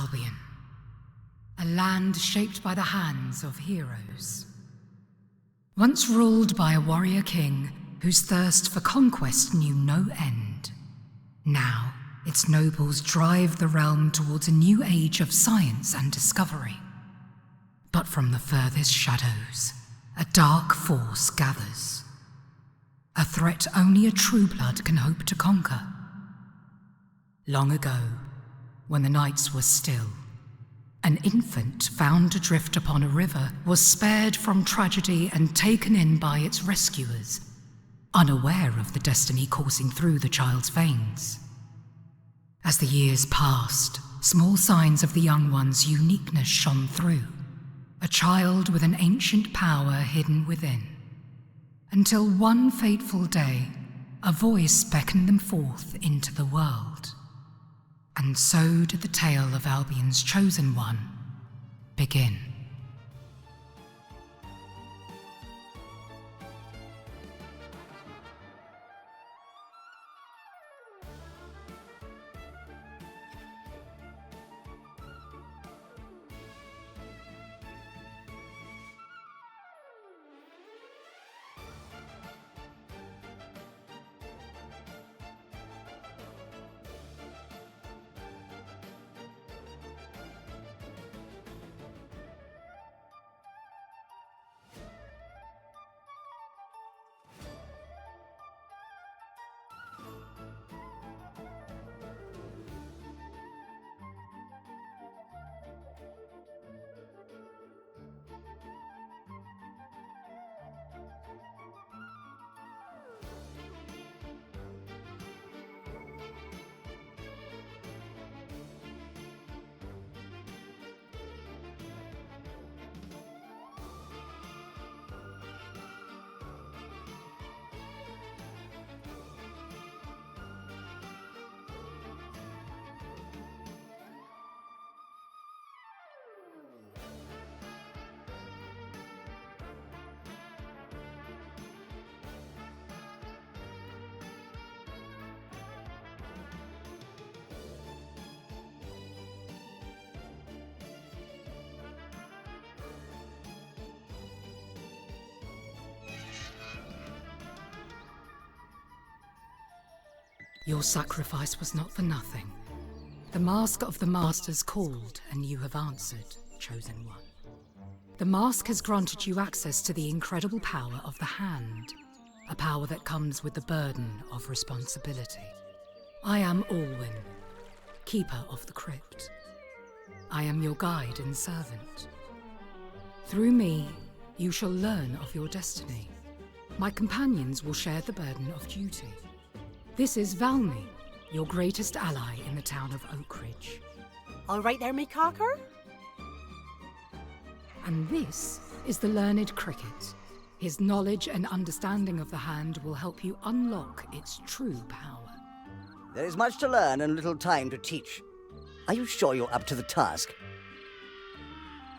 Albion, a land shaped by the hands of heroes. Once ruled by a warrior king whose thirst for conquest knew no end. Now, its nobles drive the realm towards a new age of science and discovery. But from the furthest shadows, a dark force gathers. A threat only a true blood can hope to conquer. Long ago, when the nights were still, an infant found adrift upon a river was spared from tragedy and taken in by its rescuers, unaware of the destiny coursing through the child's veins. As the years passed, small signs of the young one's uniqueness shone through, a child with an ancient power hidden within. Until one fateful day, a voice beckoned them forth into the world. And so did the tale of Albion's chosen one begin. Your sacrifice was not for nothing. The mask of the Masters called, and you have answered, Chosen One. The mask has granted you access to the incredible power of the Hand, a power that comes with the burden of responsibility. I am Alwyn, Keeper of the Crypt. I am your guide and servant. Through me, you shall learn of your destiny. My companions will share the burden of duty. This is Valmy, your greatest ally in the town of Oakridge. All right there, me cocker? And this is the learned Cricket. His knowledge and understanding of the Hand will help you unlock its true power. There is much to learn and little time to teach. Are you sure you're up to the task?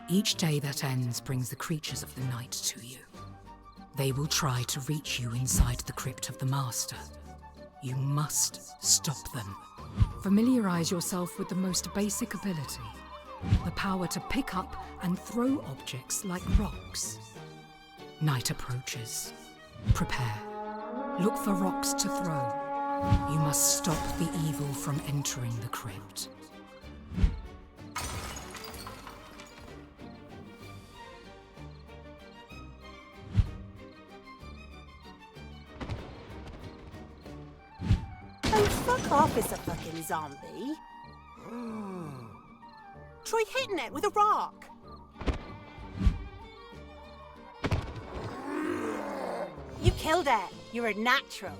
Each day that ends brings the creatures of the night to you. They will try to reach you inside the crypt of the Master. You must stop them. Familiarize yourself with the most basic ability, the power to pick up and throw objects like rocks. Night approaches. Prepare. Look for rocks to throw. You must stop the evil from entering the crypt. Fuck off, it's a fucking zombie. Try hitting it with a rock. You killed it. You're a natural.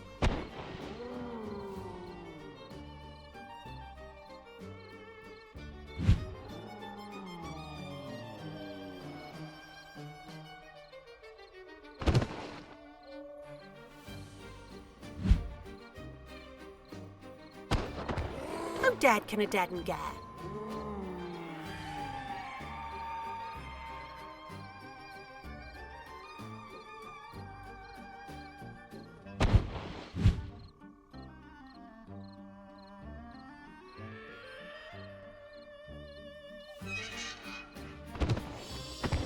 How dead can a dead and get?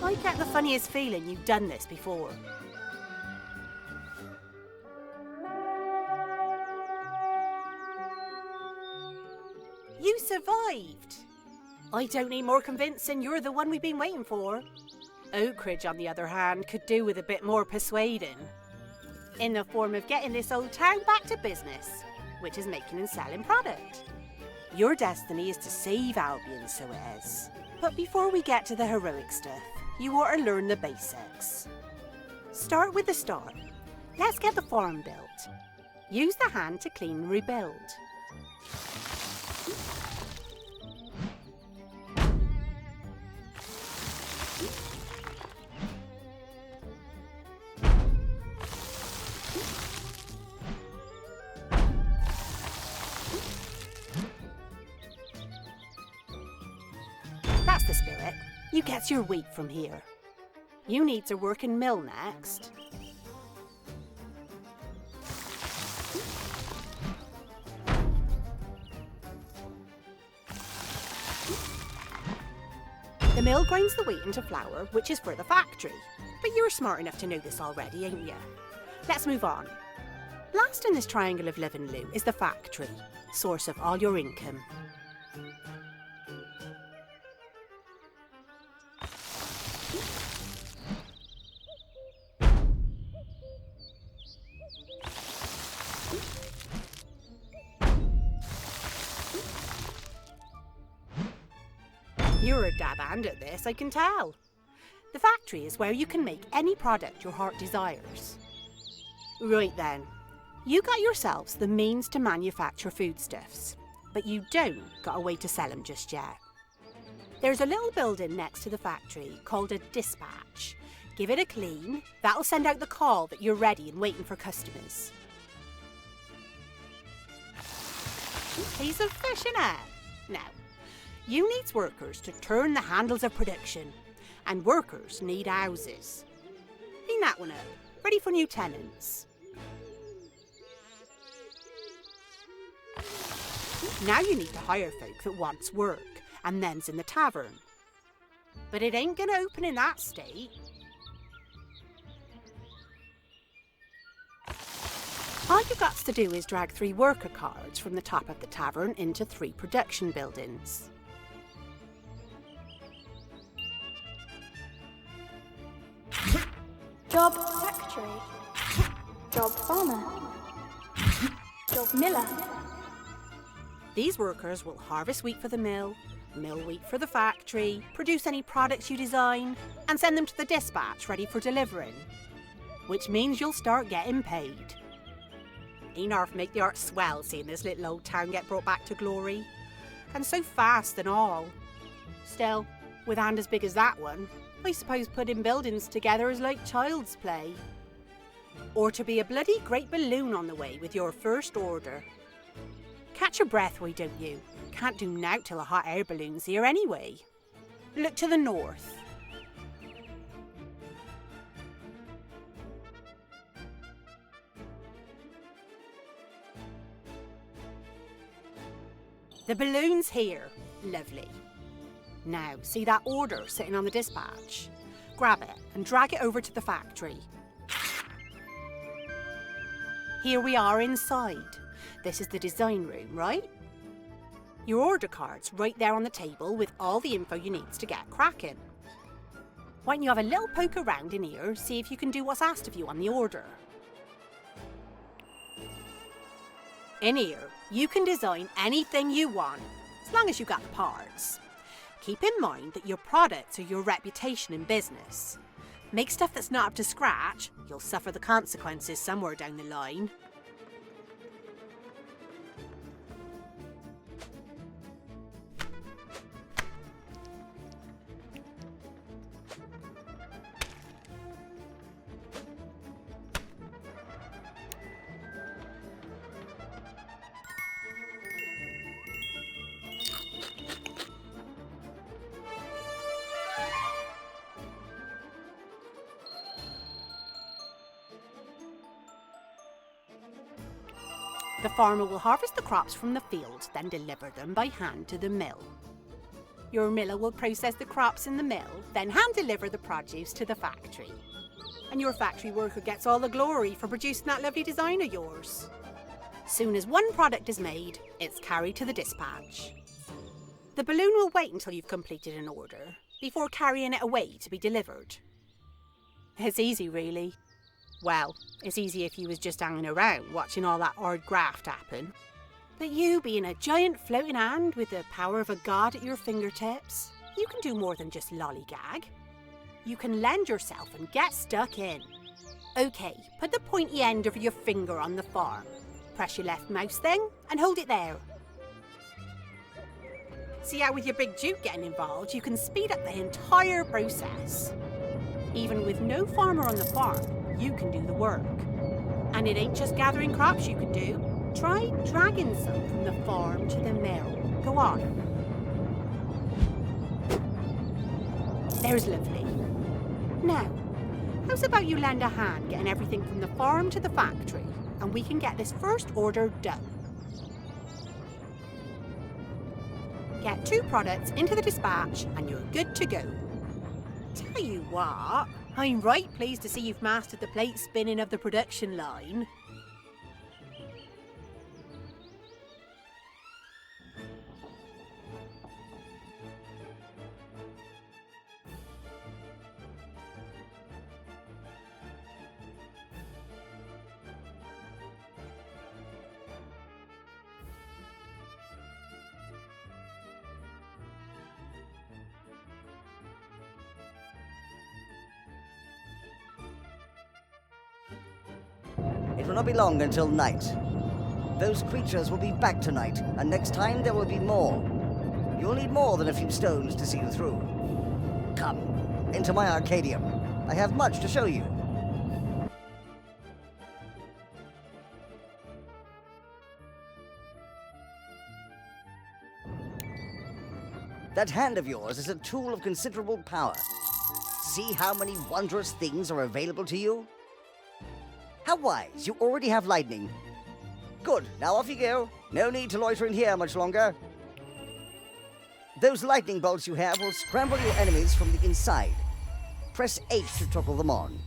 I get the funniest feeling you've done this before. You survived! I don't need more convincing you're the one we've been waiting for. Oakridge, on the other hand, could do with a bit more persuading. In the form of getting this old town back to business, which is making and selling product. Your destiny is to save Albion, so it is. But before we get to the heroic stuff, you ought to learn the basics. Start with the start. Let's get the farm built. Use the hand to clean and rebuild. That's the spirit. You get your wheat from here. You need to work in mill next. The mill grinds the wheat into flour, which is for the factory. But you're smart enough to know this already, ain't you? Let's move on. Last in this triangle of live and loot is the factory, source of all your income. You're a dab hand at this, I can tell. The factory is where you can make any product your heart desires. Right then, you got yourselves the means to manufacture foodstuffs, but you don't got a way to sell them just yet. There's a little building next to the factory called a dispatch. Give it a clean, that'll send out the call that you're ready and waiting for customers. Piece of fish in it. Now, you needs workers to turn the handles of production, and workers need houses. Clean that one up, ready for new tenants. Now you need to hire folk that wants work, and then's in the tavern. But it ain't gonna open in that state. All you got to do is drag 3 worker cards from the top of the tavern into 3 production buildings. Job factory. Job farmer. Job miller. These workers will harvest wheat for the mill wheat for the factory, produce any products you design, and send them to the dispatch ready for delivering. Which means you'll start getting paid. Ain't arf make the heart swell seeing this little old town get brought back to glory. And so fast and all. Still, with a hand as big as that one, I suppose putting buildings together is like child's play. Or to be a bloody great balloon on the way with your first order. Catch your breath, why don't you? Can't do nowt till a hot air balloon's here anyway. Look to the north. The balloon's here. Lovely. Now, see that order sitting on the dispatch? Grab it and drag it over to the factory. Here we are inside. This is the design room, right? Your order card's right there on the table with all the info you need to get cracking. Why don't you have a little poke around in here, see if you can do what's asked of you on the order. In here, you can design anything you want, as long as you got the parts. Keep in mind that your products are your reputation in business. Make stuff that's not up to scratch, you'll suffer the consequences somewhere down the line. The farmer will harvest the crops from the field, then deliver them by hand to the mill. Your miller will process the crops in the mill, then hand deliver the produce to the factory. And your factory worker gets all the glory for producing that lovely design of yours. Soon as one product is made, it's carried to the dispatch. The balloon will wait until you've completed an order, before carrying it away to be delivered. It's easy, really. Well, it's easy if you was just hanging around watching all that hard graft happen. But you being a giant floating hand with the power of a god at your fingertips, you can do more than just lollygag. You can lend yourself and get stuck in. OK, put the pointy end of your finger on the farm. Press your left mouse thing and hold it there. See how with your big Duke getting involved, you can speed up the entire process. Even with no farmer on the farm, you can do the work. And it ain't just gathering crops you can do. Try dragging some from the farm to the mill. Go on. There's lovely. Now, how's about you lend a hand getting everything from the farm to the factory, and we can get this first order done. Get 2 products into the dispatch and you're good to go. Tell you what, I'm right pleased to see you've mastered the plate spinning of the production line. It will not be long until night. Those creatures will be back tonight, and next time there will be more. You'll need more than a few stones to see you through. Come, into my Arcadium. I have much to show you. That hand of yours is a tool of considerable power. See how many wondrous things are available to you? How wise, you already have lightning. Good, now off you go. No need to loiter in here much longer. Those lightning bolts you have will scramble your enemies from the inside. Press H to toggle them on.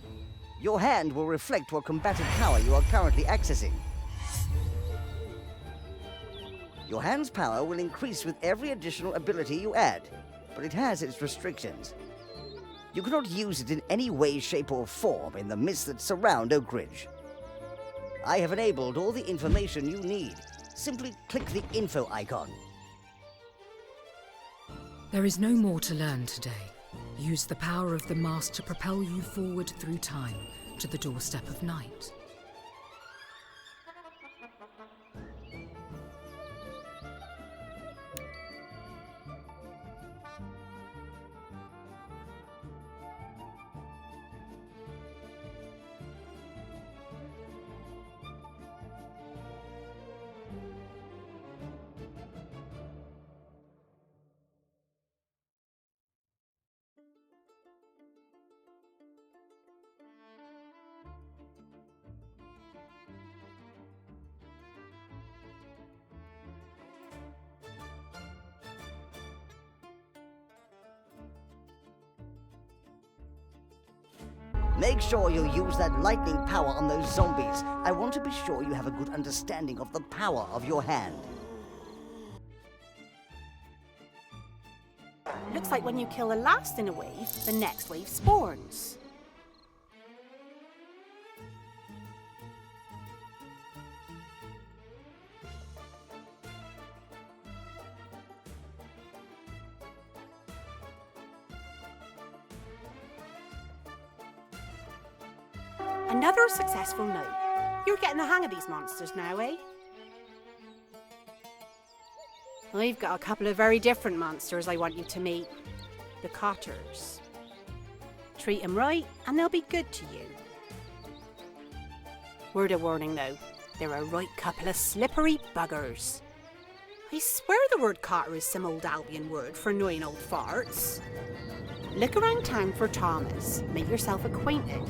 Your hand will reflect what combative power you are currently accessing. Your hand's power will increase with every additional ability you add, but it has its restrictions. You cannot use it in any way, shape, or form in the mists that surround Oak Ridge. I have enabled all the information you need. Simply click the info icon. There is no more to learn today. Use the power of the mask to propel you forward through time to the doorstep of night. Make sure you use that lightning power on those zombies. I want to be sure you have a good understanding of the power of your hand. Looks like when you kill the last in a wave, the next wave spawns. Another successful note. You're getting the hang of these monsters now, eh? I've got a couple of very different monsters I want you to meet. The Cotters. Treat them right and they'll be good to you. Word of warning though, they're a right couple of slippery buggers. I swear the word Cotter is some old Albion word for annoying old farts. Look around town for Thomas, make yourself acquainted.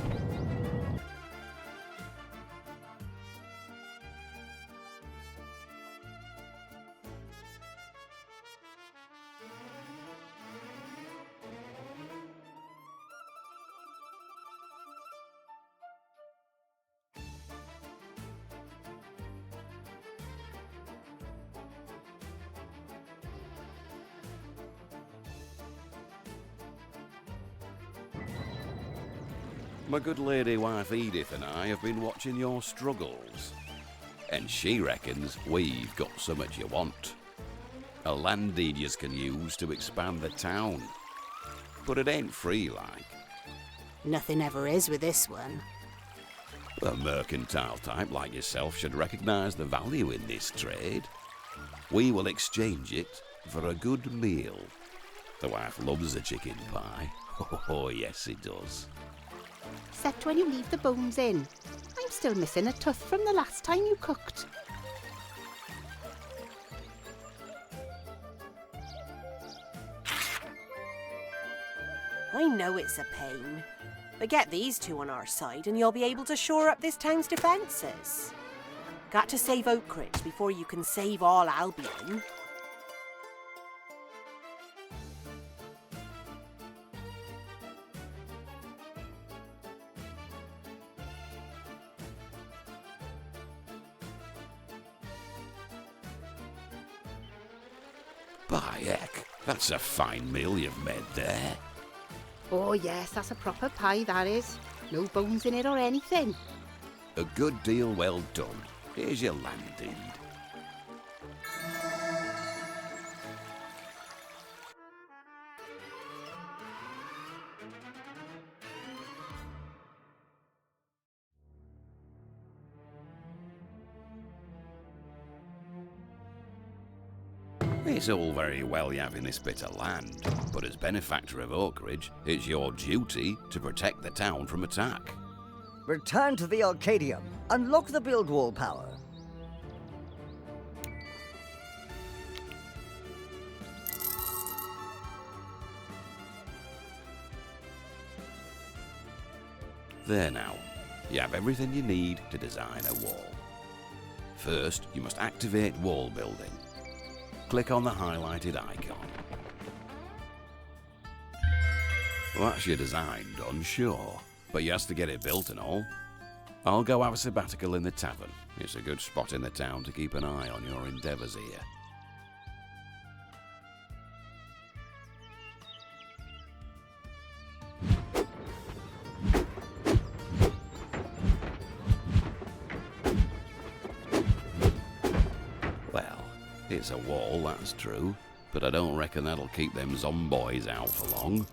My good lady wife Edith and I have been watching your struggles, and she reckons we've got something you want. A land deed yous can use to expand the town. But it ain't free like. Nothing ever is with this one. A mercantile type like yourself should recognise the value in this trade. We will exchange it for a good meal. The wife loves a chicken pie. Oh, yes, it does. Except when you leave the bones in. I'm still missing a tooth from the last time you cooked. I know it's a pain, but get these two on our side and you'll be able to shore up this town's defences. Got to save Oakridge before you can save all Albion. By heck, that's a fine meal you've made there. Oh yes, that's a proper pie, that is. No bones in it or anything. A good deal well done. Here's your land deed. It's all very well you having this bit of land, but as benefactor of Oakridge, it's your duty to protect the town from attack. Return to the Arcadium. Unlock the build wall power. There now. You have everything you need to design a wall. First, you must activate wall building. Click on the highlighted icon. Well, that's your design done, sure, but you has to get it built and all. I'll go have a sabbatical in the tavern. It's a good spot in the town to keep an eye on your endeavours here. It's a wall, that's true, but I don't reckon that'll keep them zomboys out for long.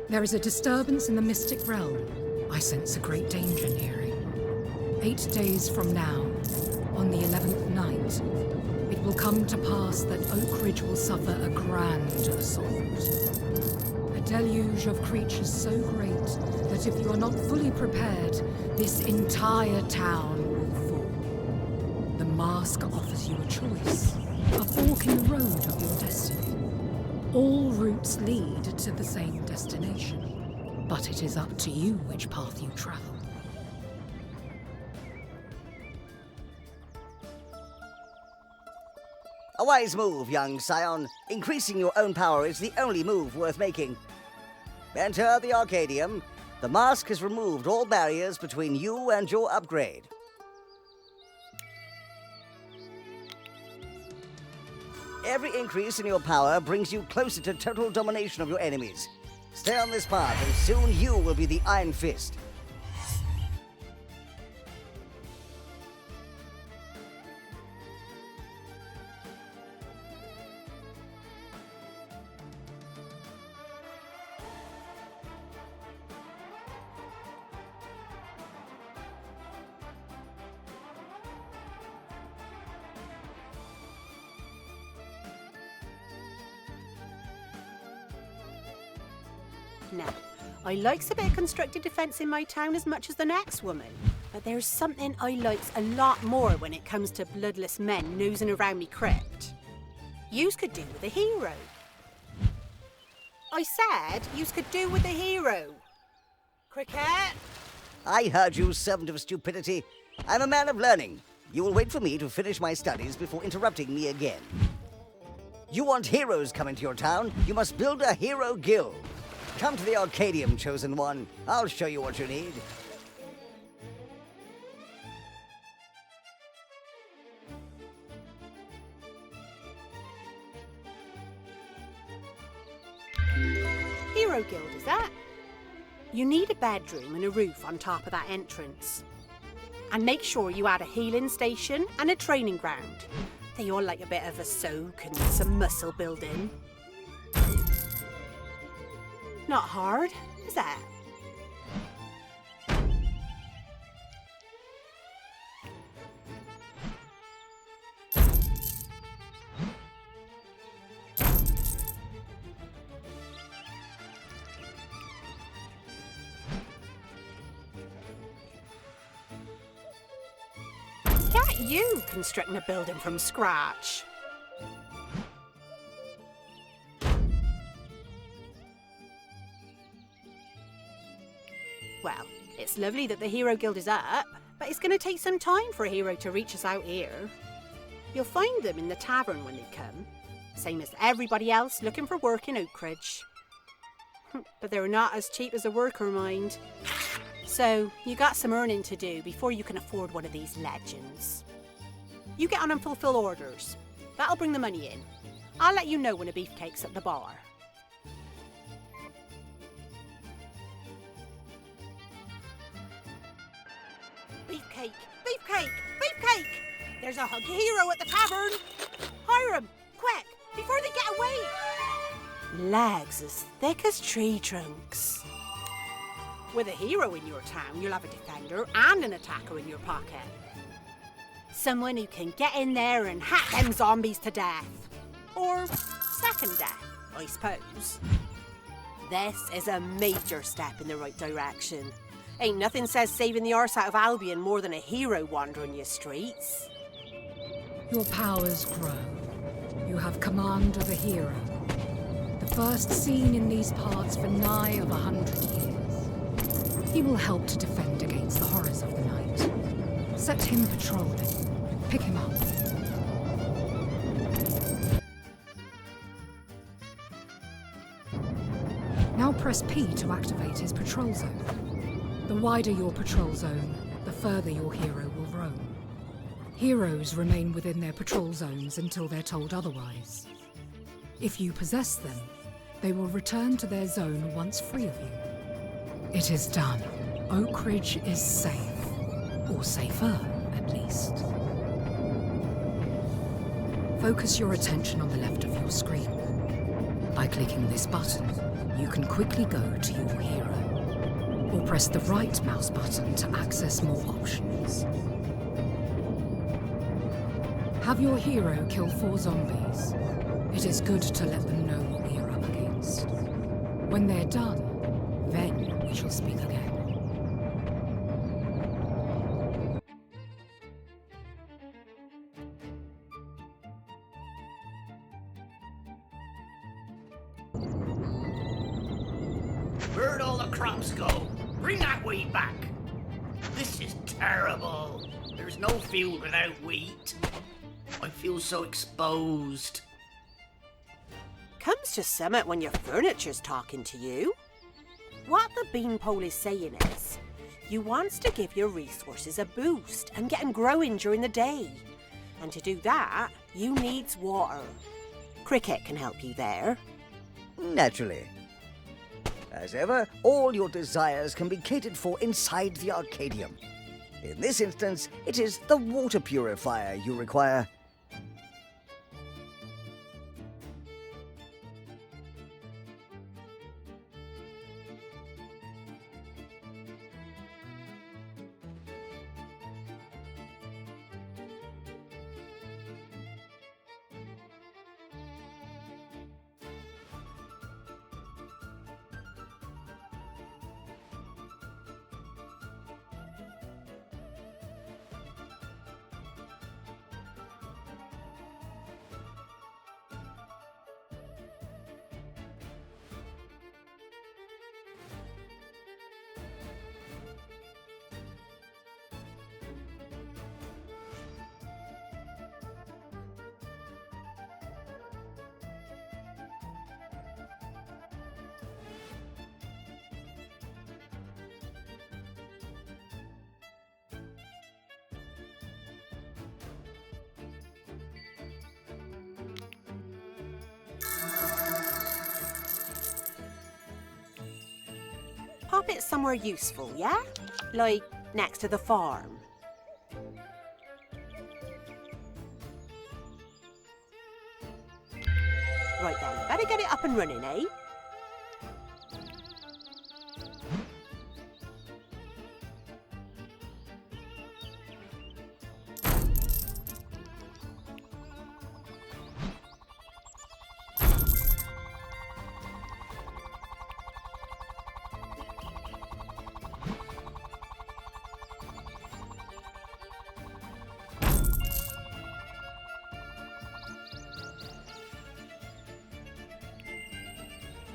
There is a disturbance in the mystic realm. I sense a great danger nearing. 8 days from now, on the 11th night, it will come to pass that Oakridge will suffer a grand assault. Deluge of creatures so great that if you are not fully prepared, this entire town will fall. The mask offers you a choice, a fork in the road of your destiny. All routes lead to the same destination, but it is up to you which path you travel. A wise move, young scion. Increasing your own power is the only move worth making. Enter the Arcadium. The mask has removed all barriers between you and your upgrade. Every increase in your power brings you closer to total domination of your enemies. Stay on this path and soon you will be the Iron Fist. Now, I likes a bit of constructed defence in my town as much as the next woman, but there's something I likes a lot more when it comes to bloodless men nosing around me crypt. Yous could do with a hero. I said yous could do with a hero. Cricket? I heard you, servant of stupidity. I'm a man of learning. You will wait for me to finish my studies before interrupting me again. You want heroes coming to your town? You must build a hero guild. Come to the Arcadium, chosen one. I'll show you what you need. Hero Guild, is that? You need a bedroom and a roof on top of that entrance. And make sure you add a healing station and a training ground. They all like a bit of a soak and some muscle building. Not hard, is that? Get you constructing a building from scratch. Well, it's lovely that the Hero Guild is up, but it's going to take some time for a hero to reach us out here. You'll find them in the tavern when they come, same as everybody else looking for work in Oakridge. But they're not as cheap as a worker, mind. So, you got some earning to do before you can afford one of these legends. You get on and fulfill orders. That'll bring the money in. I'll let you know when a beefcake's at the bar. Beefcake! Beefcake! Beefcake! There's a hunky hero at the tavern! Hire him! Quick! Before they get away! Legs as thick as tree trunks. With a hero in your town, you'll have a defender and an attacker in your pocket. Someone who can get in there and hack them zombies to death. Or second death, I suppose. This is a major step in the right direction. Ain't nothing says saving the arse out of Albion more than a hero wandering your streets. Your powers grow. You have command of a hero. The first seen in these parts for nigh of 100 years. He will help to defend against the horrors of the night. Set him patrolling. Pick him up. Now press P to activate his patrol zone. The wider your patrol zone, the further your hero will roam. Heroes remain within their patrol zones until they're told otherwise. If you possess them, they will return to their zone once free of you. It is done. Oakridge is safe. Or safer, at least. Focus your attention on the left of your screen. By clicking this button, you can quickly go to your hero. Or press the right mouse button to access more options. Have your hero kill 4 zombies. It is good to let them know what we are up against. When they're done, then we shall speak again. Where'd all the crops go? Bring that wheat back. This is terrible. There's no field without wheat. I feel so exposed. Comes to summit when your furniture's talking to you. What the beanpole is saying is, you wants to give your resources a boost and get them growing during the day. And to do that, you needs water. Cricket can help you there. Naturally. As ever, all your desires can be catered for inside the Arcadium. In this instance, it is the water purifier you require. drop it somewhere useful, yeah? Like next to the farm. Right then, better get it up and running, eh?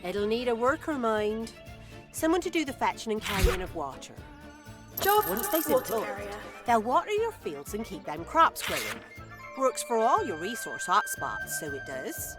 It'll need a worker, mind. Someone to do the fetching and carrying of water. Job Once they water settle, carrier. they'll water your fields and keep them crops growing. Works for all your resource hotspots, so it does.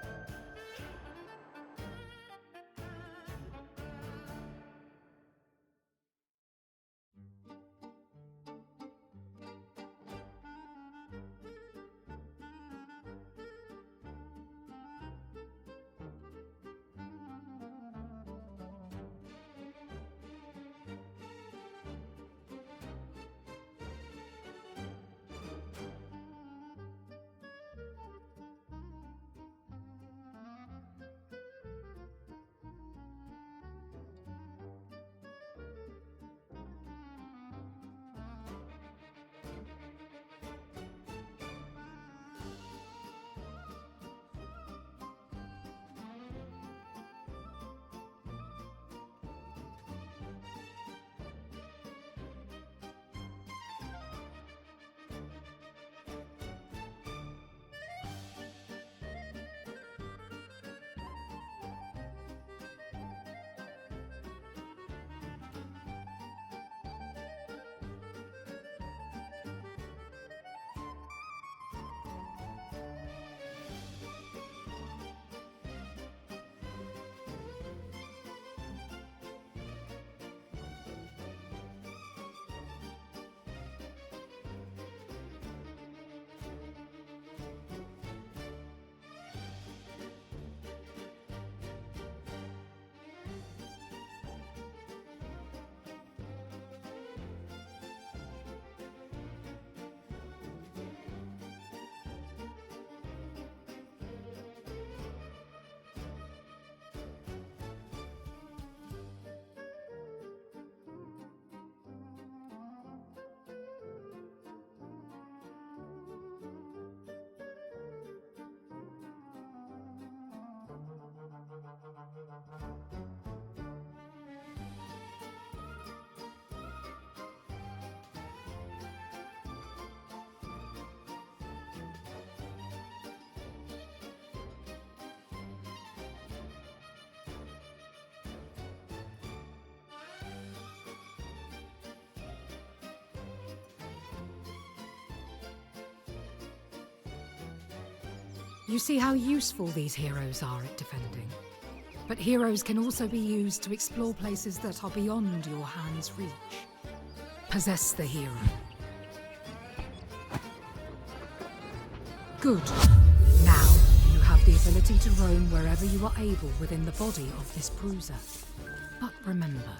You see how useful these heroes are at defending. But heroes can also be used to explore places that are beyond your hand's reach. Possess the hero. Good. Now, you have the ability to roam wherever you are able within the body of this bruiser. But remember,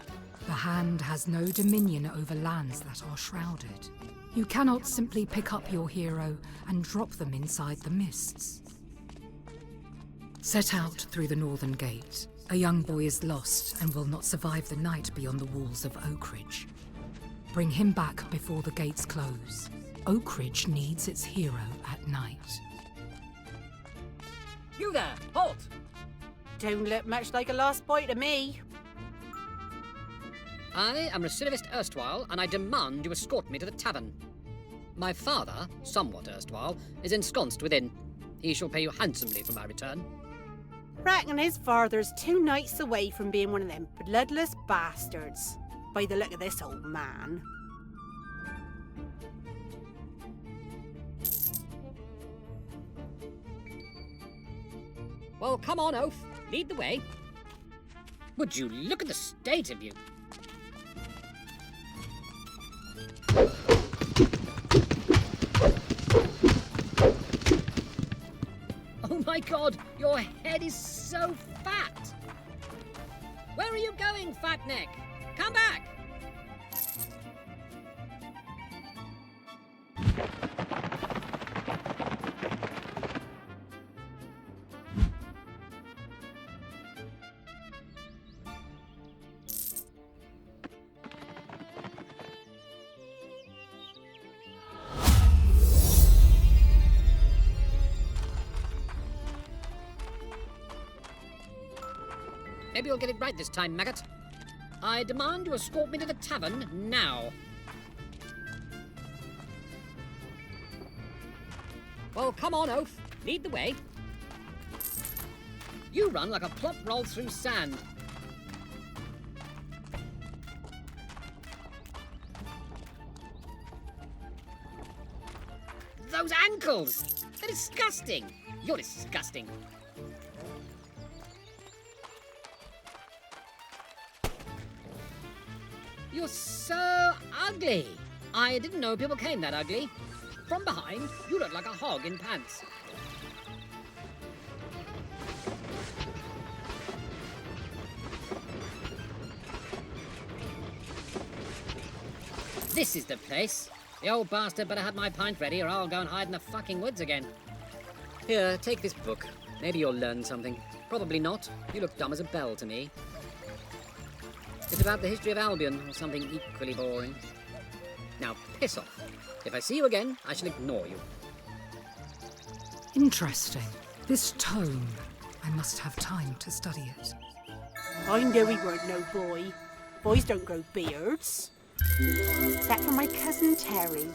the hand has no dominion over lands that are shrouded. You cannot simply pick up your hero and drop them inside the mists. Set out through the northern gate. A young boy is lost and will not survive the night beyond the walls of Oakridge. Bring him back before the gates close. Oakridge needs its hero at night. You there! Halt! Don't look much like a lost boy to me. I am recidivist erstwhile, and I demand you escort me to the tavern. My father, somewhat erstwhile, is ensconced within. He shall pay you handsomely for my return. Reckon his father's 2 nights away from being one of them bloodless bastards, by the look of this old man. Well, come on, Oath. Lead the way. Would you look at the state of you? Oh my God, your head is so fat. Where are you going, fat neck? Come back! Maybe you'll get it right this time, maggot. I demand you escort me to the tavern now. Well, come on, Oaf. Lead the way. You run like a plop rolled through sand. Those ankles! They're disgusting! You're disgusting. You're so ugly. I didn't know people came that ugly. From behind, you look like a hog in pants. This is the place. The old bastard better have my pint ready or I'll go and hide in the fucking woods again. Here, take this book. Maybe you'll learn something. Probably not. You look dumb as a bell to me. It's about the history of Albion, or something equally boring. Now, piss off. If I see you again, I shall ignore you. Interesting. This tome. I must have time to study it. I knew he weren't no boy. Boys don't grow beards. Except for my cousin Terry.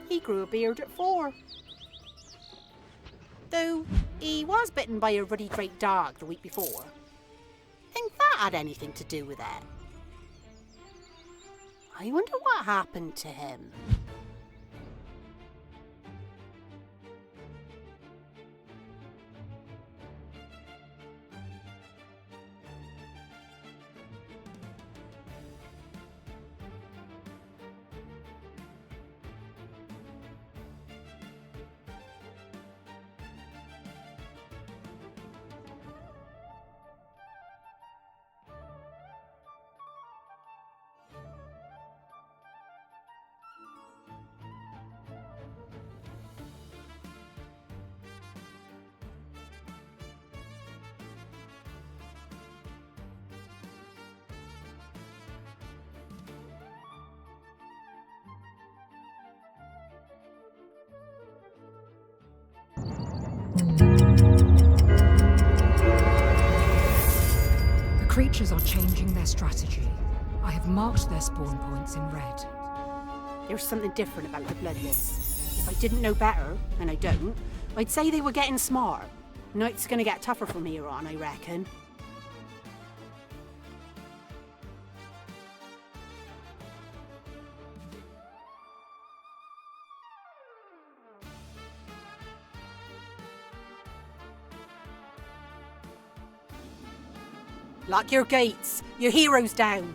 He grew a beard at 4. Though, he was bitten by a ruddy great dog the week before. Think that had anything to do with it? I wonder what happened to him. The creatures are changing their strategy. I have marked their spawn points in red. There's something different about the Bloodless. If I didn't know better, and I don't, I'd say they were getting smart. Night's gonna get tougher from here on, I reckon. Lock your gates. Your hero's down.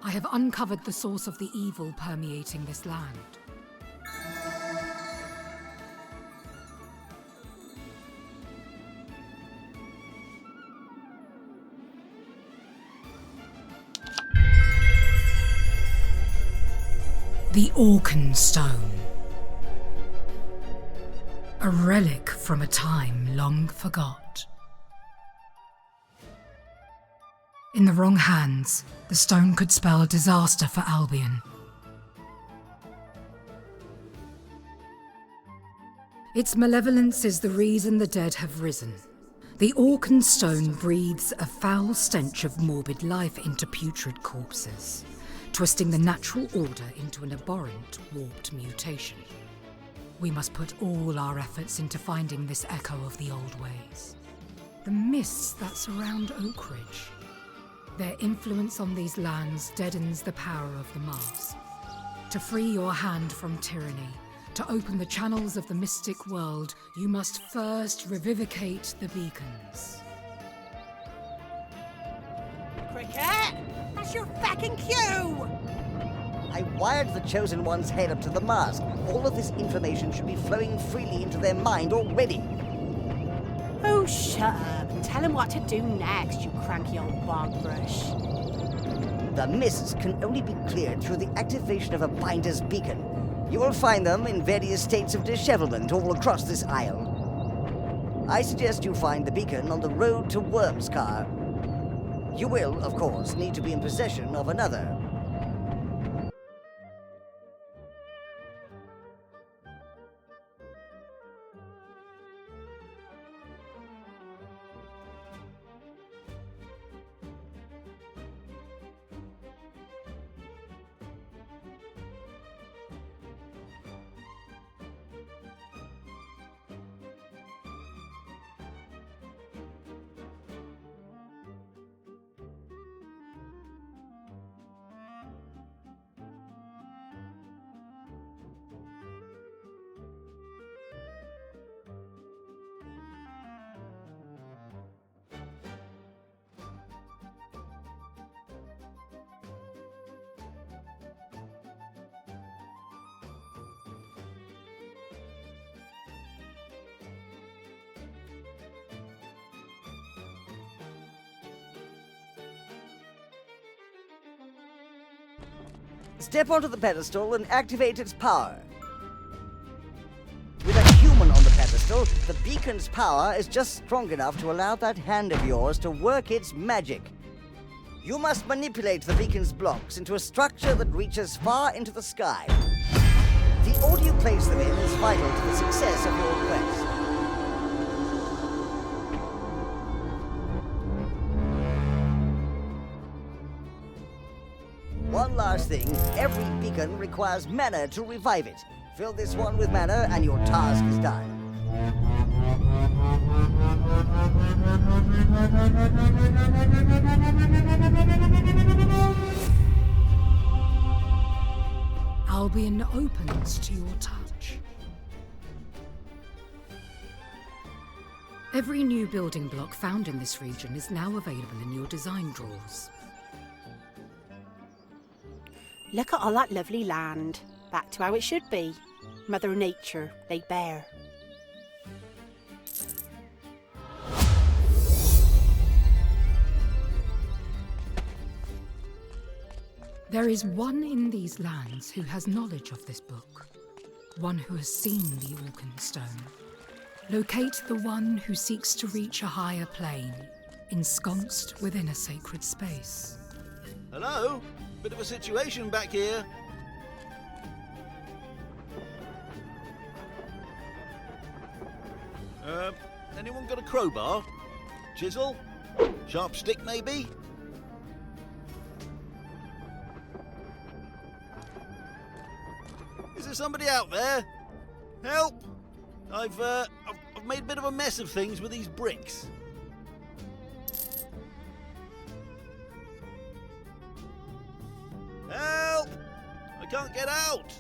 I have uncovered the source of the evil permeating this land. The Orcan Stone. A relic from a time long forgot. In the wrong hands, the stone could spell disaster for Albion. Its malevolence is the reason the dead have risen. The Orcan Stone breathes a foul stench of morbid life into putrid corpses, twisting the natural order into an abhorrent, warped mutation. We must put all our efforts into finding this echo of the old ways. The mists that surround Oak Ridge. Their influence on these lands deadens the power of the Mars. To free your hand from tyranny, to open the channels of the mystic world, you must first revivicate the beacons. Cricket! That's your fucking cue! I wired the Chosen One's head up to the mast. All of this information should be flowing freely into their mind already. Oh, shut up and tell him what to do next, you cranky old bog brush. The mists can only be cleared through the activation of a binder's beacon. You will find them in various states of dishevelment all across this isle. I suggest you find the beacon on the road to Wormscar. You will, of course, need to be in possession of another. Step onto the pedestal and activate its power. With a human on the pedestal, the beacon's power is just strong enough to allow that hand of yours to work its magic. You must manipulate the beacon's blocks into a structure that reaches far into the sky. The order you place them in is vital to the success of your quest. One last thing, every beacon requires mana to revive it. Fill this one with mana and your task is done. Albion opens to your touch. Every new building block found in this region is now available in your design drawers. Look at all that lovely land. Back to how it should be. Mother Nature, laid bare. There is one in these lands who has knowledge of this book. One who has seen the Orcan Stone. Locate the one who seeks to reach a higher plane, ensconced within a sacred space. Hello? Bit of a situation back here. Anyone got a crowbar? Chisel? Sharp stick, maybe? Is there somebody out there? Help! I've made a bit of a mess of things with these bricks. Help! I can't get out!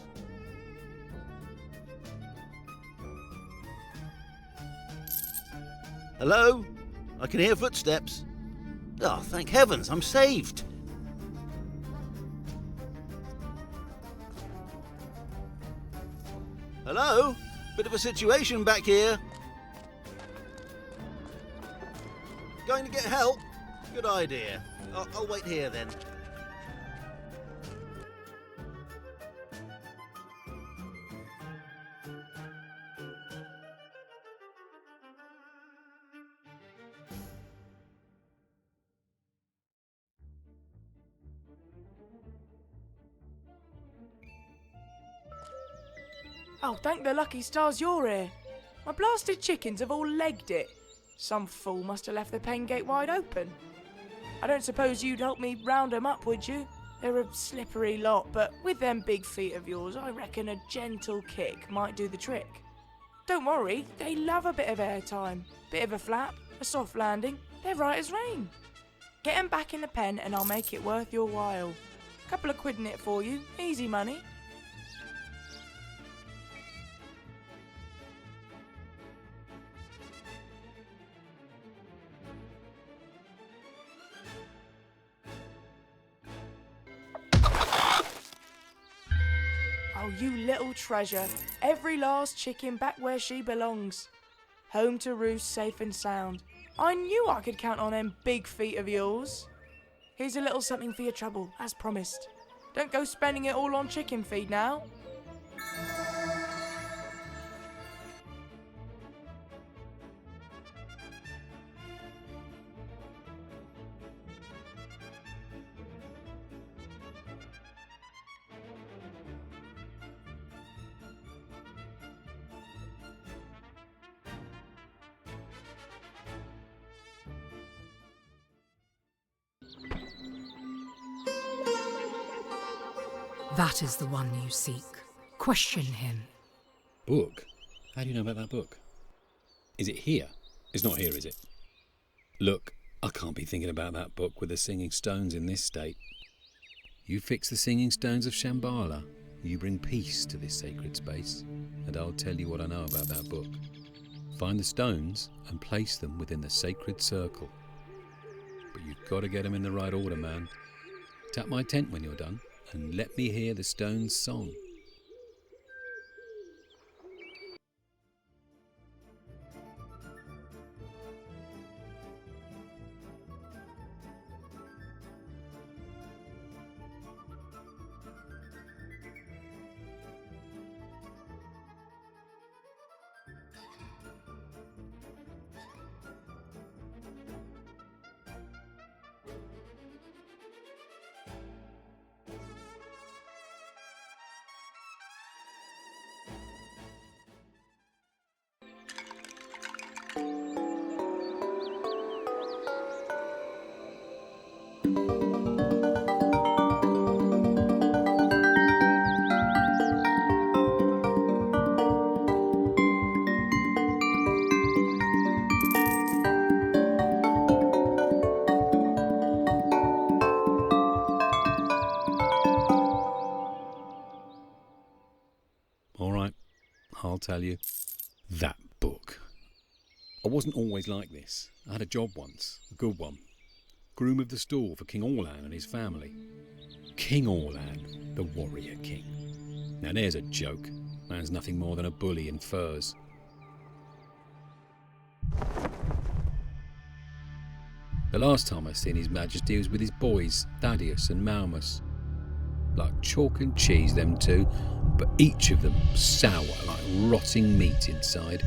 Hello? I can hear footsteps. Oh, thank heavens, I'm saved. Hello? Bit of a situation back here. Going to get help? Good idea. I'll wait here then. Oh, thank the lucky stars you're here. My blasted chickens have all legged it. Some fool must have left the pen gate wide open. I don't suppose you'd help me round 'em up, would you? They're a slippery lot, but with them big feet of yours, I reckon a gentle kick might do the trick. Don't worry, they love a bit of airtime. Bit of a flap, a soft landing, they're right as rain. Get 'em back in the pen and I'll make it worth your while. Couple of quid in it for you, easy money. Oh, you little treasure. Every last chicken back where she belongs. Home to roost, safe and sound. I knew I could count on them big feet of yours. Here's a little something for your trouble, as promised. Don't go spending it all on chicken feed now. That is the one you seek. Question him. Book? How do you know about that book? Is it here? It's not here, is it? Look, I can't be thinking about that book with the singing stones in this state. You fix the singing stones of Shambhala, you bring peace to this sacred space, and I'll tell you what I know about that book. Find the stones and place them within the sacred circle. But you've got to get them in the right order, man. Tap my tent when you're done, and let me hear the stones' song. All right, I'll tell you. That book. I wasn't always like this. I had a job once, a good one. Groom of the stall for King Orlan and his family. King Orlan, the warrior king. Now there's a joke. Man's nothing more than a bully in furs. The last time I seen His Majesty was with his boys, Thaddeus and Malmus. Like chalk and cheese, them two, but each of them sour like rotting meat inside.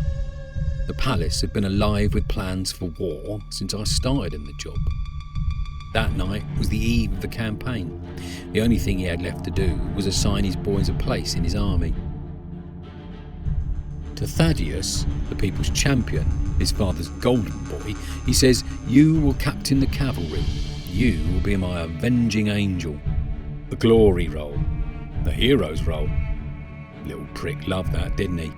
The palace had been alive with plans for war since I started in the job. That night was the eve of the campaign. The only thing he had left to do was assign his boys a place in his army. To Thaddeus, the people's champion, his father's golden boy, he says, "You will captain the cavalry. You will be my avenging angel." The glory role. The hero's role. Little prick loved that, didn't he?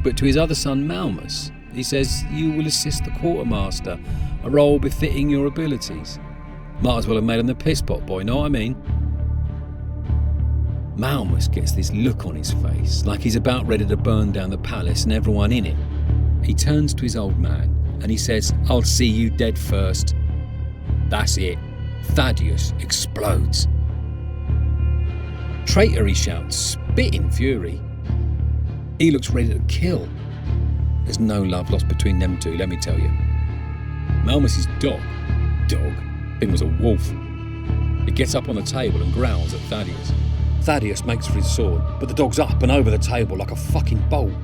But to his other son, Malmus, he says, "You will assist the quartermaster, a role befitting your abilities." Might as well have made him the piss pot boy, know what I mean? Malmus gets this look on his face, like he's about ready to burn down the palace and everyone in it. He turns to his old man and he says, "I'll see you dead first." That's it. Thaddeus explodes. "Traitor," he shouts, spit in fury. He looks ready to kill. There's no love lost between them two, let me tell you. Malmus's dog, it was a wolf. It gets up on the table and growls at Thaddeus. Thaddeus makes for his sword, but the dog's up and over the table like a fucking bolt.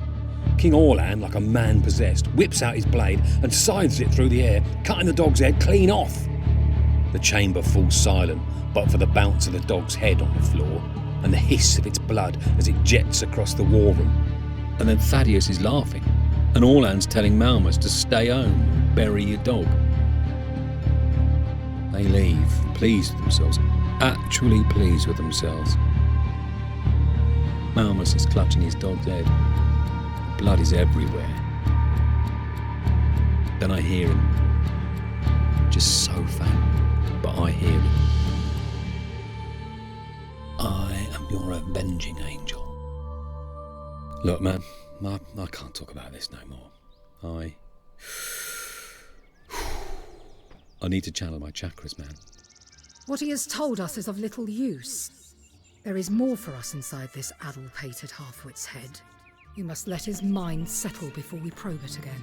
King Orlan, like a man possessed, whips out his blade and scythes it through the air, cutting the dog's head clean off. The chamber falls silent, but for the bounce of the dog's head on the floor and the hiss of its blood as it jets across the war room. And then Thaddeus is laughing, and Orlan's telling Malmus to stay home and bury your dog. They leave, pleased with themselves, actually pleased with themselves. Malmus is clutching his dog's head. Blood is everywhere. Then I hear him, just so faint, but I hear him. "I am your avenging angel." Look, man, I can't talk about this no more. I need to channel my chakras, man. What he has told us is of little use. There is more for us inside this addle-pated half-wit's head. You must let his mind settle before we probe it again.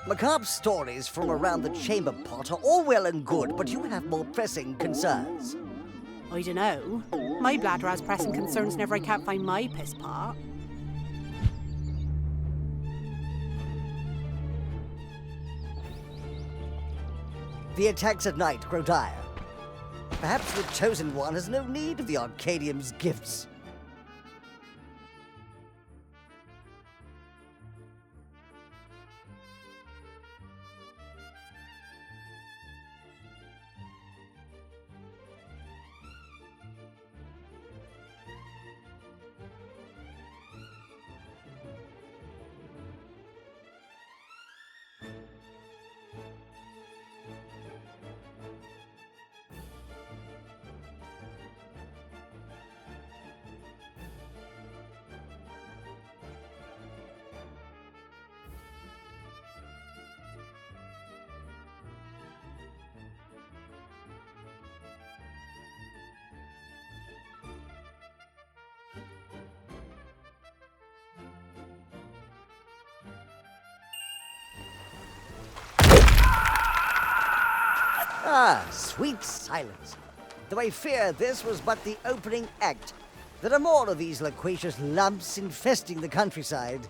Macabre stories from around the chamber pot are all well and good, but you have more pressing concerns. I dunno. My bladder has pressing concerns whenever I can't find my piss pot. The attacks at night grow dire. Perhaps the Chosen One has no need of the Arcadium's gifts. Ah, sweet silence. Though I fear this was but the opening act. There are more of these loquacious lumps infesting the countryside.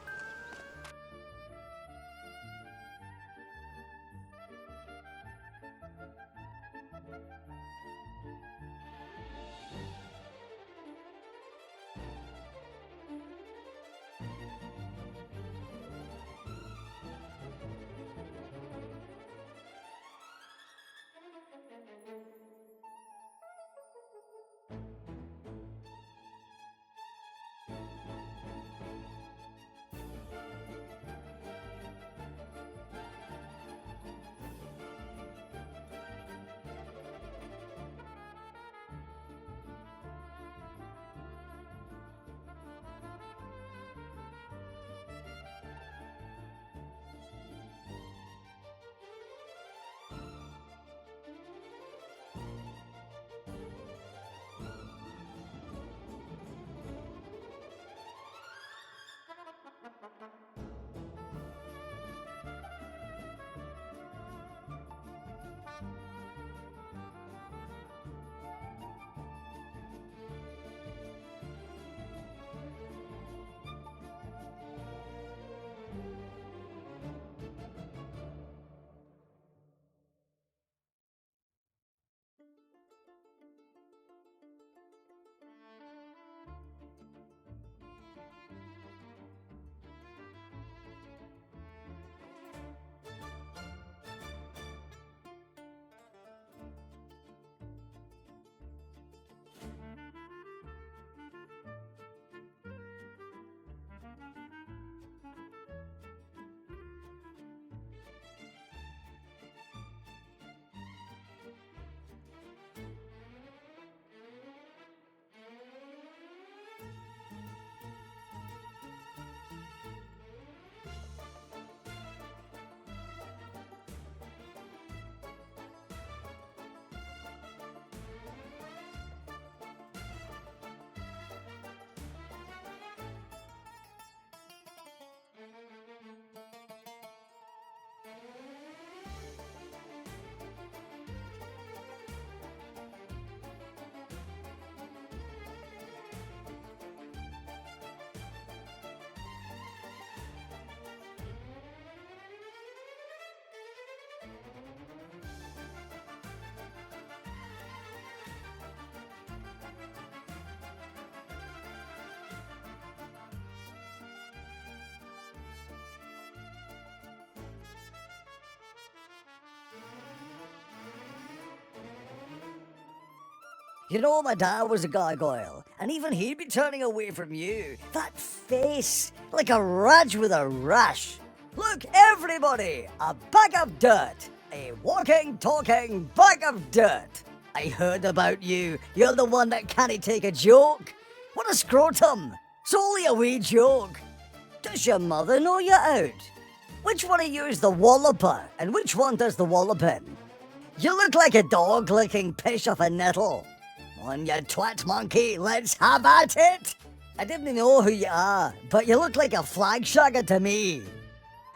You know, my dad was a gargoyle, and even he'd be turning away from you. That face, like a raj with a rash. Look, everybody, a bag of dirt. A walking, talking bag of dirt. I heard about you. You're the one that can't take a joke. What a scrotum. It's only a wee joke. Does your mother know you out? Which one of you is the walloper, and which one does the walloping? You look like a dog licking piss off a nettle. On you twat monkey, let's have at it! I didn't know who you are, but you look like a flag shagger to me.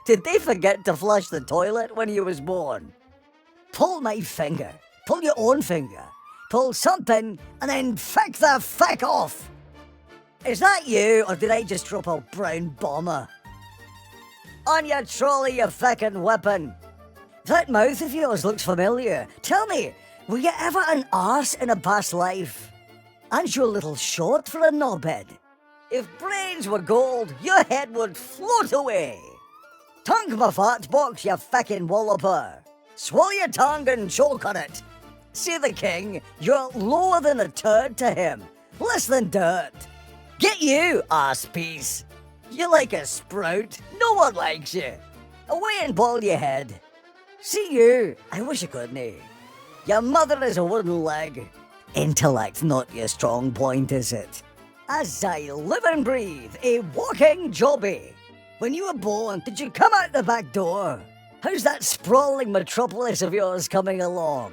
Did they forget to flush the toilet when you was born? Pull my finger. Pull your own finger. Pull something, and then fick the fick off! Is that you, or did I just drop a brown bomber? On your trolley, you fickin' whippin'. That mouth of yours looks familiar. Tell me, were you ever an arse in a past life? Aren't you a little short for a knobhead? If brains were gold, your head would float away. Tongue my fart box, you fickin' walloper. Swallow your tongue and choke on it. See the king, you're lower than a turd to him. Less than dirt. Get you, arse piece. You're like a sprout. No one likes you. Away and ball your head. See you, I wish I couldn't. Your mother is a wooden leg. Intellect not your strong point, is it? As I live and breathe, a walking jobby. When you were born, did you come out the back door? How's that sprawling metropolis of yours coming along?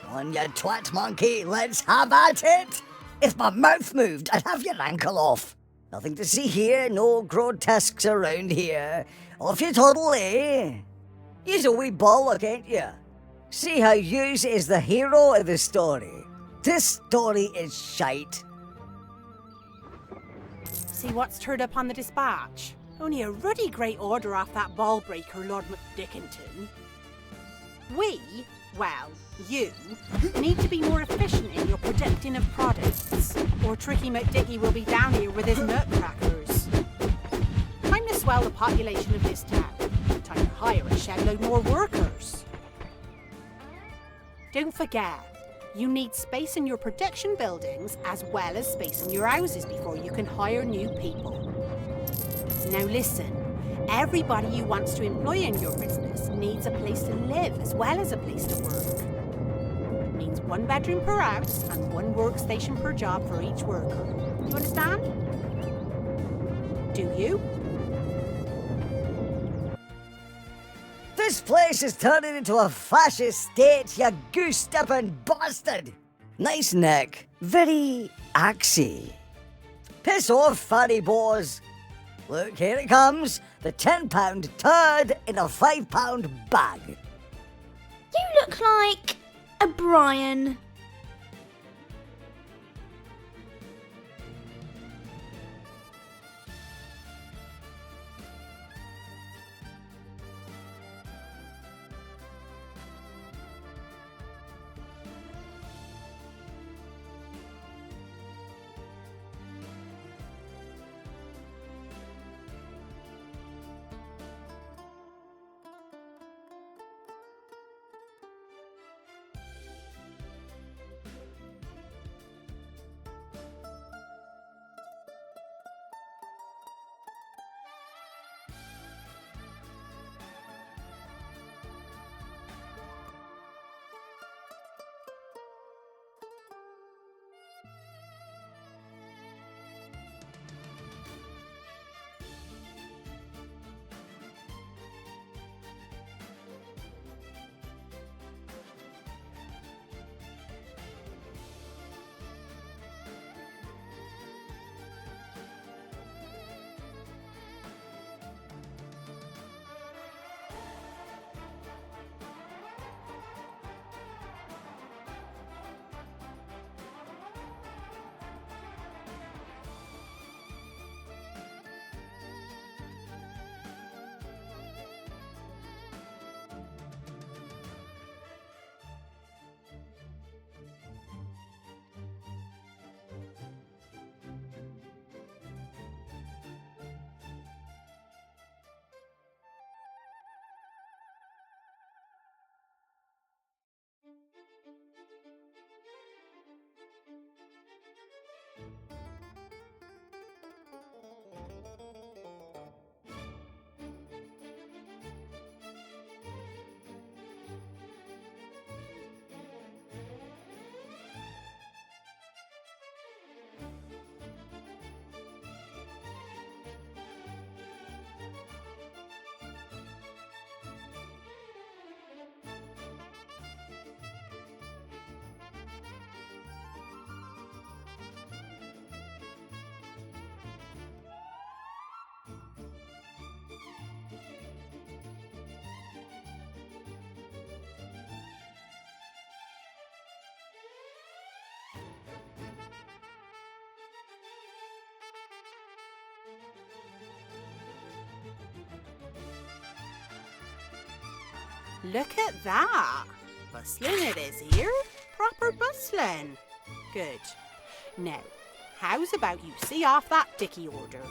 On you twat monkey, let's have at it! If my mouth moved, I'd have your ankle off. Nothing to see here, no grotesques around here. Off you toddle, eh? You's a wee bollock, ain't you? See how yous is the hero of the story. This story is shite. See what's turned up on the dispatch? Only a ruddy great order off that ball breaker, Lord McDickington. We, well, you, need to be more efficient in your predicting of products, or Tricky McDicky will be down here with his nutcrackers. Time to swell the population of this town. Time to hire a shed load more workers. Don't forget, you need space in your production buildings as well as space in your houses before you can hire new people. Now listen, everybody you wants to employ in your business needs a place to live as well as a place to work. Means 1 bedroom per house and 1 workstation per job for each worker. You understand? Do you? This place is turning into a fascist state, you goose-stepping bastard! Nice neck, very axy. Piss off, fatty boys. Look, here it comes, the £10 turd in a £5 bag. You look like a Brian. Look at that! Bustling it is here. Proper bustling. Good. Now, how's about you see off that dicky order?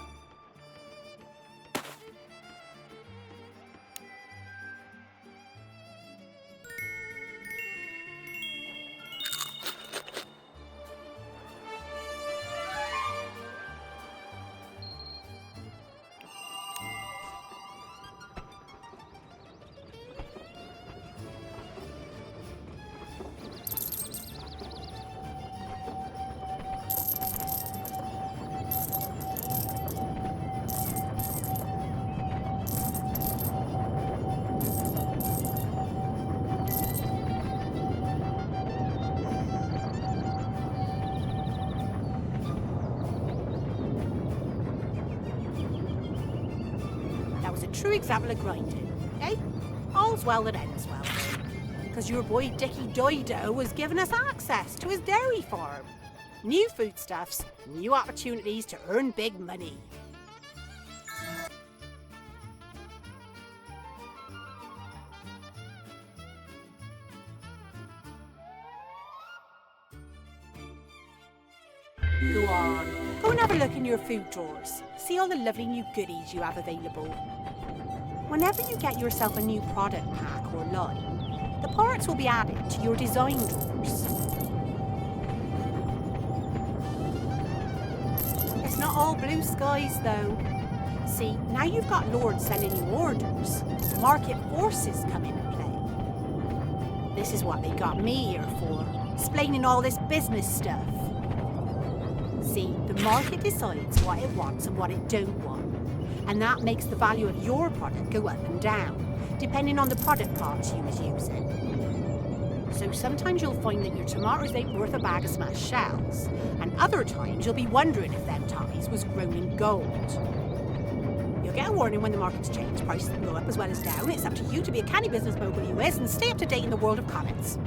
True example of grinding, eh? All's well that ends well. Because your boy Dickie Dido was giving us access to his dairy farm. New foodstuffs, new opportunities to earn big money. Go on, go and have a look in your food drawers. See all the lovely new goodies you have available. Whenever you get yourself a new product pack or line, the parts will be added to your design drawers. It's not all blue skies though. See, now you've got lords sending you orders, market forces come into play. This is what they got me here for, explaining all this business stuff. See, the market decides what it wants and what it don't want. And that makes the value of your product go up and down, depending on the product parts you was using. So sometimes you'll find that your tomatoes ain't worth a bag of smashed shells, and other times you'll be wondering if them tommies was grown in gold. You'll get a warning when the markets change, prices can go up as well as down. It's up to you to be a canny business mogul you is and stay up to date in the world of comments.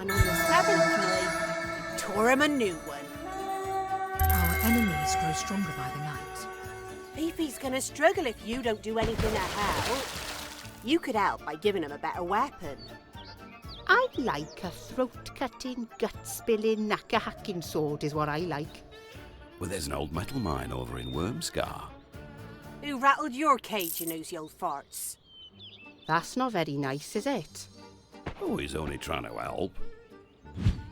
And on the 7th night, tore him a new one. Our enemies grow stronger by the night. Fifi's gonna struggle if you don't do anything to help. You could help by giving him a better weapon. I like a throat-cutting, gut-spilling, knacker-hacking sword is what I like. Well, there's an old metal mine over in Wormscar. Who rattled your cage, you nosy old farts? That's not very nice, is it? Oh, he's only trying to help.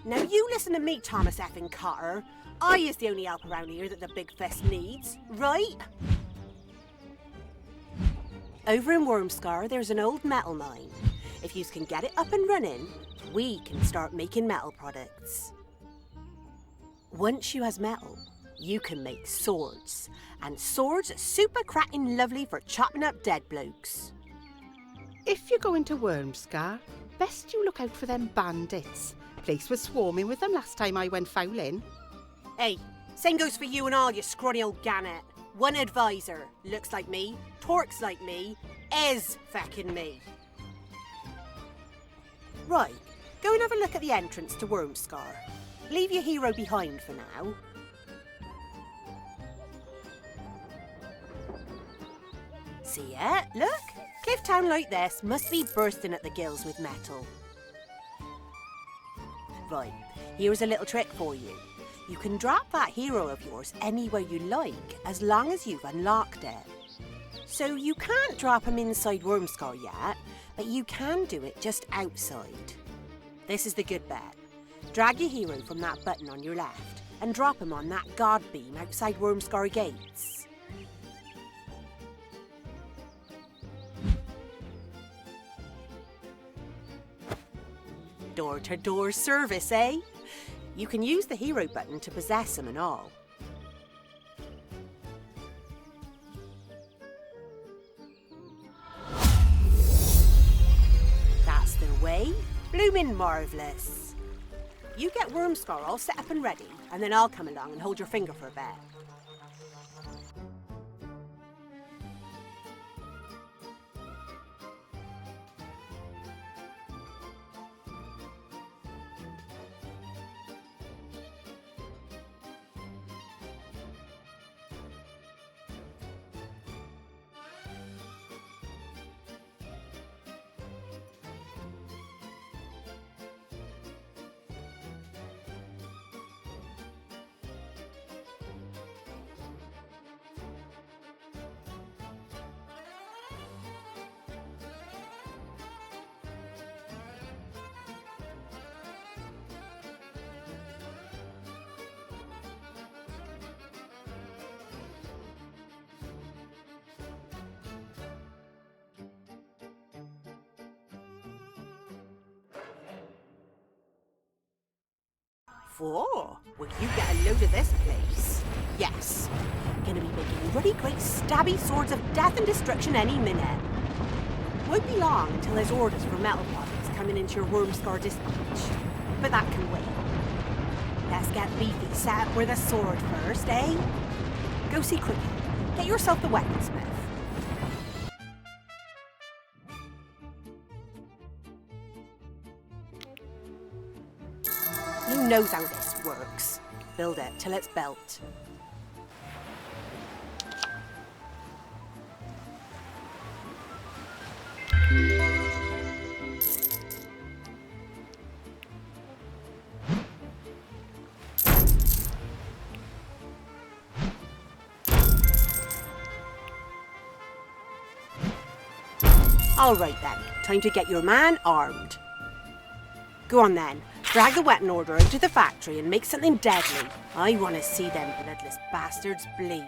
Now you listen to me, Thomas effing Cotter. I is the only help around here that the big fest needs, right? Over in Wormscar, there's an old metal mine. If you can get it up and running, we can start making metal products. Once you has metal, you can make swords. And swords are super cracking lovely for chopping up dead blokes. If you're going to Wormscar, best you look out for them bandits. Place was swarming with them last time I went fouling. Hey, same goes for you and all, you scrawny old gannet. One advisor, looks like me, talks like me, is feckin' me. Right, go and have a look at the entrance to Wormscar. Leave your hero behind for now. See it? Look, Clifftown like this must be bursting at the gills with metal. Right, here's a little trick for you. You can drop that hero of yours anywhere you like, as long as you've unlocked it. So you can't drop him inside Wormscar yet, but you can do it just outside. This is the good bet. Drag your hero from that button on your left and drop him on that guard beam outside Wormscar gates. Door-to-door service, eh? You can use the hero button to possess him and all. That's the way. Bloomin' marvellous. You get Wormscar all set up and ready, and then I'll come along and hold your finger for a bit. For, will you get a load of this place? Yes. Gonna be making really great stabby swords of death and destruction any minute. Won't be long until there's orders for metal products coming into your Wormscar dispatch. But that can wait. Let's get Beefy set up with a sword first, eh? Go see Cricket. Get yourself the weaponsmith. He knows how this works. Build it till it's built. All right then, time to get your man armed. Go on then, drag the weapon order out to the factory and make something deadly. I want to see them bloodless bastards bleed.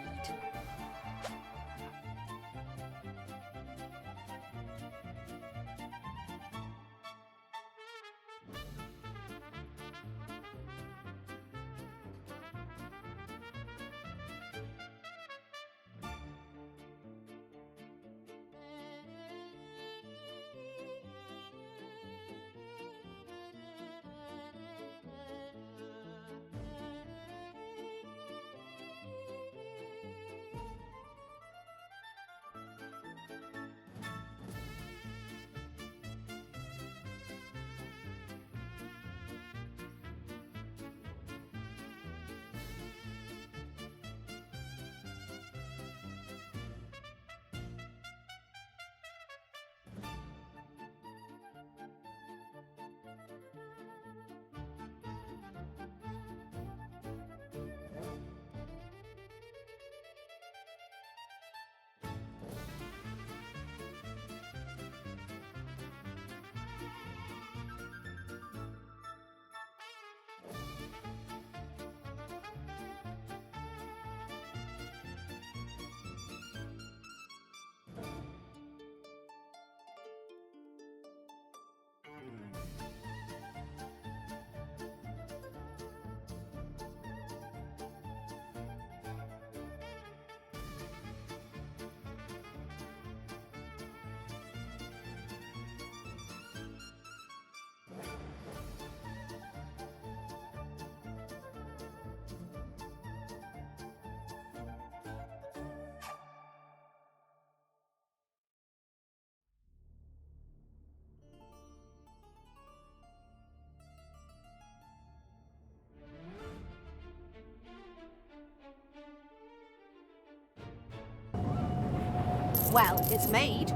well, it's made.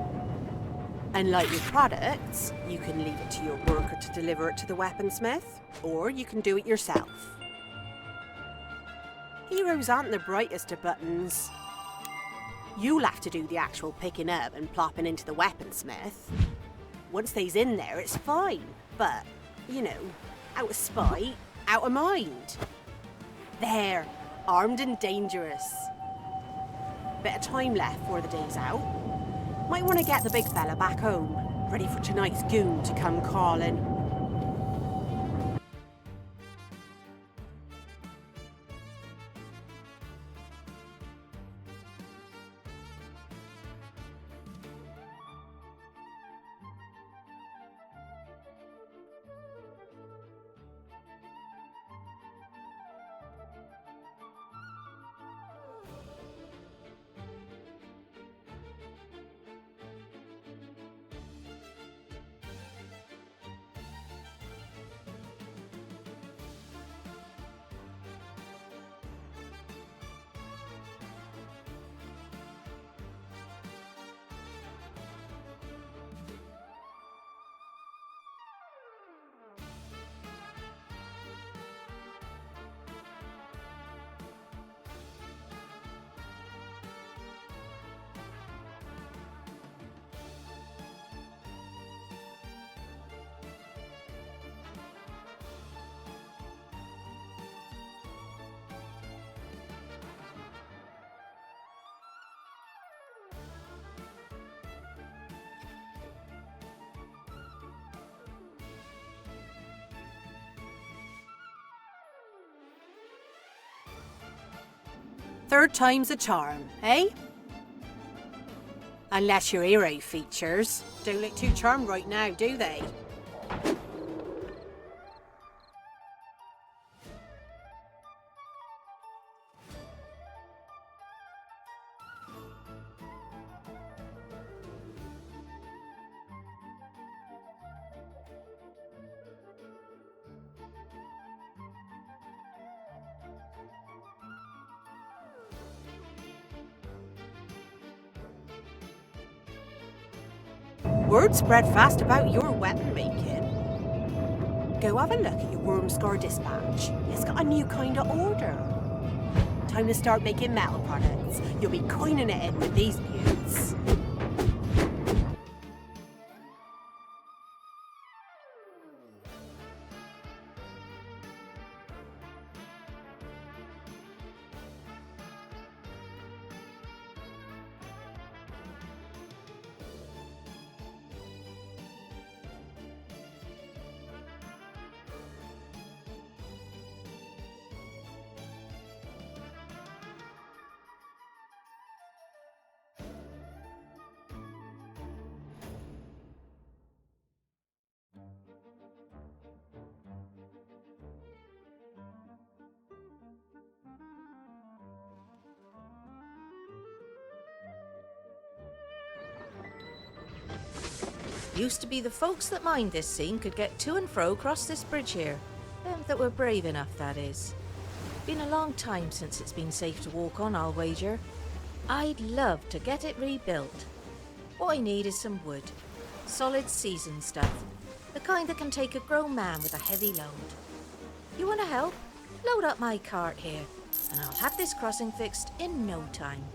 Unlike your products, you can leave it to your worker to deliver it to the weaponsmith, or you can do it yourself. Heroes aren't the brightest of buttons. You'll have to do the actual picking up and plopping into the weaponsmith. Once they's in there, it's fine, but, you know, out of spite, out of mind. There, armed and dangerous. Bit of time left before the day's out. Might want to get the big fella back home, ready for tonight's goon to come calling. Third time's a charm, eh? Unless your hero features. Don't look too charmed right now, do they? Word spread fast about your weapon making. Go have a look at your Wormscar dispatch. It's got a new kind of order. Time to start making metal products. You'll be coining it in with these beauts. Used to be the folks that mined this scene could get to and fro across this bridge here. Them that were brave enough, that is. Been a long time since it's been safe to walk on, I'll wager. I'd love to get it rebuilt. What I need is some wood. Solid seasoned stuff. The kind that can take a grown man with a heavy load. You want to help? Load up my cart here, and I'll have this crossing fixed in no time.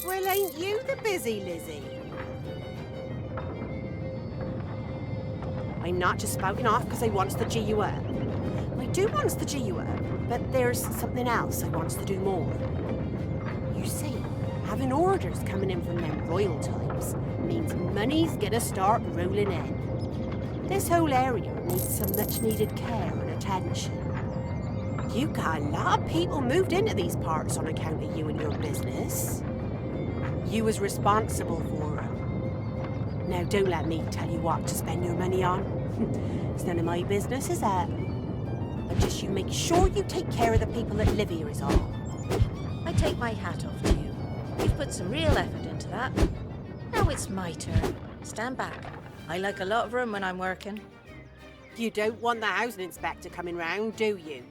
Well, ain't you the busy Lizzie? I'm not just spouting off because I wants to G you up. I do wants to G you up, but there's something else I wants to do more. You see, having orders coming in from them royal types means money's gonna start rolling in. This whole area needs some much needed care and attention. You got a lot of people moved into these parts on account of you and your business. You was responsible for them. Now don't let me tell you what to spend your money on. It's none of my business, is that? And just you make sure you take care of the people that live here is all. I take my hat off to you. You've put some real effort into that. Now it's my turn. Stand back. I like a lot of room when I'm working. You don't want the housing inspector coming round, do you?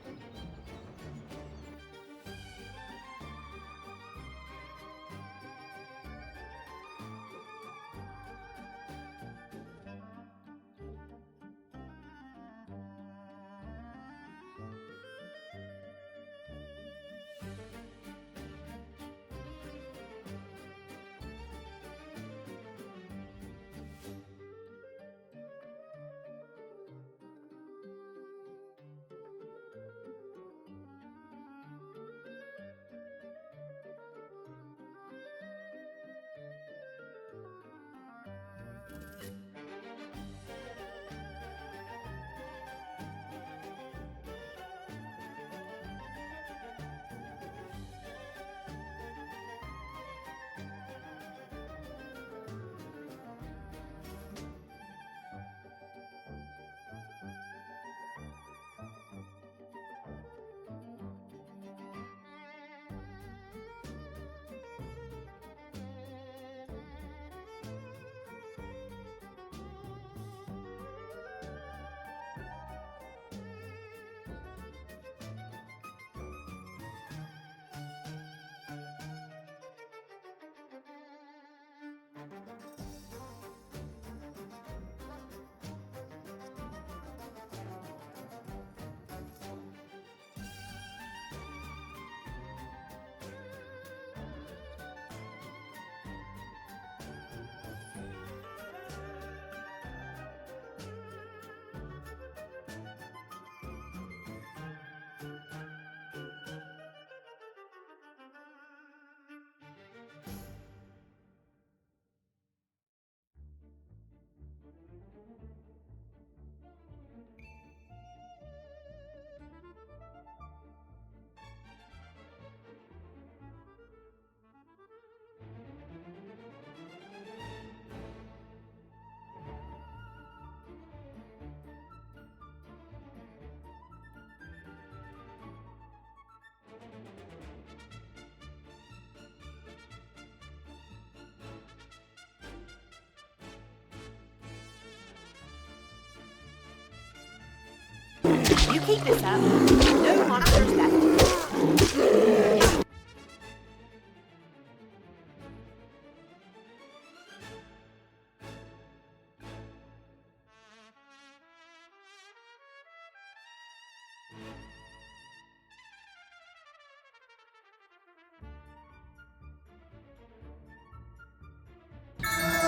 You keep this up. No monsters left.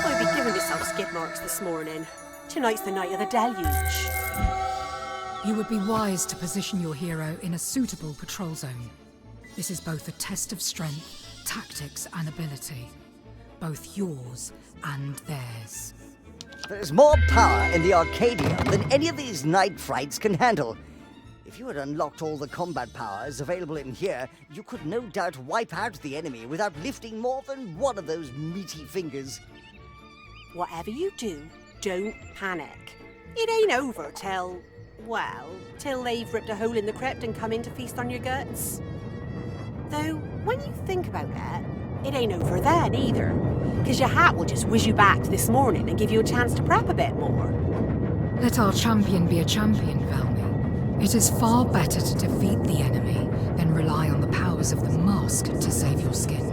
I'd be giving myself skid marks this morning. Tonight's the night of the deluge. You would be wise to position your hero in a suitable patrol zone. This is both a test of strength, tactics, and ability. Both yours and theirs. There's more power in the Arcadia than any of these night frights can handle. If you had unlocked all the combat powers available in here, you could no doubt wipe out the enemy without lifting more than one of those meaty fingers. Whatever you do, don't panic. It ain't over till... well, till they've ripped a hole in the crypt and come in to feast on your guts. Though, when you think about that, it ain't over then either, because your hat will just whiz you back to this morning and give you a chance to prep a bit more. Let our champion be a champion, Valmy. It is far better to defeat the enemy than rely on the powers of the mask to save your skin.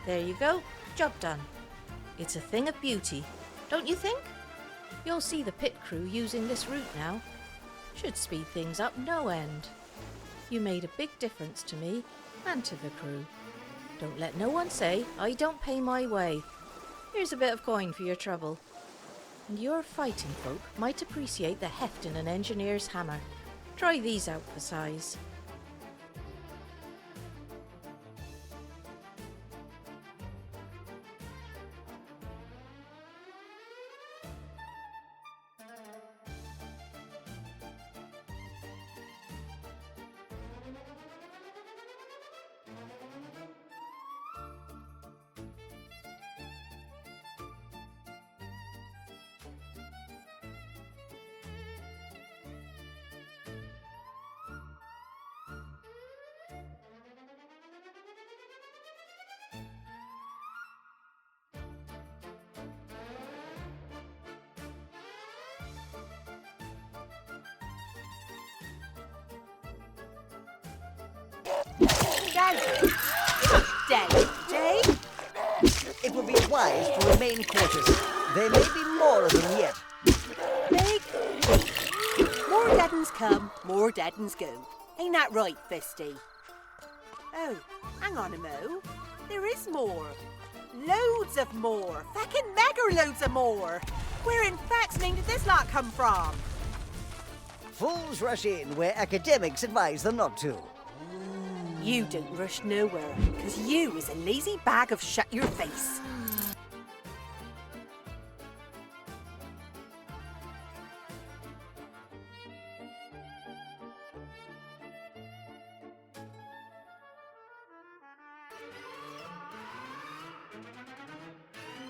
There you go, job done. It's a thing of beauty, don't you think? You'll see the pit crew using this route now. Should speed things up no end. You made a big difference to me and to the crew. Don't let no one say I don't pay my way. Here's a bit of coin for your trouble. And your fighting folk might appreciate the heft in an engineer's hammer. Try these out for size. Day. It would be wise to remain cautious. There may be more of them yet. Big. More dead uns come, more dead uns go. Ain't that right, Fisty? Oh, hang on a mo. There is more. Loads of more. Fucking mega loads of more. Where in fact's name did this lot come from? Fools rush in where academics advise them not to. You don't rush nowhere, because you is a lazy bag of shut your face.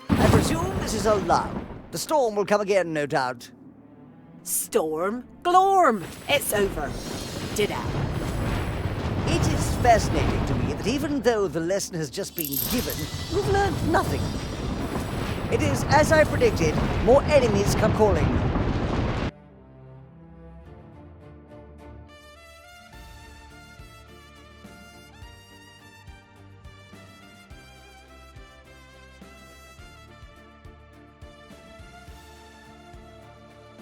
I presume this is a lull. The storm will come again, no doubt. Storm? Glorm! It's over. Ditto. It is fascinating to me that even though the lesson has just been given, we've learned nothing. It is, as I predicted, more enemies come calling.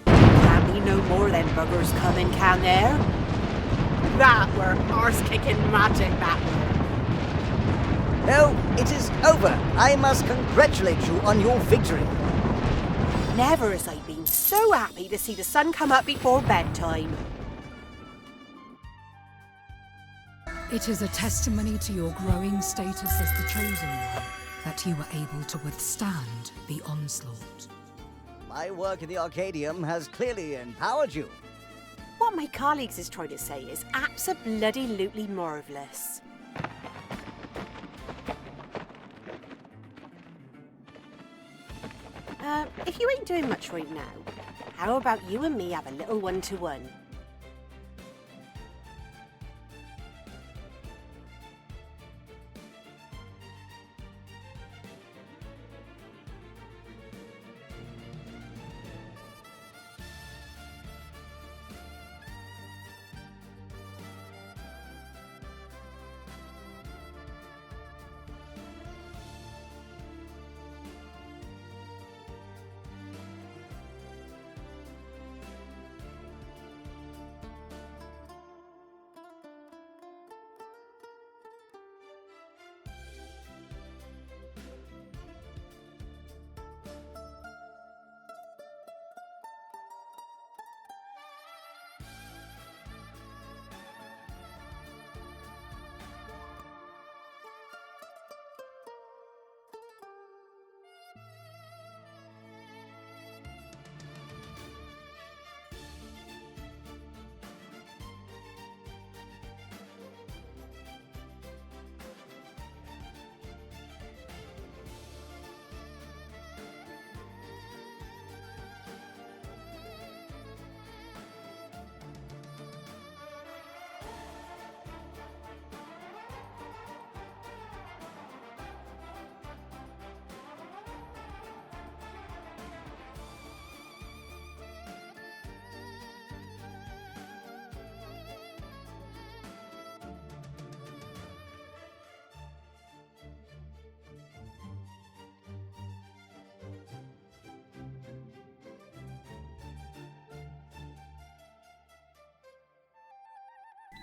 Can't be no more than buggers coming, can there? That were arse-kicking magic, that were. No, it is over. I must congratulate you on your victory. Never has I been so happy to see the sun come up before bedtime. It is a testimony to your growing status as the Chosen One that you were able to withstand the onslaught. My work in the Arcadium has clearly empowered you. What my colleagues is trying to say is abso-bloody-lutely marvellous. If you ain't doing much right now, how about you and me have a little one-to-one?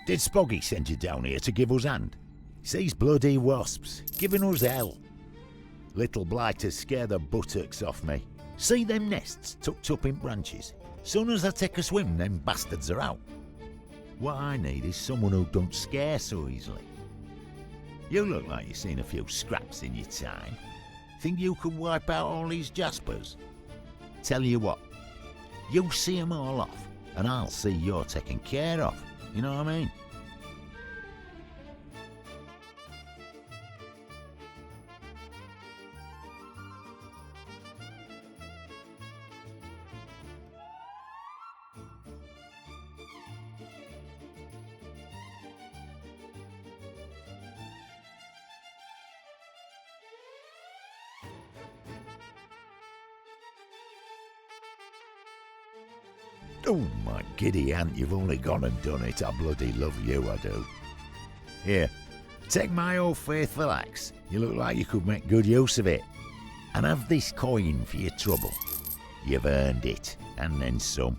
Did Spoggy send you down here to give us hand? It's these bloody wasps, giving us hell. Little blighters scare the buttocks off me. See them nests tucked up in branches? Soon as I take a swim, them bastards are out. What I need is someone who don't scare so easily. You look like you've seen a few scraps in your time. Think you could wipe out all these jaspers? Tell you what, you see them all off, and I'll see you're taken care of. You know what I mean? Oh, my giddy aunt, you've only gone and done it. I bloody love you, I do. Here, take my old faithful axe. You look like you could make good use of it. And have this coin for your trouble. You've earned it, and then some.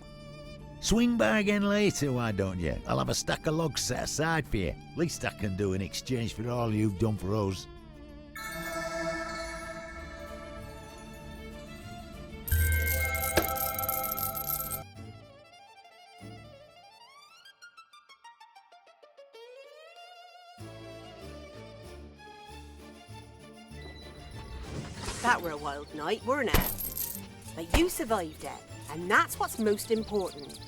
Swing by again later, why don't you? I'll have a stack of logs set aside for you. Least I can do in exchange for all you've done for us. That were a wild night, weren't it? But you survived it, and that's what's most important.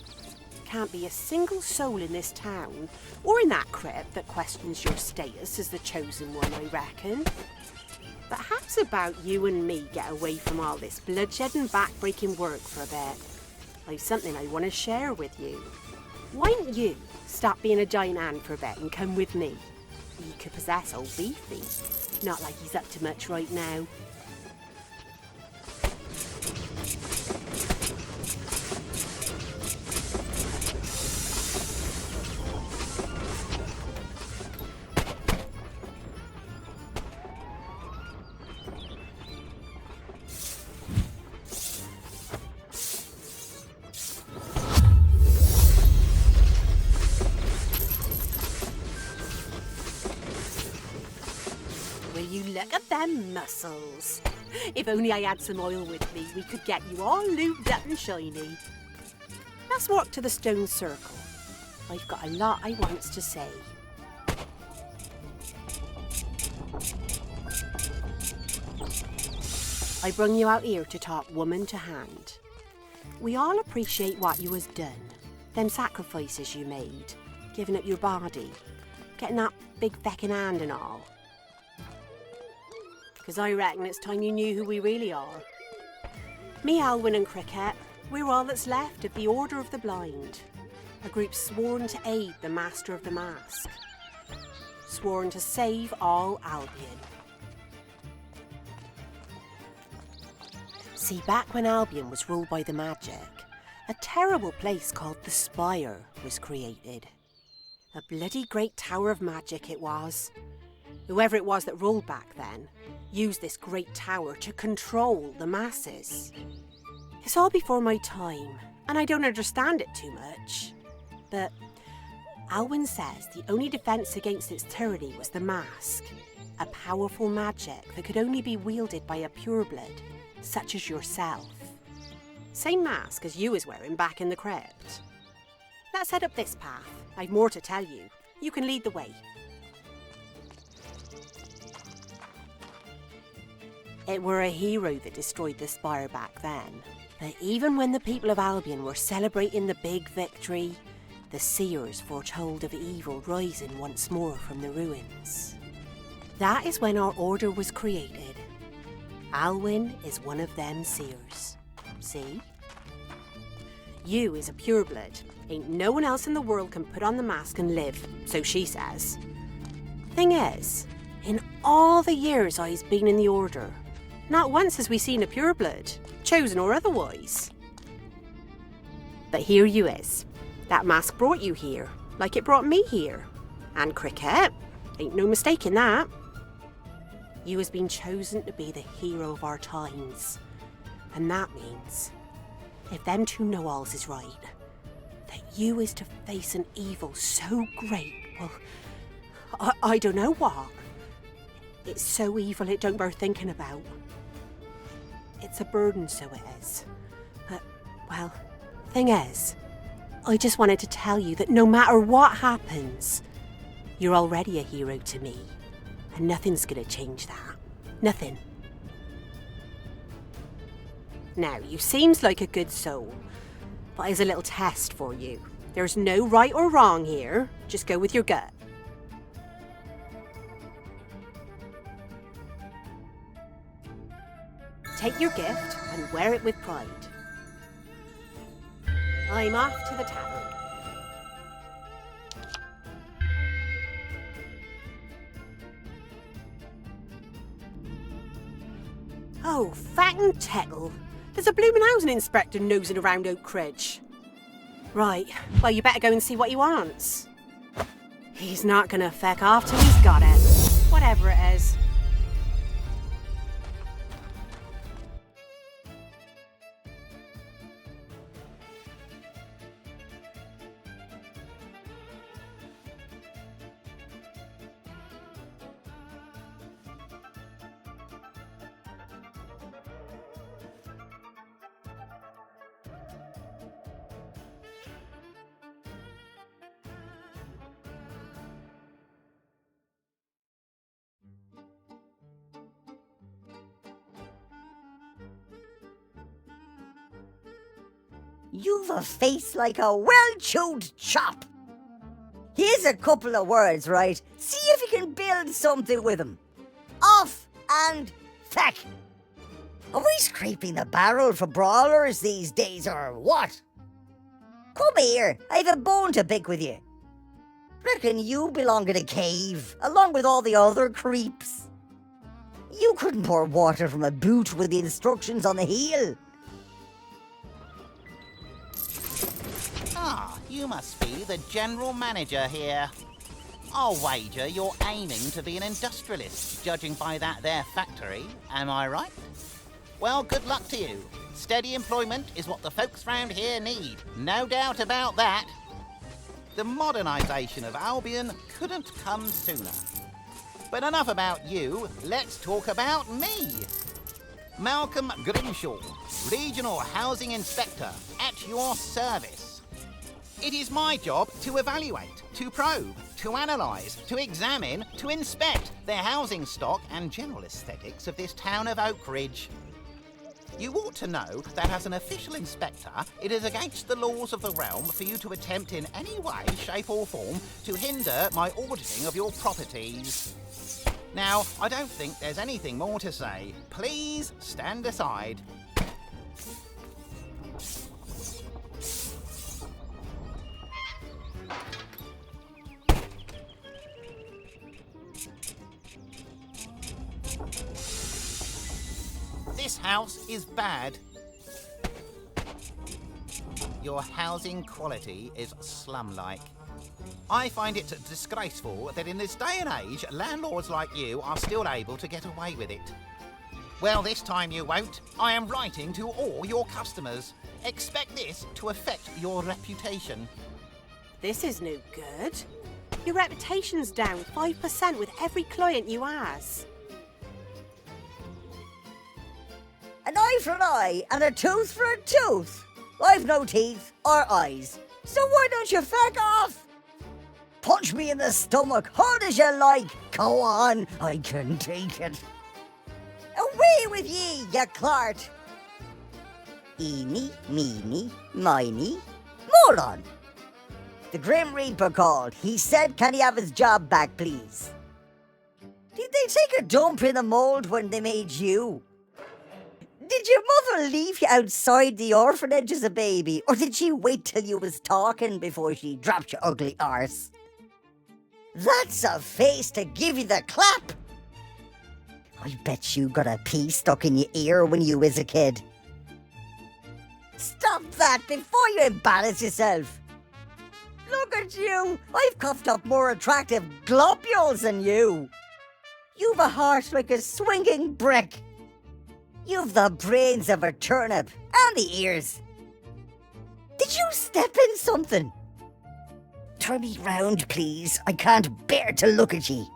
Can't be a single soul in this town, or in that crypt, that questions your status as the chosen one, I reckon. But how's about you and me get away from all this bloodshed and back-breaking work for a bit? I've something I want to share with you. Why don't you stop being a giant ant for a bit and come with me? You could possess old Beefy. Not like he's up to much right now. You look at them muscles. If only I had some oil with me, we could get you all lubed up and shiny. Let's walk to the stone circle. I've got a lot I wants to say. I brung you out here to talk woman to hand. We all appreciate what you has done, them sacrifices you made, giving up your body, getting that big feckin' hand and all. 'Cause I reckon it's time you knew who we really are. Me, Alwyn and Cricket, we're all that's left of the Order of the Blind, a group sworn to aid the Master of the Mask, sworn to save all Albion. See, back when Albion was ruled by the magic, a terrible place called the Spire was created. A bloody great tower of magic it was. Whoever it was that ruled back then used this great tower to control the masses. It's all before my time, and I don't understand it too much. But Alwyn says the only defence against its tyranny was the mask, a powerful magic that could only be wielded by a pureblood, such as yourself. Same mask as you was wearing back in the crypt. Let's head up this path. I've more to tell you. You can lead the way. It were a hero that destroyed the Spire back then. But even when the people of Albion were celebrating the big victory, the seers foretold of evil rising once more from the ruins. That is when our order was created. Alwyn is one of them seers. See? You is a pureblood. Ain't no one else in the world can put on the mask and live, so she says. Thing is, in all the years I's been in the order, not once has we seen a pureblood, chosen or otherwise. But here you is. That mask brought you here, like it brought me here. And Cricket, ain't no mistake in that. You has been chosen to be the hero of our times. And that means, if them two know-alls is right, that you is to face an evil so great, well, I don't know what. It's so evil it don't bear thinking about. It's a burden, so it is. But, well, thing is, I just wanted to tell you that no matter what happens, you're already a hero to me. And nothing's gonna change that. Nothing. Now, you seems like a good soul, but here's a little test for you. There's no right or wrong here. Just go with your gut. Take your gift and wear it with pride. I'm off to the tavern. Oh, fat and tettle. There's a bloomin' housing inspector nosing around Oak Ridge. Right, well, you better go and see what he wants. He's not gonna feck off till he's got it. Whatever it is. You've a face like a well-chewed chop. Here's a couple of words, right? See if you can build something with them. Off and feck. Are we scraping the barrel for brawlers these days, or what? Come here, I've a bone to pick with you. Reckon you belong in a cave, along with all the other creeps. You couldn't pour water from a boot with the instructions on the heel. Ah, you must be the general manager here. I'll wager you're aiming to be an industrialist, judging by that there factory, am I right? Well, good luck to you. Steady employment is what the folks round here need, no doubt about that. The modernisation of Albion couldn't come sooner. But enough about you, let's talk about me. Malcolm Grimshaw, Regional Housing Inspector, at your service. It is my job to evaluate, to probe, to analyse, to examine, to inspect the housing stock and general aesthetics of this town of Oak Ridge. You ought to know that as an official inspector, it is against the laws of the realm for you to attempt in any way, shape or form to hinder my auditing of your properties. Now, I don't think there's anything more to say. Please stand aside. This house is bad. Your housing quality is slum-like. I find it disgraceful that in this day and age, landlords like you are still able to get away with it. Well, this time you won't. I am writing to all your customers. Expect this to affect your reputation. This is no good. Your reputation's down 5% with every client you has. An eye for an eye and a tooth for a tooth. I've no teeth or eyes, so why don't you feck off? Punch me in the stomach hard as you like. Go on, I can take it. Away with ye, you clart. Eeny, meeny, miny, moron. The Grim Reaper called. He said, can he have his job back, please? Did they take a dump in the mould when they made you? Did your mother leave you outside the orphanage as a baby, or did she wait till you was talking before she dropped your ugly arse? That's a face to give you the clap! I bet you got a pea stuck in your ear when you was a kid. Stop that before you embarrass yourself. Look at you! I've coughed up more attractive globules than you. You've a heart like a swinging brick. You've the brains of a turnip and the ears. Did you step in something? Turn me round, please. I can't bear to look at ye.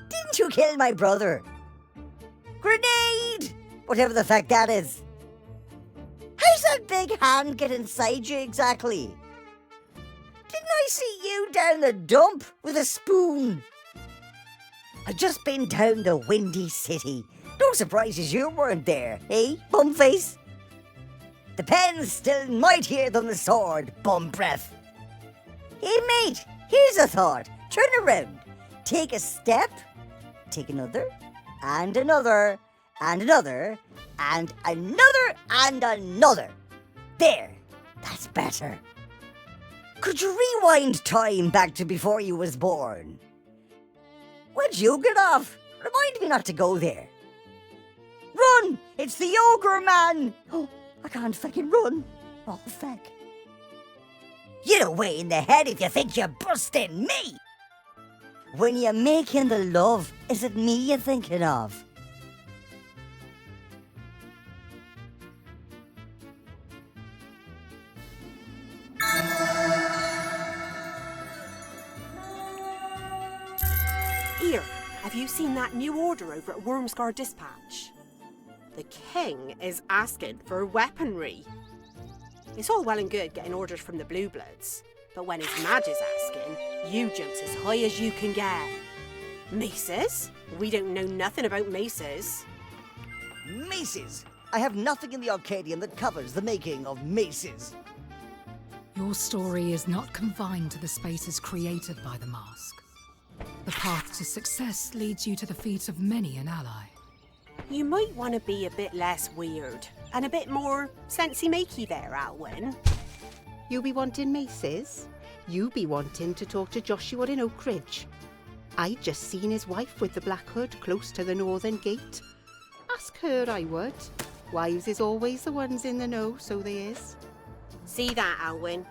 Didn't you kill my brother? Grenade! Whatever the fuck that is. How's that big hand get inside you exactly? Didn't I see you down the dump with a spoon? I've just been down the Windy City. No surprises you weren't there, eh, bumface? The pen's still mightier than the sword, bum breath. Hey mate, here's a thought. Turn around. Take a step. Take another. And another. And another. And another. And another. There. That's better. Could you rewind time back to before you was born? Where'd you get off? Remind me not to go there. Run! It's the ogre man! Oh, I can't fucking run. Oh, fuck. You're away in the head if you think you're busting me! When you're making the love, is it me you're thinking of? Here, have you seen that new order over at Wormscar Dispatch? The king is asking for weaponry. It's all well and good getting orders from the Blue Bloods, but when his Madge is asking, you jumps as high as you can get. Maces? We don't know nothing about maces. Maces! I have nothing in the Arcadian that covers the making of maces. Your story is not confined to the spaces created by the mask. The path to success leads you to the feet of many an ally. You might want to be a bit less weird and a bit more sensey-makey there, Alwyn. You be wanting maces? You be wanting to talk to Joshua in Oak Ridge. I just seen his wife with the black hood close to the northern gate. Ask her, I would. Wives is always the ones in the know, so they is. See that, Alwyn?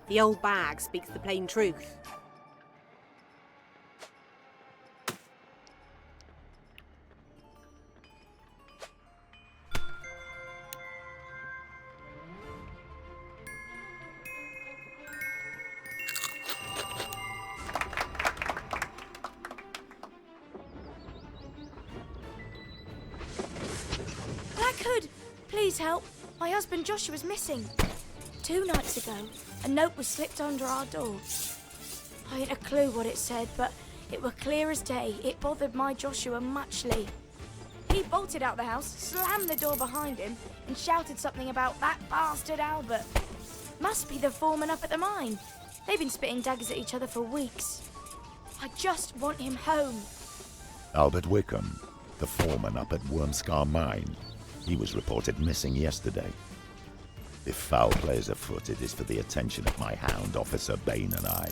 The old bag speaks the plain truth. Please help. My husband Joshua's missing. 2 nights ago, a note was slipped under our door. I ain't a clue what it said, but it were clear as day. It bothered my Joshua muchly. He bolted out the house, slammed the door behind him, and shouted something about that bastard Albert. Must be the foreman up at the mine. They've been spitting daggers at each other for weeks. I just want him home. Albert Wickham, the foreman up at Wormscar Mine. He was reported missing yesterday. If foul play is afoot, it is for the attention of my hound, Officer Bain, and I.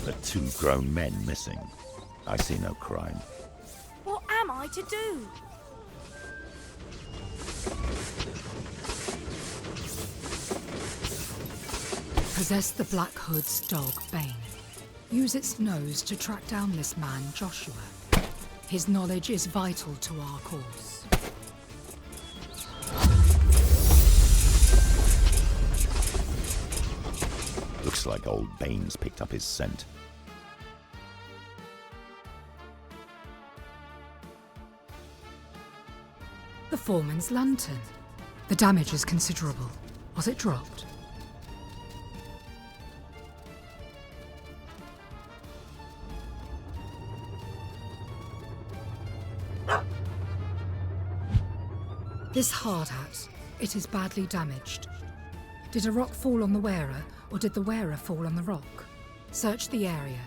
The 2 grown men missing. I see no crime. What am I to do? Possess the Black Hood's dog, Bane. Use its nose to track down this man, Joshua. His knowledge is vital to our cause. Looks like old Baines picked up his scent. The foreman's lantern. The damage is considerable. Was it dropped? This hard hat, it is badly damaged. Did a rock fall on the wearer, or did the wearer fall on the rock? Search the area.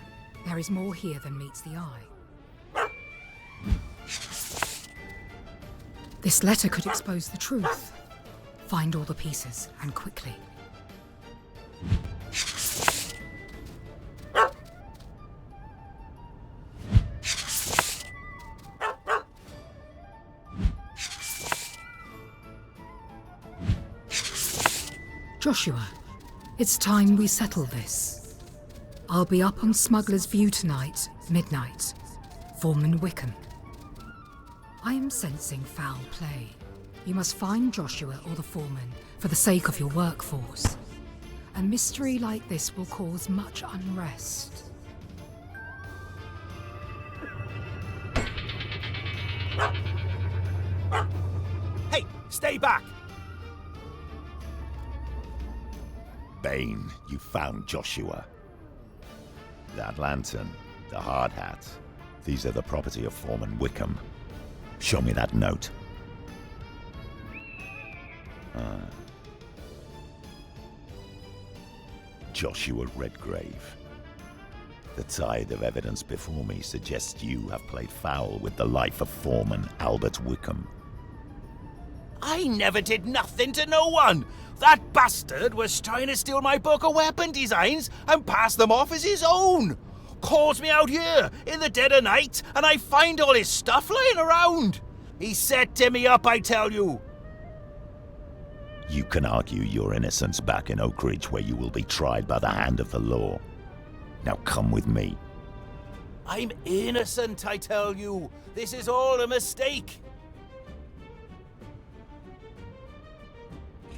There is more here than meets the eye. This letter could expose the truth. Find all the pieces, and quickly. Joshua, it's time we settle this. I'll be up on Smuggler's View tonight, midnight. Foreman Wickham. I am sensing foul play. You must find Joshua or the foreman for the sake of your workforce. A mystery like this will cause much unrest. Hey, stay back! Bane, you found Joshua. That lantern, the hard hat, these are the property of Foreman Wickham. Show me that note. Joshua Redgrave. The tide of evidence before me suggests you have played foul with the life of Foreman Albert Wickham. I never did nothing to no one! That bastard was trying to steal my book of weapon designs and pass them off as his own! Calls me out here in the dead of night and I find all his stuff lying around! He's setting me up, I tell you! You can argue your innocence back in Oak Ridge, where you will be tried by the hand of the law. Now come with me. I'm innocent, I tell you! This is all a mistake!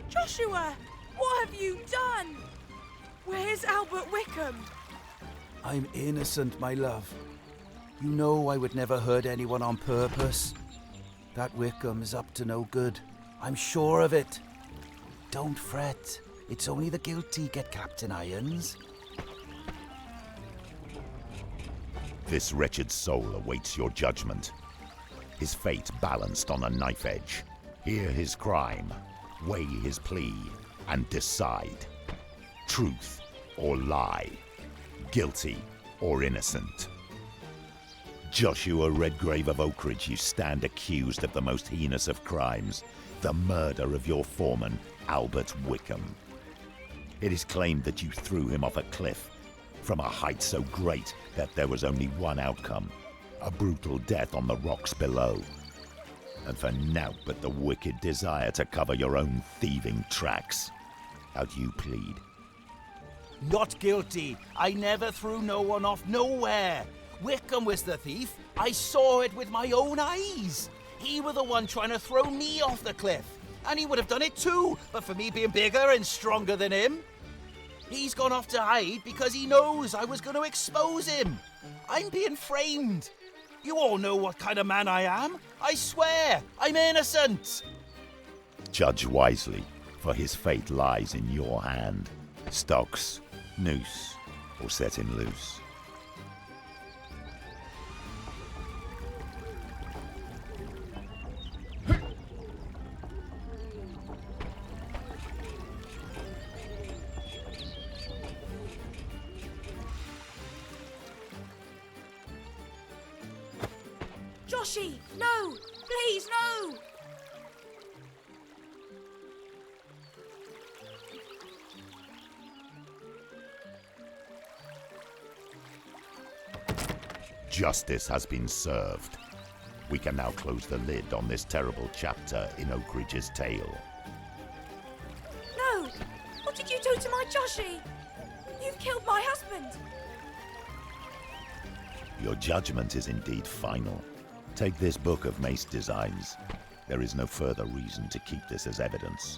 Joshua, what have you done? Where's Albert Wickham? I'm innocent, my love. You know I would never hurt anyone on purpose. That Wickham is up to no good. I'm sure of it. Don't fret. It's only the guilty get Captain Irons. This wretched soul awaits your judgment. His fate balanced on a knife edge. Hear his crime, weigh his plea, and decide. Truth or lie. Guilty or innocent. Joshua Redgrave of Oak Ridge, you stand accused of the most heinous of crimes, the murder of your foreman, Albert Wickham. It is claimed that you threw him off a cliff, from a height so great that there was only one outcome, a brutal death on the rocks below. And for naught but the wicked desire to cover your own thieving tracks. How do you plead? Not guilty. I never threw no one off nowhere. Wickham was the thief. I saw it with my own eyes. He was the one trying to throw me off the cliff. And he would have done it too, but for me being bigger and stronger than him. He's gone off to hide because he knows I was going to expose him. I'm being framed. You all know what kind of man I am. I swear, I'm innocent. Judge wisely, for his fate lies in your hand. Stocks, noose, or set him loose. Joshy, no! Please, no! Justice has been served. We can now close the lid on this terrible chapter in Oak Ridge's tale. No! What did you do to my Joshy? You've killed my husband! Your judgment is indeed final. Take this book of mace designs. There is no further reason to keep this as evidence.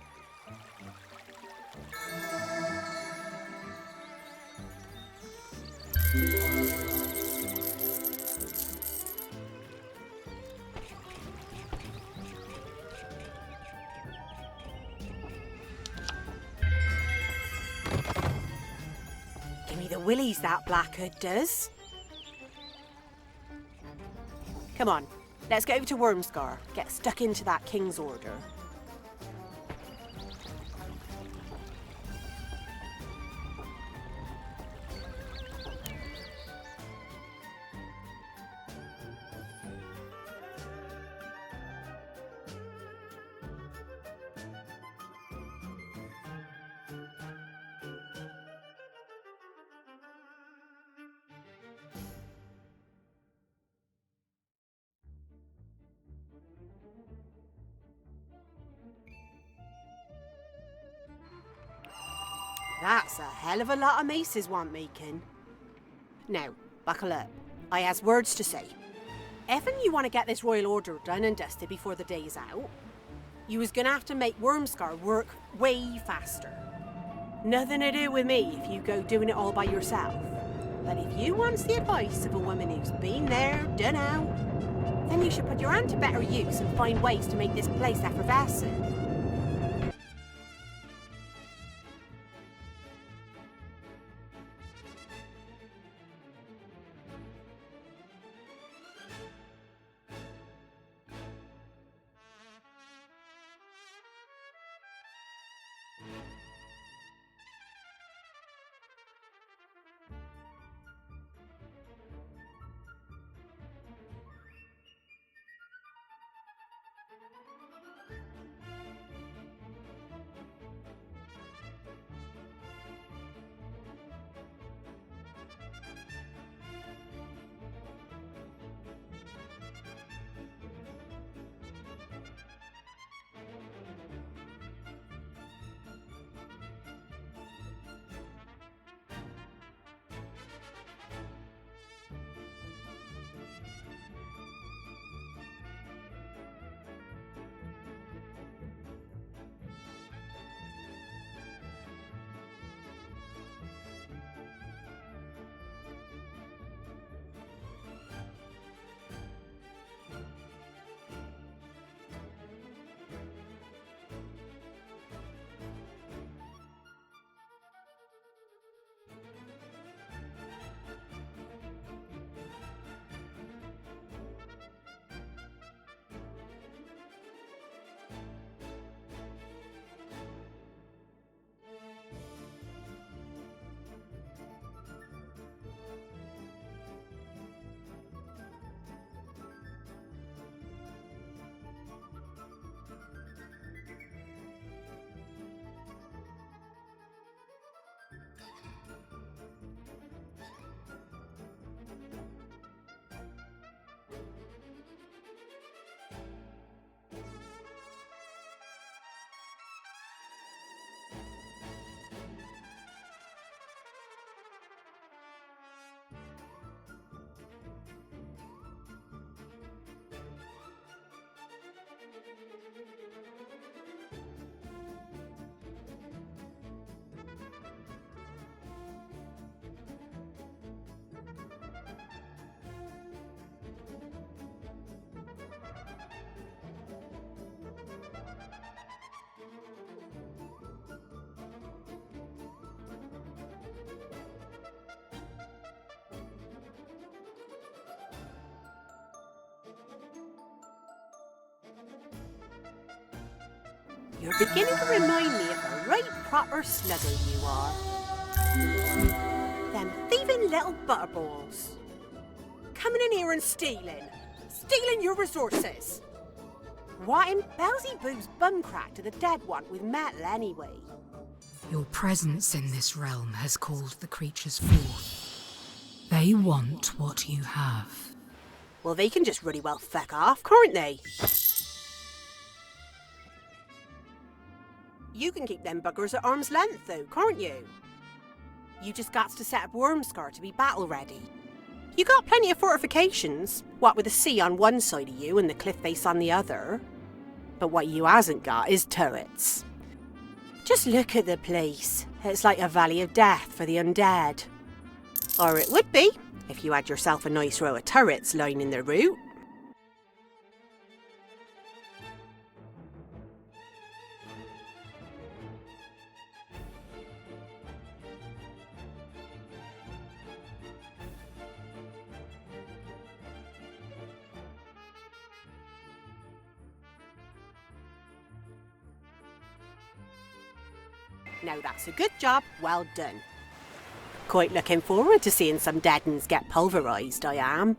Give me the willies, that blackhood does. Come on, let's get over to Wormscar. Get stuck into that King's Order. That's a hell of a lot of maces want making. Now, buckle up. I has words to say. If you want to get this royal order done and dusted before the day's out, you was gonna have to make Wormscar work way faster. Nothing to do with me if you go doing it all by yourself. But if you wants the advice of a woman who's been there, done out, then you should put your hand to better use and find ways to make this place effervescent. You're beginning to remind me of a right proper slugger you are. Them thieving little butterballs. Coming in here and stealing your resources. What in Beelzebub's bumcrack do the dead want with metal anyway? Your presence in this realm has called the creatures forth. They want what you have. Well, they can just really well feck off, can't they? You can keep them buggers at arm's length, though, can't you? You just got to set up Wormscar to be battle-ready. You got plenty of fortifications, what with the sea on one side of you and the cliff face on the other. But what you hasn't got is turrets. Just look at the place. It's like a valley of death for the undead. Or it would be, if you had yourself a nice row of turrets lining the route. Now that's a good job, well done. Quite looking forward to seeing some dead uns get pulverised, I am.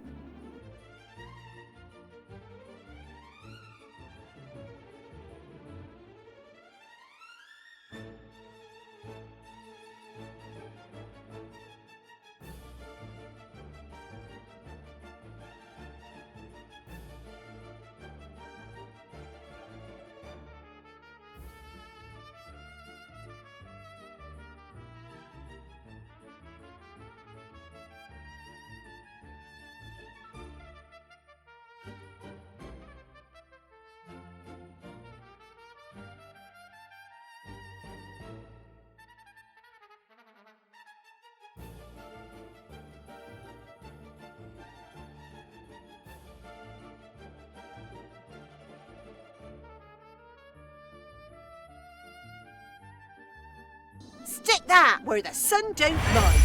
Stick that where the sun don't lie.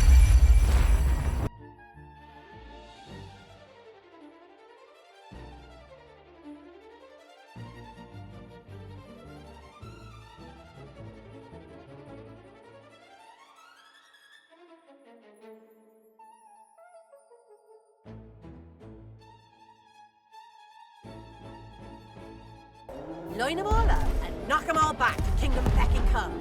Line them all up and knock them all back to Kingdom Peck and come.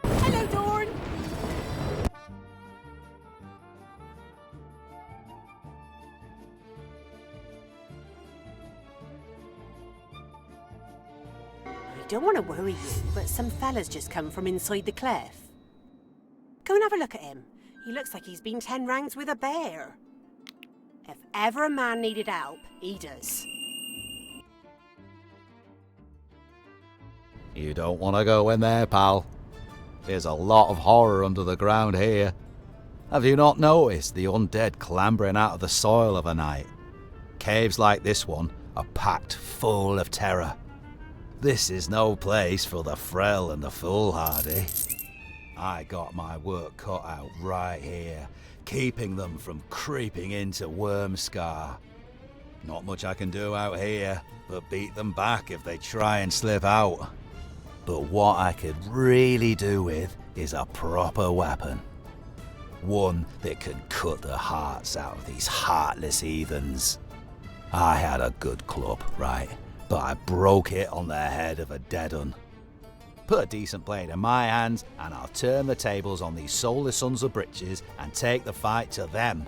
Hello, Dorn. I don't want to worry you, but some fella's just come from inside the cliff. Go and have a look at him. He looks like he's been 10 rounds with a bear. If ever a man needed help, he does. You don't want to go in there, pal. There's a lot of horror under the ground here. Have you not noticed the undead clambering out of the soil of a night? Caves like this one are packed full of terror. This is no place for the frail and the foolhardy. I got my work cut out right here, keeping them from creeping into Wormscar. Not much I can do out here, but beat them back if they try and slip out. But what I could really do with is a proper weapon. One that can cut the hearts out of these heartless heathens. I had a good club, right, but I broke it on the head of a dead-un. Put a decent blade in my hands and I'll turn the tables on these soulless sons of britches and take the fight to them.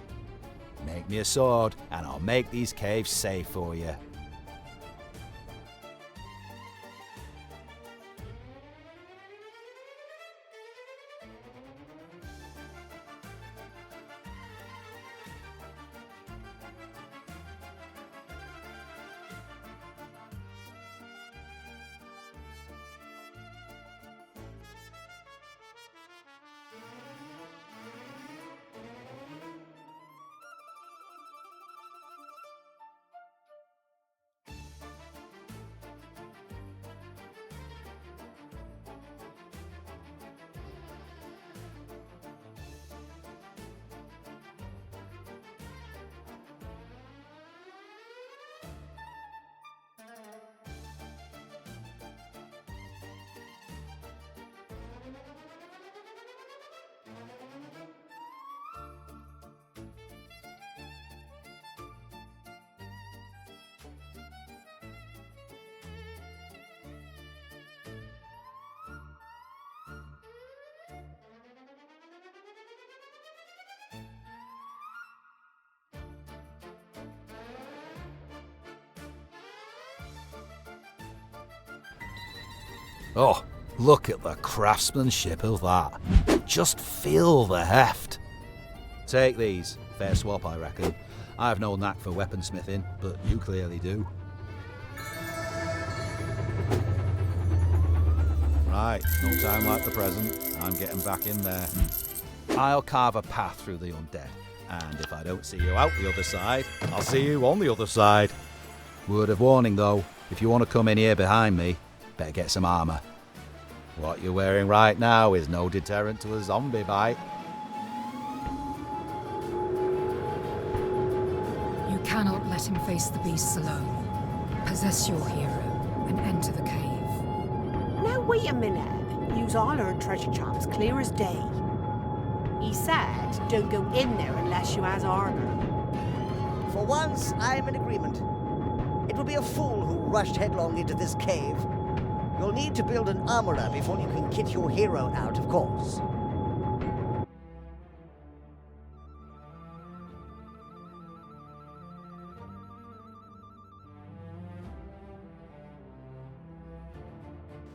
Make me a sword and I'll make these caves safe for you. Oh, look at the craftsmanship of that. Just feel the heft. Take these. Fair swap, I reckon. I have no knack for weaponsmithing, but you clearly do. Right, no time like the present. I'm getting back in there. I'll carve a path through the undead, and if I don't see you out the other side, I'll see you on the other side. Word of warning though, if you want to come in here behind me, better get some armour. What you're wearing right now is no deterrent to a zombie bite. You cannot let him face the beasts alone. Possess your hero and enter the cave. Now wait a minute. Use all our treasure traps clear as day. He said don't go in there unless you has armour. For once, I'm in agreement. It would be a fool who rushed headlong into this cave. You'll need to build an armorer before you can kit your hero out, of course.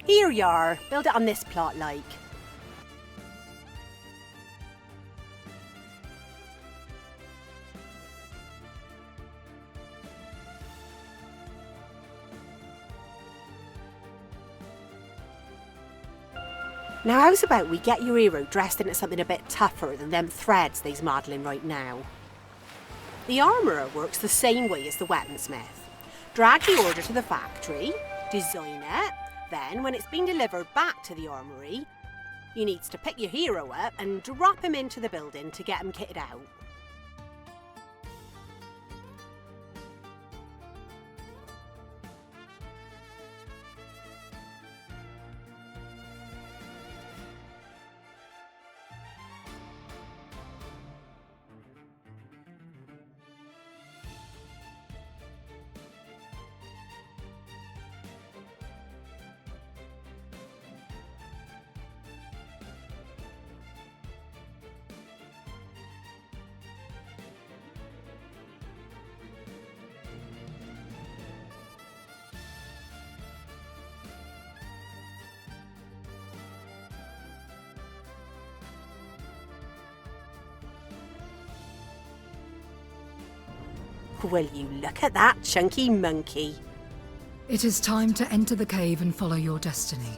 Here you are. Build it on this plot, like. Now how's about we get your hero dressed into something a bit tougher than them threads they's modelling right now? The armourer works the same way as the weaponsmith. Drag the order to the factory, design it, then when it's been delivered back to the armoury, you needs to pick your hero up and drop him into the building to get him kitted out. Will you look at that chunky monkey? It is time to enter the cave and follow your destiny.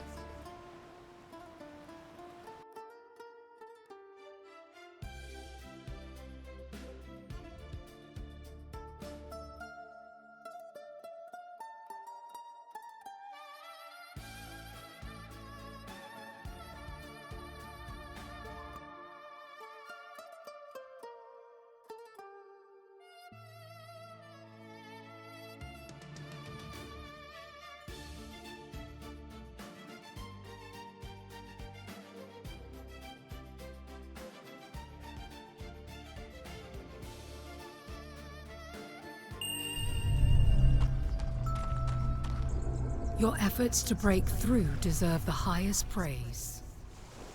Your efforts to break through deserve the highest praise.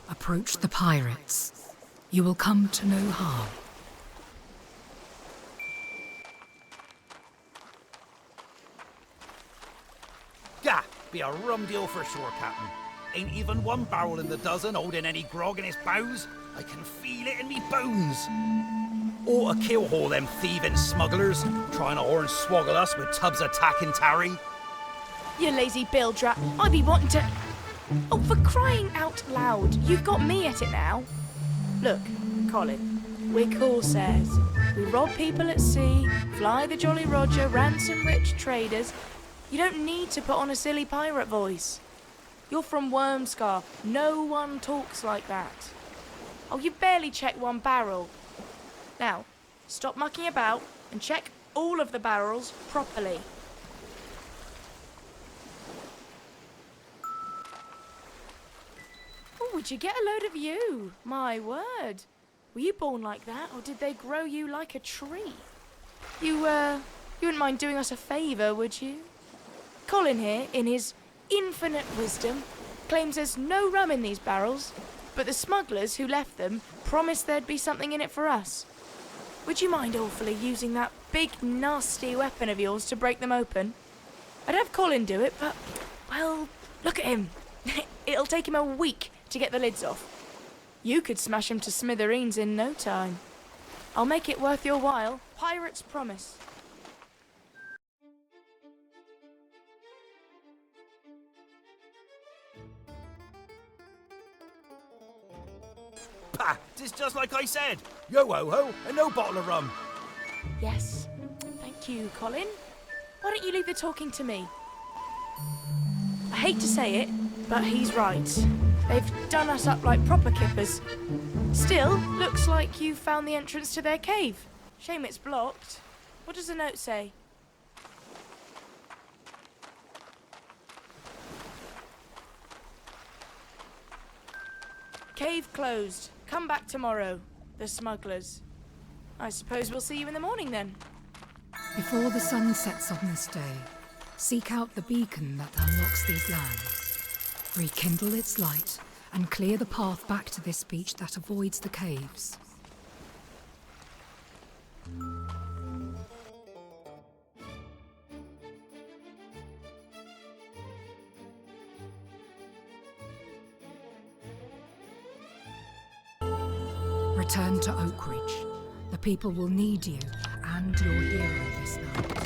Approach the pirates. You will come to no harm. Gah! Be a rum deal for sure, Captain. Ain't even one barrel in the dozen holding any grog in its bows. I can feel it in me bones. Ought to kill all them thieving smugglers, trying to hornswoggle us with tubs of tack and tarry. You lazy billdrat. I be wanting to... Oh, for crying out loud. You've got me at it now. Look, Colin, we're corsairs. We rob people at sea, fly the Jolly Roger, ransom rich traders. You don't need to put on a silly pirate voice. You're from Wormscar. No one talks like that. Oh, you barely checked one barrel. Now, stop mucking about and check all of the barrels properly. Oh, would you get a load of you? My word. Were you born like that, or did they grow you like a tree? You wouldn't mind doing us a favour, would you? Colin here, in his infinite wisdom, claims there's no rum in these barrels, but the smugglers who left them promised there'd be something in it for us. Would you mind awfully using that big, nasty weapon of yours to break them open? I'd have Colin do it, but, well, look at him. It'll take him a week to get the lids off. You could smash him to smithereens in no time. I'll make it worth your while. Pirate's promise. Pah! 'Tis just like I said. Yo-ho-ho, and no bottle of rum. Yes. Thank you, Colin. Why don't you leave the talking to me? I hate to say it, but he's right. They've done us up like proper kippers. Still, looks like you found the entrance to their cave. Shame it's blocked. What does the note say? Cave closed. Come back tomorrow. The smugglers. I suppose we'll see you in the morning then. Before the sun sets on this day, seek out the beacon that unlocks these lands. Rekindle its light and clear the path back to this beach that avoids the caves. Return to Oakridge. The people will need you and your hero this night.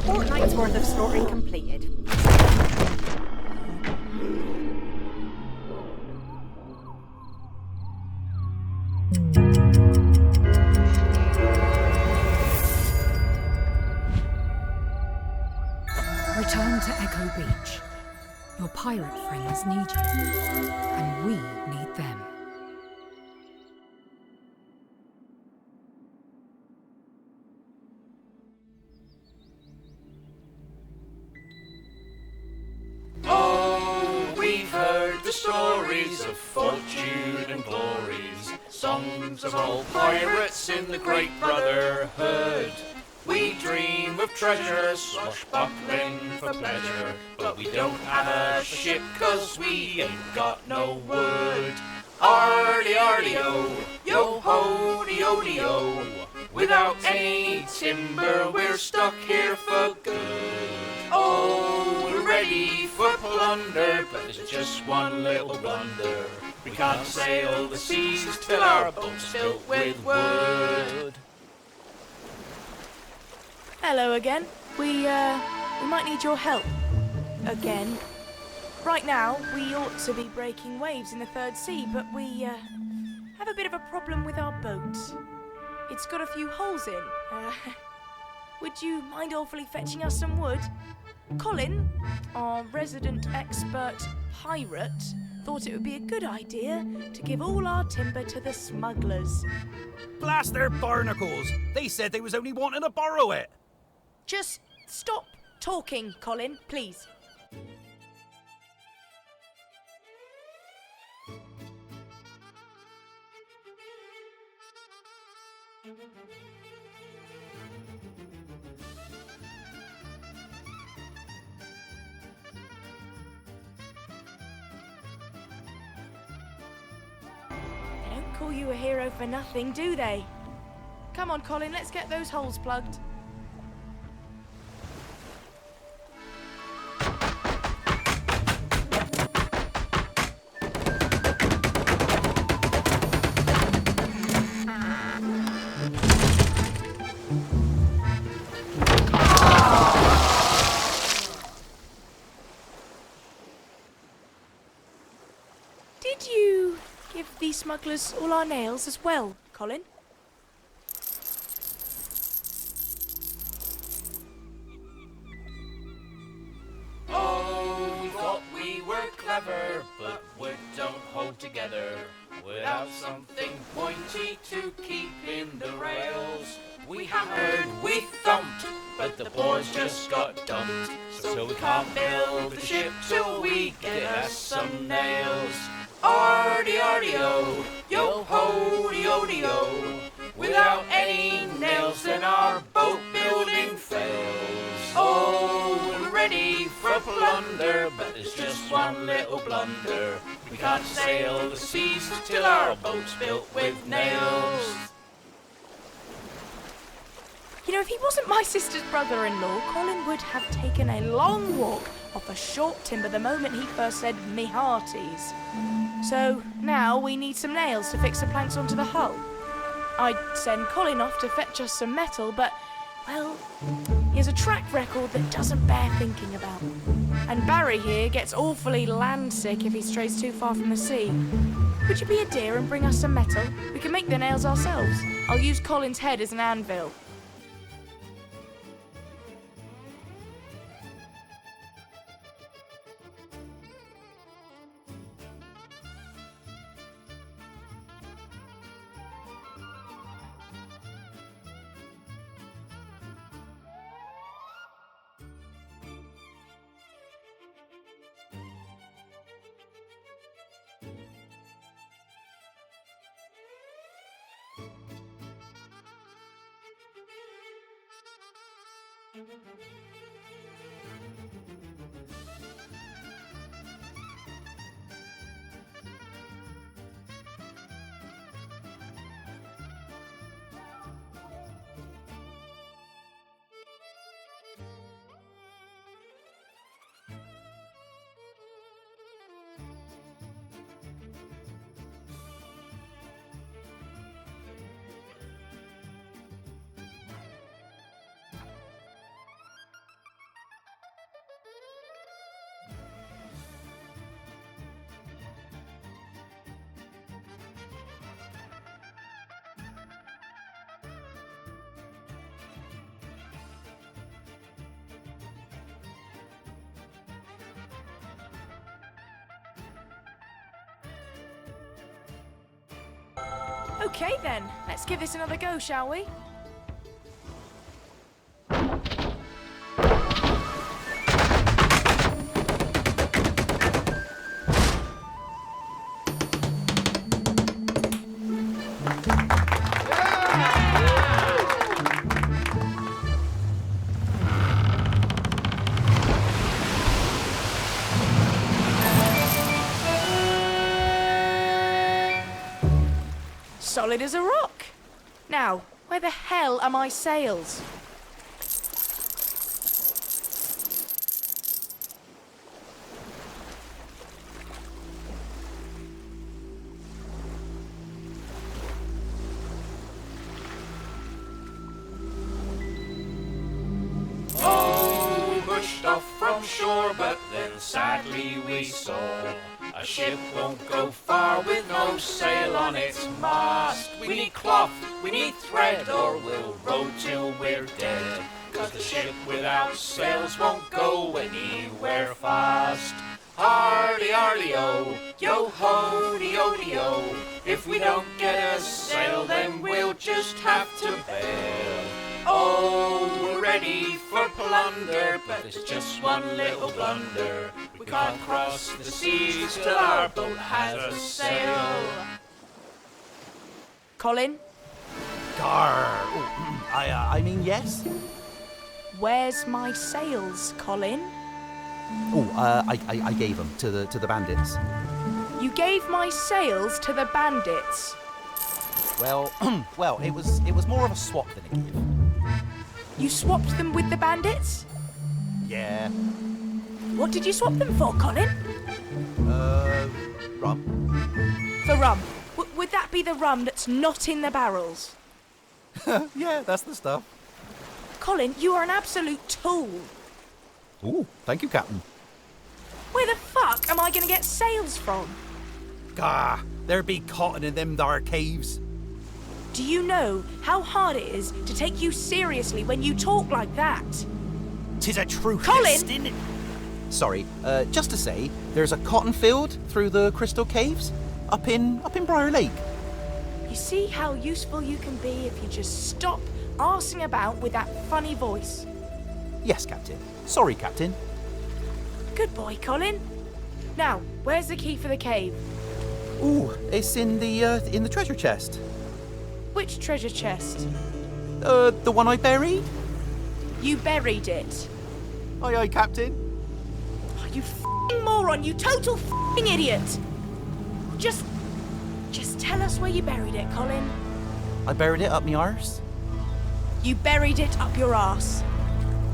Fortnight's worth of slaughtering completed. Return to Echo Beach. Your pirate friends need you, and we need them. Oh, we've heard the stories of fortune and glories, songs of old pirates in the Great Brotherhood. We dream of treasure, swashbuckling for pleasure, but we don't have a ship 'cause we ain't got no wood. Ardy, ardy-o, yo-ho-de-o-de-o, without any timber we're stuck here for good. Oh, we're ready for plunder, but there's just one little blunder. We can't sail the seas till our boat's built with wood. Hello again. We might need your help. Again. Right now, we ought to be breaking waves in the Third Sea, but we have a bit of a problem with our boat. It's got a few holes in. Would you mind awfully fetching us some wood? Colin, our resident expert pirate, thought it would be a good idea to give all our timber to the smugglers. Blast their barnacles! They said they was only wanting to borrow it. Just stop talking, Colin, please. They don't call you a hero for nothing, do they? Come on, Colin, let's get those holes plugged. Did you give these smugglers all our nails as well, Colin? Oh, we thought we were clever, but wood don't hold together. Without something pointy to keep in the rails. We hammered, we thumped, but the boys just got dumped. So we can't build a ship till we get us some nails. Ardy, ardy-o, yo-ho-de-o-de-o. Without any nails, then our boat building fails. Oh, we're ready for plunder, but there's just one little blunder. We can't sail the seas till our boat's built with nails. You know, if he wasn't my sister's brother-in-law, Colin would have taken a long walk off a short timber the moment he first said me hearties. So now we need some nails to fix the planks onto the hull. I'd send Colin off to fetch us some metal, but, well, he has a track record that doesn't bear thinking about. And Barry here gets awfully landsick if he strays too far from the sea. Would you be a dear and bring us some metal? We can make the nails ourselves. I'll use Colin's head as an anvil. Okay then, let's give this another go, shall we? Solid as a rock. Now, where the hell are my sails? Oh, we pushed off from shore, but then sadly we saw a ship won't go far with no sail on its mast. We need cloth, we need thread, or we'll row till we're dead. 'Cause the ship without sails won't go anywhere fast. Hardy, hardy, oh, yo ho, de-o, de-o. If we don't get a sail, then we'll just have to bail. Oh, we're ready for plunder, but there's just one little blunder. We can't cross the seas till our boat has a sail. Colin? Gar. Oh, I mean, yes? Where's my sails, Colin? Oh, I gave them to the bandits. You gave my sails to the bandits? Well, well, it was more of a swap than a give. You swapped them with the bandits? Yeah. What did you swap them for, Colin? Rum. For rum. Would that be the rum that's not in the barrels? Yeah, that's the stuff. Colin, you are an absolute tool. Ooh, thank you, Captain. Where the fuck am I going to get sails from? Gah, there be cotton in them there caves. Do you know how hard it is to take you seriously when you talk like that? 'Tis a true Colin! test, isn't it? Sorry, just to say, there's a cotton field through the crystal caves up in Briar Lake. You see how useful you can be if you just stop arsing about with that funny voice. Yes, Captain. Sorry, Captain. Good boy, Colin. Now, where's the key for the cave? Ooh, it's in the treasure chest. Which treasure chest? The one I buried? You buried it? Aye, aye, Captain. Oh, you f***ing moron, you total f***ing idiot! Just tell us where you buried it, Colin. I buried it up me arse. You buried it up your arse.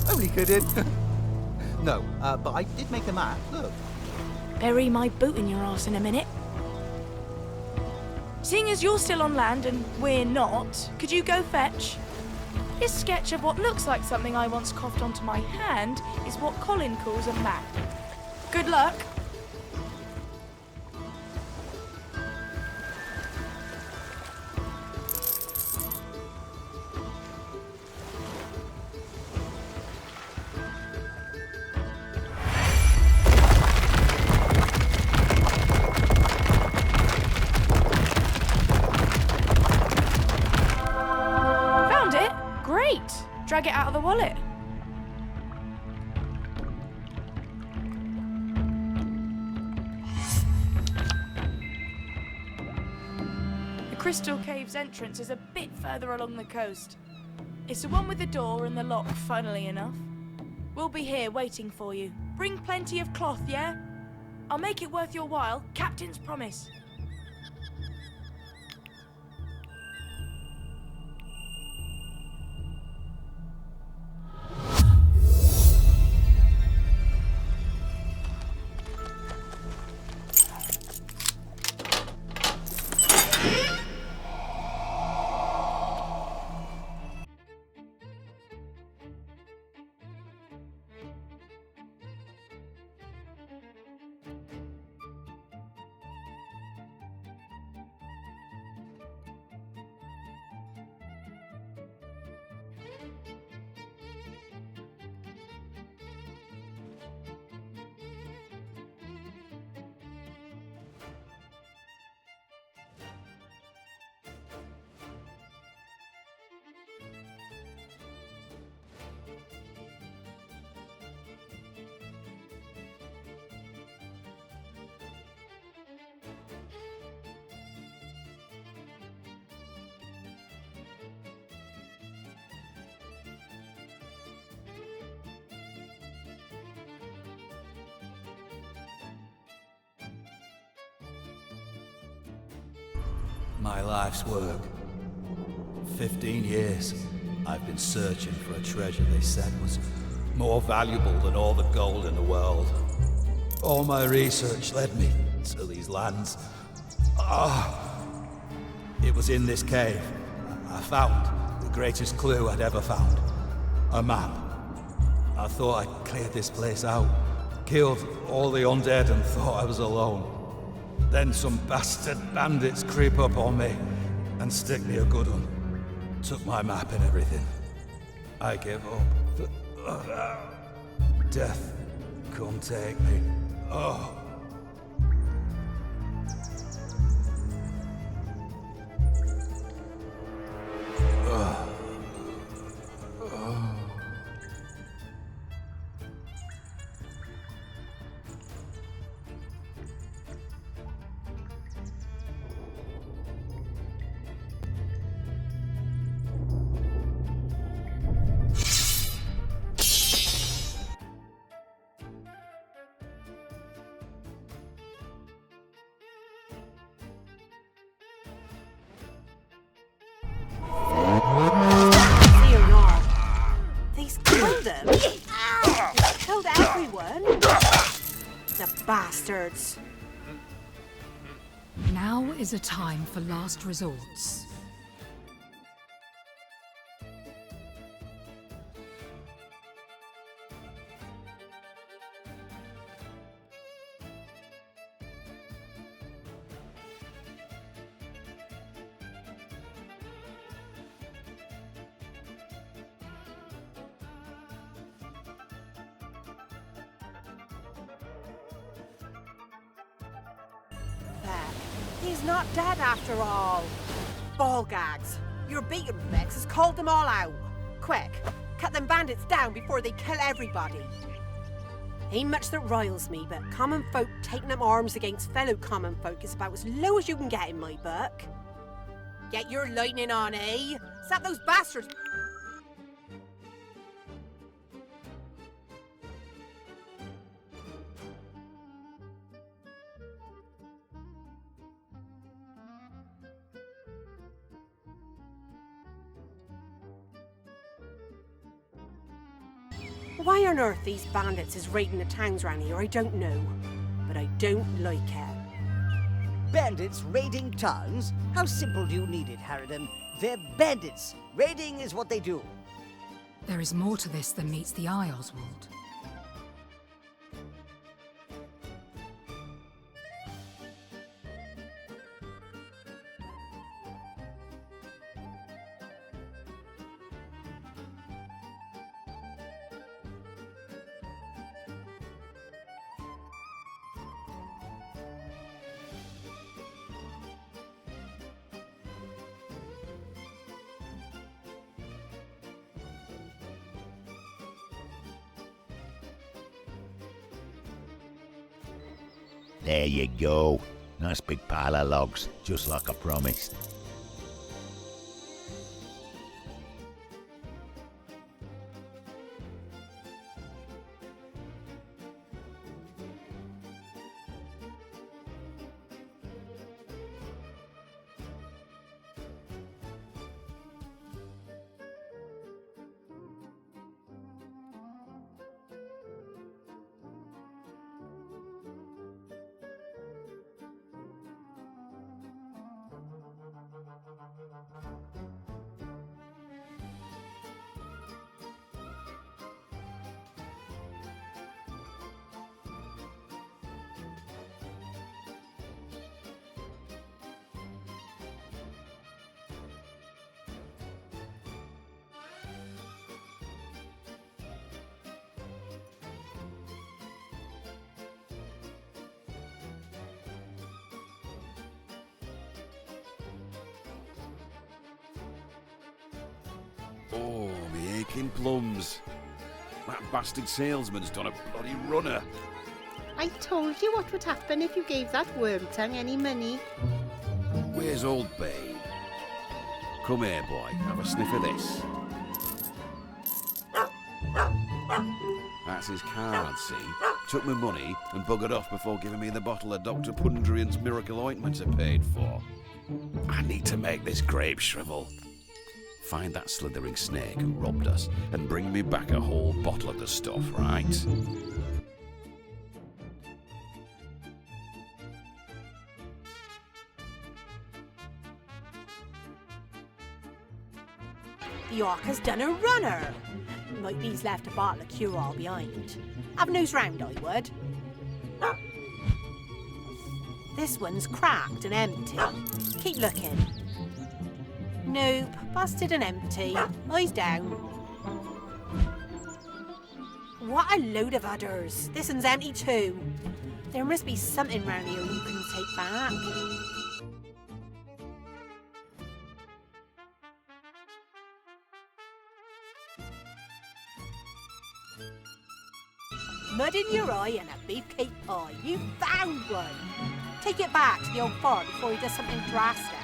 Only kidding. No, but I did make a map. Look. Bury my boot in your arse in a minute. Seeing as you're still on land and we're not, could you go fetch? This sketch of what looks like something I once coughed onto my hand is what Colin calls a map. Good luck. Found it? Great! Drag it out of the wallet. The Crystal Cave's entrance is a bit further along the coast. It's the one with the door and the lock, funnily enough. We'll be here waiting for you. Bring plenty of cloth, yeah? I'll make it worth your while, Captain's promise. My life's work. 15 years, I've been searching for a treasure they said was more valuable than all the gold in the world. All my research led me to these lands. It was in this cave I found the greatest clue I'd ever found. A map. I thought I'd cleared this place out, killed all the undead and thought I was alone. Then some bastard bandits creep up on me and stick me a good one. Took my map and everything. I gave up. Death come take me. These killed them. Killed everyone. The bastards. Now is a time for last resorts. He's not dead after all. Ball gags. Your beaten Rex has called them all out. Quick, cut them bandits down before they kill everybody. Ain't much that riles me, but common folk taking up arms against fellow common folk is about as low as you can get in my book. Get your lightning on, eh? Slap those bastards. Why on earth these bandits is raiding the towns round here, I don't know. But I don't like it. Bandits raiding towns? How simple do you need it, Harridan? They're bandits. Raiding is what they do. There is more to this than meets the eye, Oswald. There you go. Nice big pile of logs, just like I promised. Oh, me aching plums. That bastard salesman's done a bloody runner. I told you what would happen if you gave that worm-tongue any money. Where's old Babe? Come here, boy. Have a sniff of this. That's his card, see? Took my money and buggered off before giving me the bottle of Dr. Pundrian's miracle ointments I paid for. I need to make this grape shrivel. Find that slithering snake who robbed us and bring me back a whole bottle of the stuff, right? The orc has done a runner. Might be he's left a bottle of cure-all behind. Have a nose round, I would. This one's cracked and empty. Keep looking. Nope, busted and empty. Eyes down. What a load of udders. This one's empty too. There must be something round here you can take back. Mud in your eye and a beefcake pie. You found one. Take it back to the old farm before he does something drastic.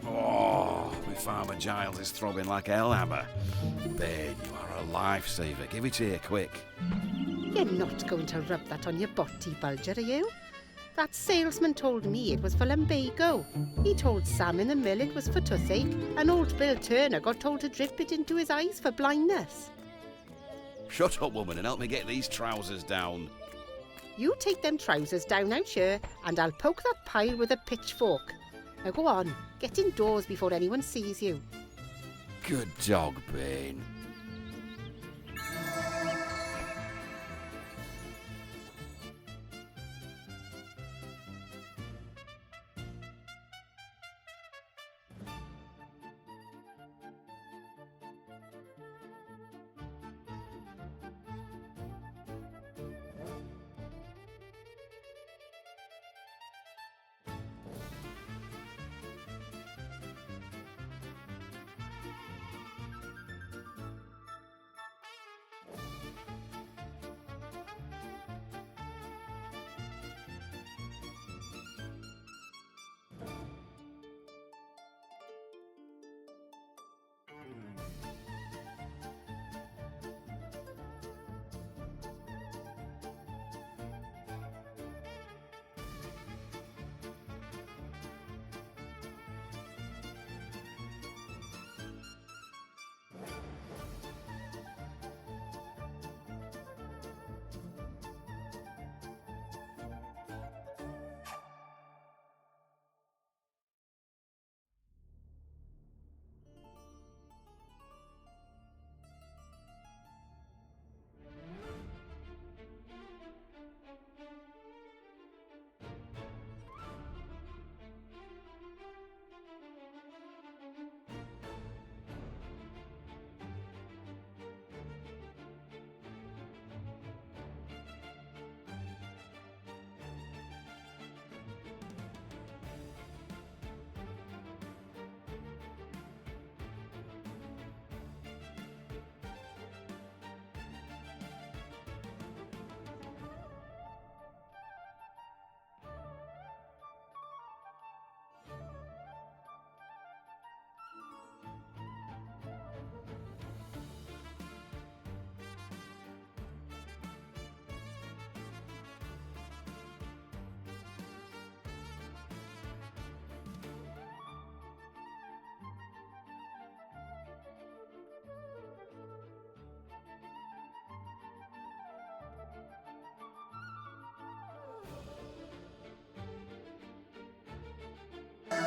Oh, my Farmer Giles is throbbing like a hellhammer. Babe, you are a lifesaver. Give it here, quick. You're not going to rub that on your body, Bulger, are you? That salesman told me it was for lumbago. He told Sam in the mill it was for toothache, and old Bill Turner got told to drip it into his eyes for blindness. Shut up, woman, and help me get these trousers down. You take them trousers down out here, and I'll poke that pile with a pitchfork. Now go on, get indoors before anyone sees you. Good dog, Bane.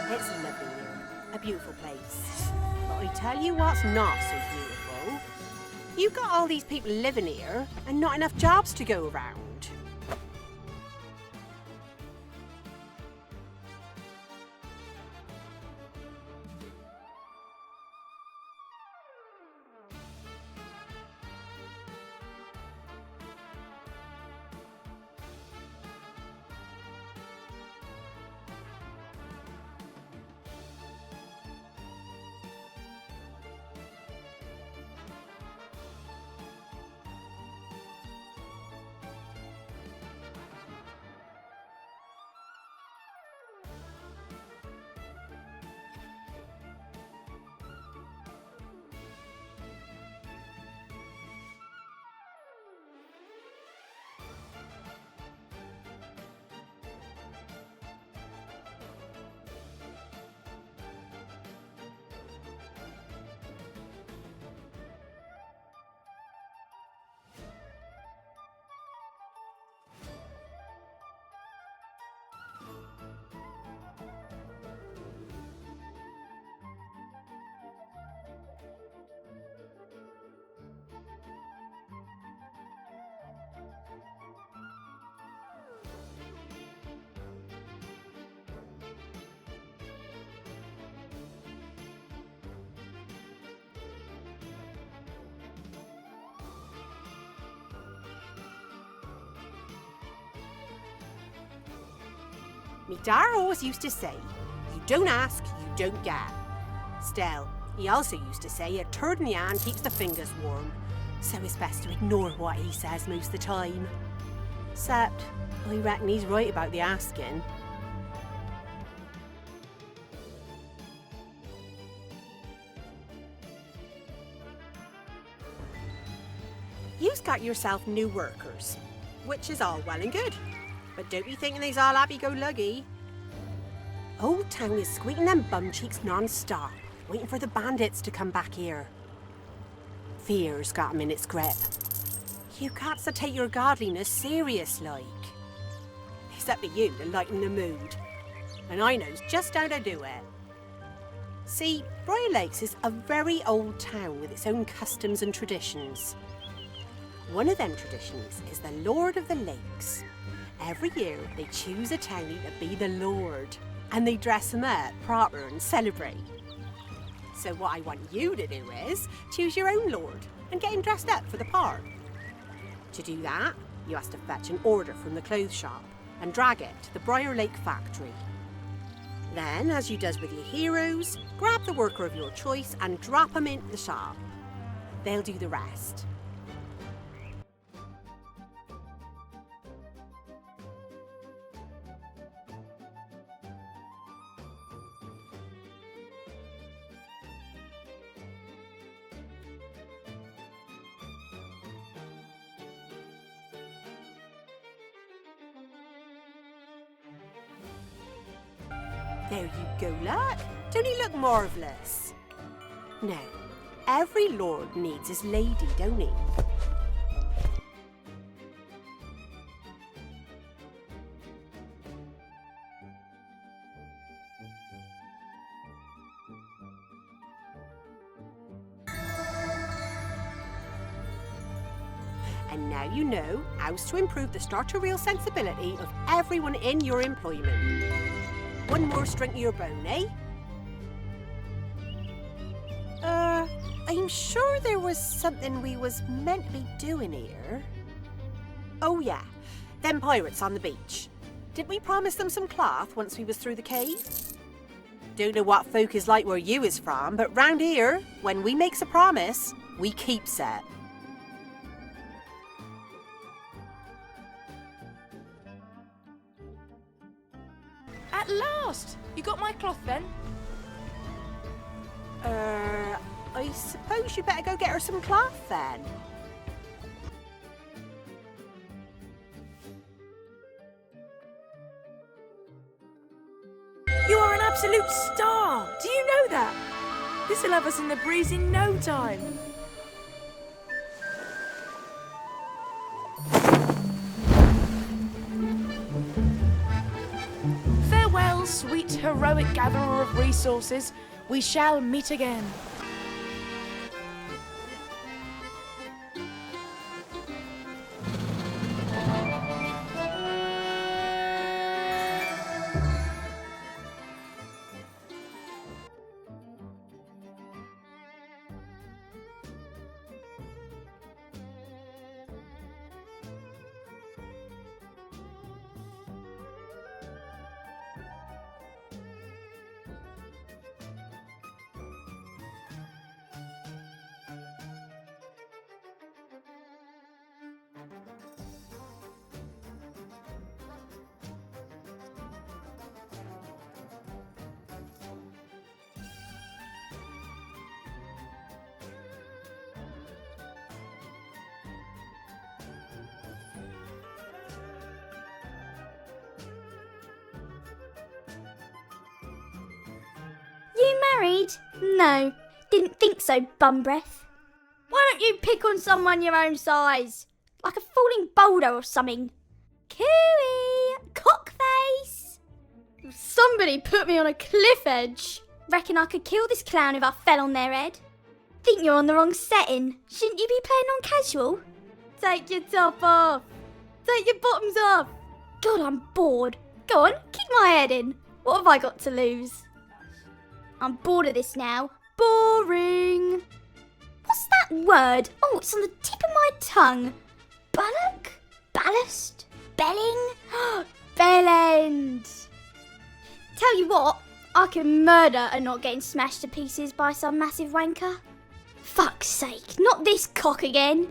It's lovely here. A beautiful place. But I tell you what's not so beautiful. You've got all these people living here and not enough jobs to go around. Me dar always used to say, you don't ask, you don't get. Still, he also used to say a turd in the hand keeps the fingers warm, so it's best to ignore what he says most of the time. Except, I reckon he's right about the asking. You've got yourself new workers, which is all well and good. But don't be thinking they's all happy-go-lucky. Old Town is squeaking them bum cheeks non-stop, waiting for the bandits to come back here. Fear's got 'em in its grip. You got to take your godliness serious-like. It's up to you to lighten the mood, and I knows just how to do it. See, Briar Lakes is a very old town with its own customs and traditions. One of them traditions is the Lord of the Lakes. Every year, they choose a townie to be the Lord, and they dress him up proper and celebrate. So what I want you to do is choose your own Lord and get him dressed up for the part. To do that, you have to fetch an order from the clothes shop and drag it to the Briar Lake factory. Then, as you does with your heroes, grab the worker of your choice and drop them into the shop. They'll do the rest. There you go, lad. Don't he look marvellous? Now, every lord needs his lady, don't he? And now you know how to improve the starter-real sensibility of everyone in your employment. One more string to your bone, eh? I'm sure there was something we was meant to be doing here. Oh yeah, them pirates on the beach. Didn't we promise them some cloth once we was through the cave? Don't know what folk is like where you is from, but round here, when we makes a promise, we keeps it. At last! You got my cloth then? I suppose you better go get her some cloth then. You are an absolute star! Do you know that? This'll have us in the breeze in no time. Farewell, sweet heroic gatherer of resources, we shall meet again. You married? No, didn't think so, bum breath. Why don't you pick on someone your own size? Like a falling boulder or something. Cooey! Cockface! Somebody put me on a cliff edge. Reckon I could kill this clown if I fell on their head? Think you're on the wrong setting. Shouldn't you be playing on casual? Take your top off. Take your bottoms off. God, I'm bored. Go on, kick my head in. What have I got to lose? I'm bored of this now. Boring. What's that word? Oh, it's on the tip of my tongue. Bullock? Ballast? Belling? Bellend. Tell you what, I can murder a not getting smashed to pieces by some massive wanker. Fuck's sake, not this cock again.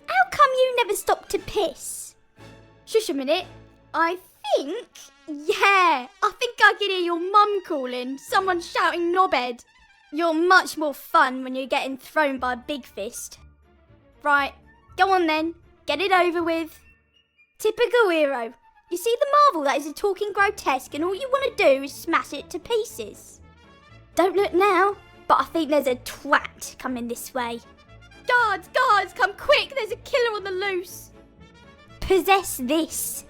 How come you never stop to piss? Shush a minute. I think I can hear your mum calling, someone shouting knobhead. You're much more fun when you're getting thrown by a big fist. Right, go on then, get it over with. Typical hero. You see the marvel that is a talking grotesque and all you want to do is smash it to pieces. Don't look now, but I think there's a twat coming this way. Guards, come quick, there's a killer on the loose. Possess this.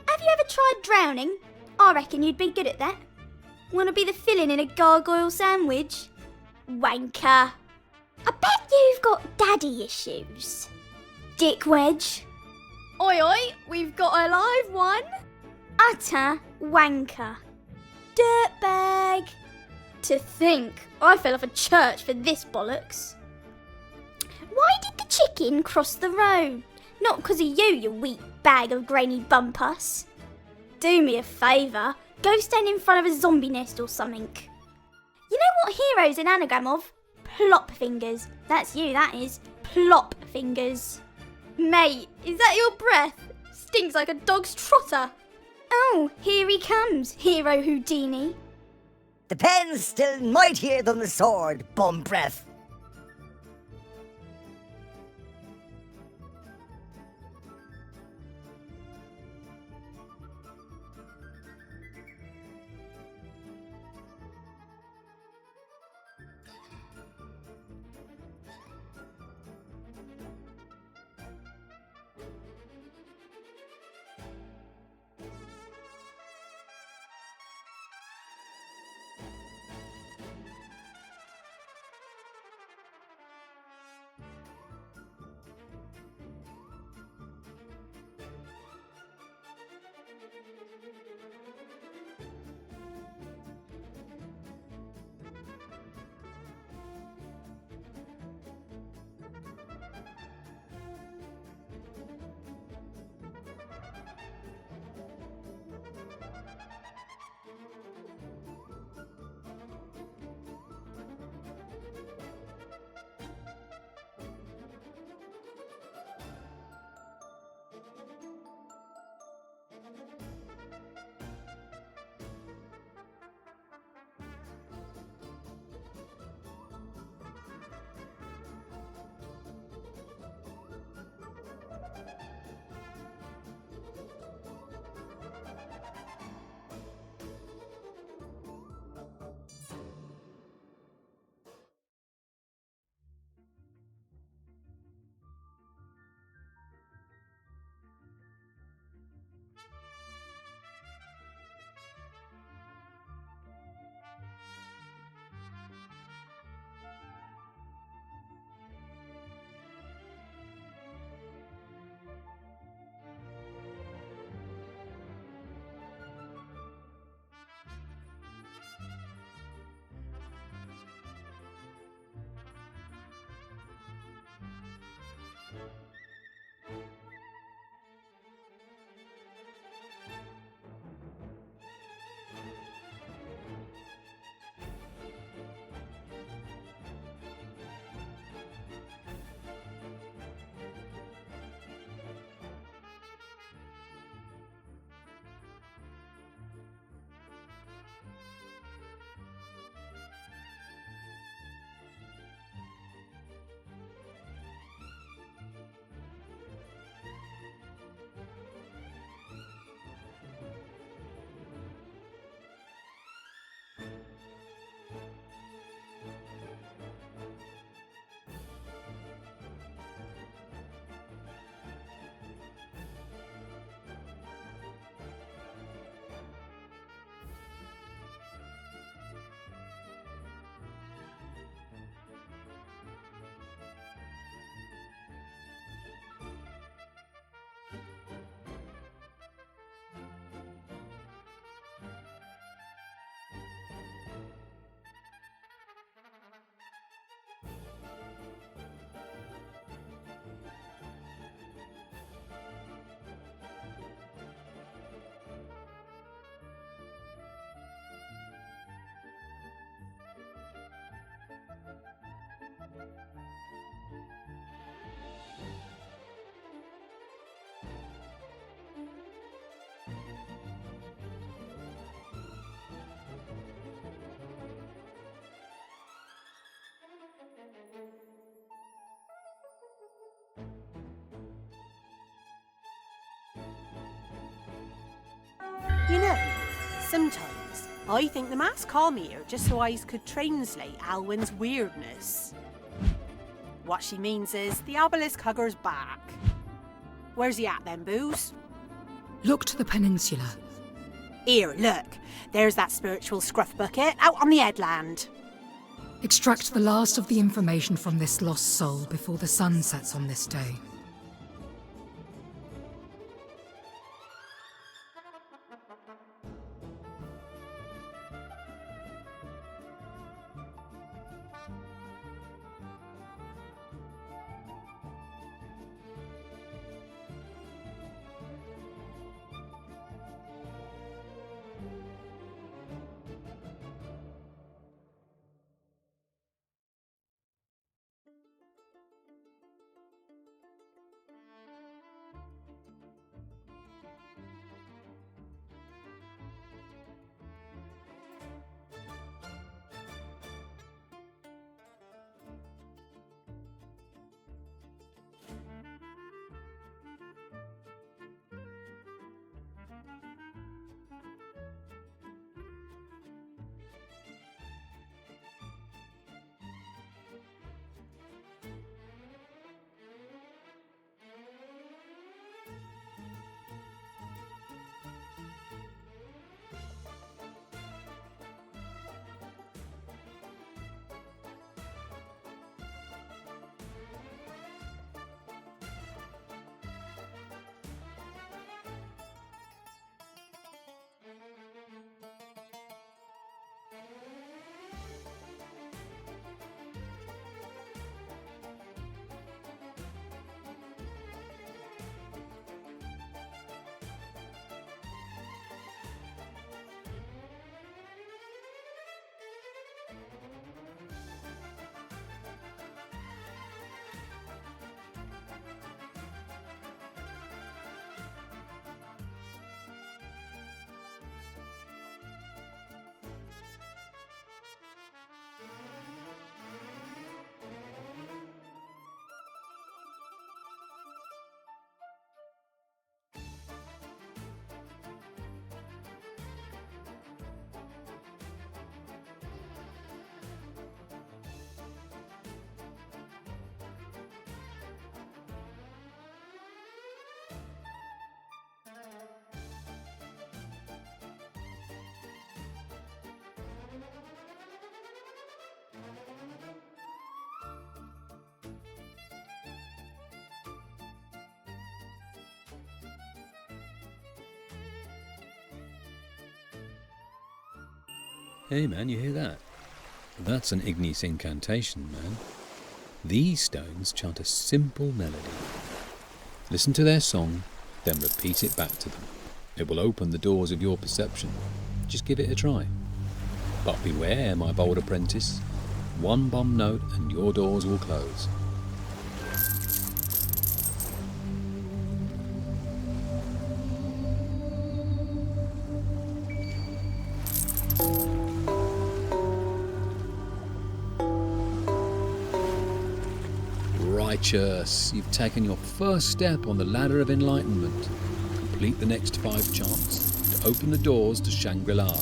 Have you ever tried drowning? I reckon you'd be good at that. Want to be the filling in a gargoyle sandwich? Wanker. I bet you've got daddy issues. Dick wedge. Oi oi, we've got a live one. Utter wanker. Dirtbag. To think, I fell off a church for this bollocks. Why did the chicken cross the road? Not because of you weak bag of grainy bumpus. Do me a favour, go stand in front of a zombie nest or something. You know what hero's an anagram of? Plop fingers. That's you, that is. Plop fingers. Mate, is that your breath? Stinks like a dog's trotter. Oh, here he comes, Hero Houdini. The pen's still mightier than the sword, bum breath. You know, sometimes I think the mass call me here just so I could translate Alwyn's weirdness. What she means is the obelisk hugger's back. Where's he at then, Booze? Look to the peninsula. Here, look. There's that spiritual scruff bucket out on the headland. Extract the last of the information from this lost soul before the sun sets on this day. Hey man, you hear that? That's an igneous incantation, man. These stones chant a simple melody. Listen to their song, then repeat it back to them. It will open the doors of your perception. Just give it a try. But beware, my bold apprentice. One bomb note and your doors will close. Righteous, you've taken your first step on the ladder of enlightenment. Complete the next 5 chants to open the doors to Shangri-La.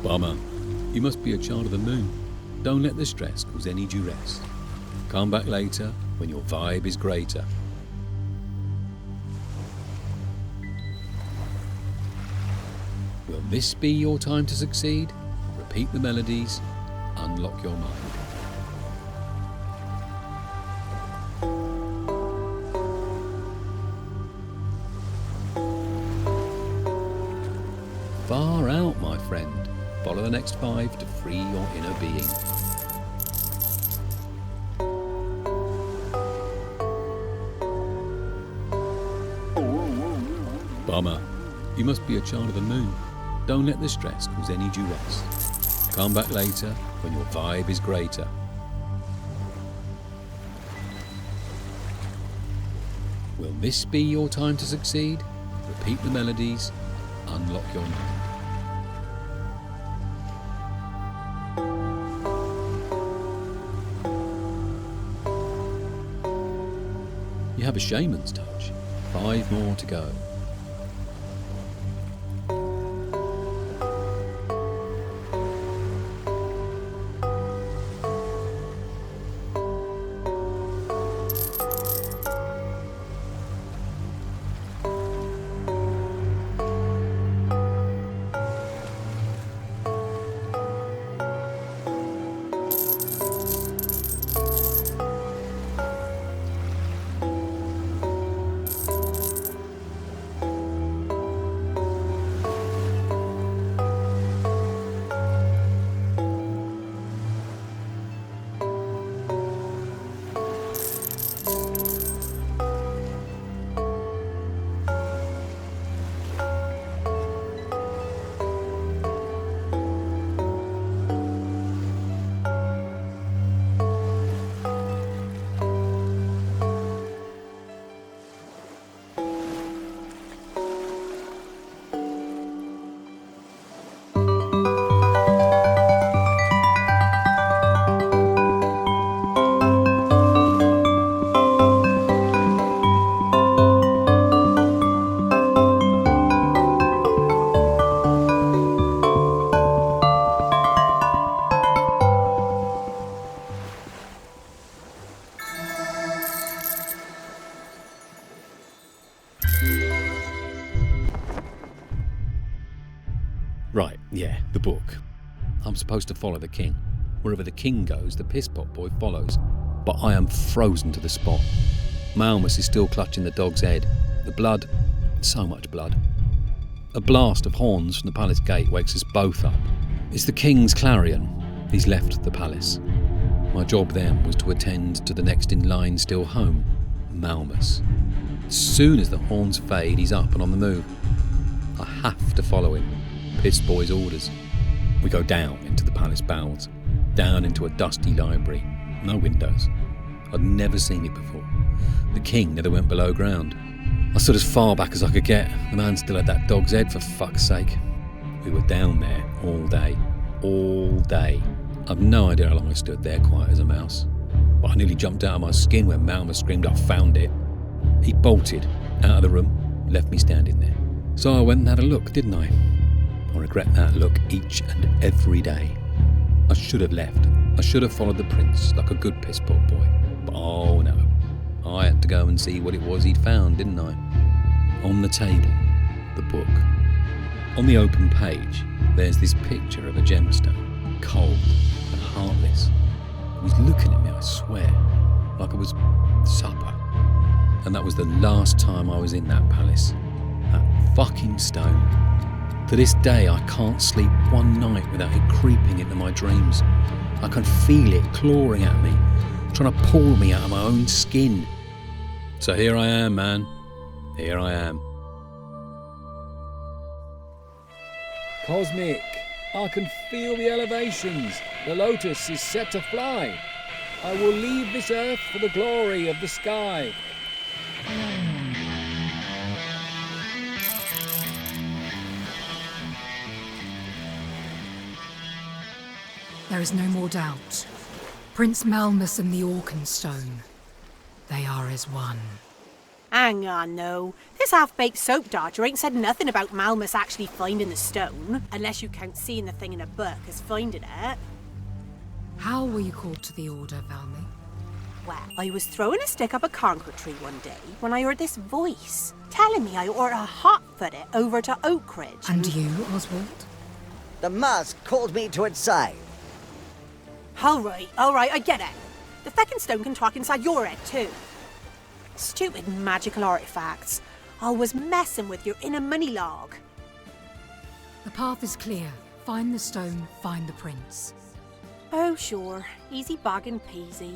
Bummer. You must be a child of the moon. Don't let the stress cause any duress. Come back later when your vibe is greater. Will this be your time to succeed? Repeat the melodies, unlock your mind. Far out, my friend. Follow the next 5 to free your inner being. Bummer. You must be a child of the moon. Don't let the stress cause any duress. Come back later when your vibe is greater. Will this be your time to succeed? Repeat the melodies, unlock your mind. You have a shaman's touch. 5 more to go. Right, yeah, the book. I'm supposed to follow the king. Wherever the king goes, the pisspot boy follows. But I am frozen to the spot. Malmus is still clutching the dog's head. The blood, so much blood. A blast of horns from the palace gate wakes us both up. It's the king's clarion. He's left the palace. My job then was to attend to the next in line still home, Malmus. As soon as the horns fade, he's up and on the move. I have to follow him. Piss boy's orders. We go down into the palace bowels, down into a dusty library. No windows. I'd never seen it before. The king never went below ground. I stood as far back as I could get. The man still had that dog's head, for fuck's sake. We were down there all day. All day. I've no idea how long I stood there, quiet as a mouse. But I nearly jumped out of my skin when Malmus screamed, "I found it." He bolted out of the room, left me standing there. So I went and had a look, didn't I? I regret that look each and every day. I should have left. I should have followed the prince like a good pisspot boy. But oh no. I had to go and see what it was he'd found, didn't I? On the table, the book. On the open page, there's this picture of a gemstone, cold and heartless. It was looking at me, I swear, like it was supper. And that was the last time I was in that palace. That fucking stone. To this day, I can't sleep one night without it creeping into my dreams. I can feel it clawing at me, trying to pull me out of my own skin. So here I am, man. Here I am. Cosmic, I can feel the elevations. The lotus is set to fly. I will leave this earth for the glory of the sky. There is no more doubt. Prince Malmus and the Orkenstone. They are as one. Hang on, no. This half-baked soap dodger ain't said nothing about Malmus actually finding the stone, unless you count seeing the thing in a book as finding it. How were you called to the order, Valmy? Well, I was throwing a stick up a concord tree one day when I heard this voice telling me I ought to hot-foot it over to Oakridge. And you, Oswald? The mask called me to its side. All right, I get it. The feckin' stone can talk inside your head too. Stupid magical artifacts. Always messing with your inner money log. The path is clear. Find the stone, find the prince. Oh, sure. Easy bag and peasy.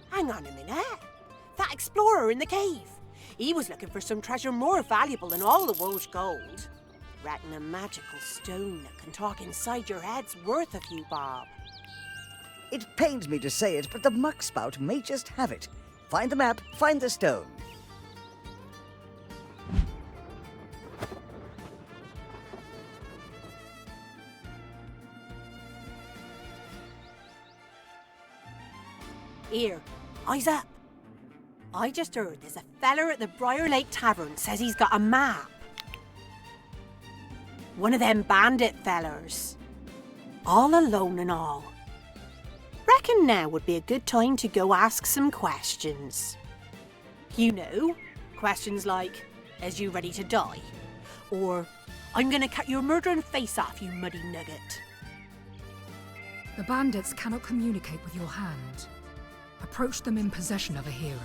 Hang on a minute. That explorer in the cave. He was looking for some treasure more valuable than all the world's gold. Reckon a magical stone that can talk inside your head's worth a few bob. It pains me to say it, but the muckspout may just have it. Find the map, find the stone. Here, eyes up. I just heard there's a feller at the Briar Lake Tavern says he's got a map. One of them bandit fellers. All alone and all. Reckon now would be a good time to go ask some questions. You know, questions like, is you ready to die? Or, I'm gonna cut your murdering face off, you muddy nugget. The bandits cannot communicate with your hand. Approach them in possession of a hero.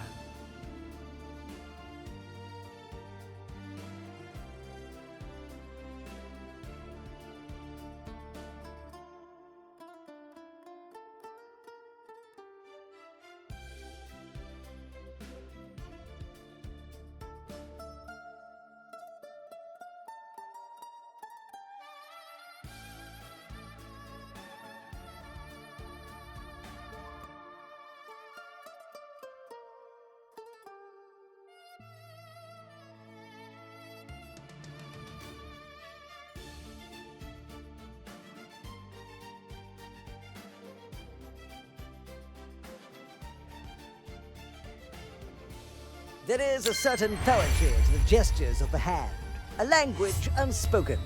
There is a certain poetry to the gestures of the hand, a language unspoken.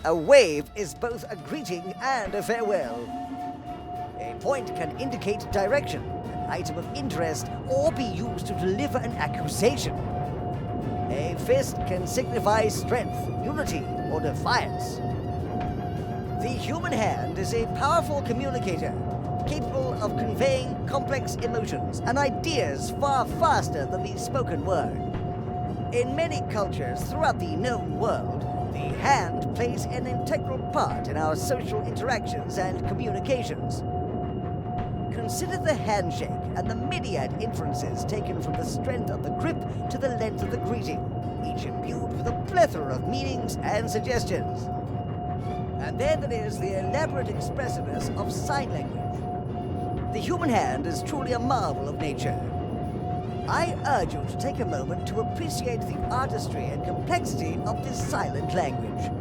A wave is both a greeting and a farewell. A point can indicate direction, an item of interest, or be used to deliver an accusation. A fist can signify strength, unity, or defiance. The human hand is a powerful communicator, capable of conveying complex emotions and ideas far faster than the spoken word. In many cultures throughout the known world, the hand plays an integral part in our social interactions and communications. Consider the handshake and the myriad inferences taken from the strength of the grip to the length of the greeting, each imbued with a plethora of meanings and suggestions. And then there is the elaborate expressiveness of sign language. The human hand is truly a marvel of nature. I urge you to take a moment to appreciate the artistry and complexity of this silent language.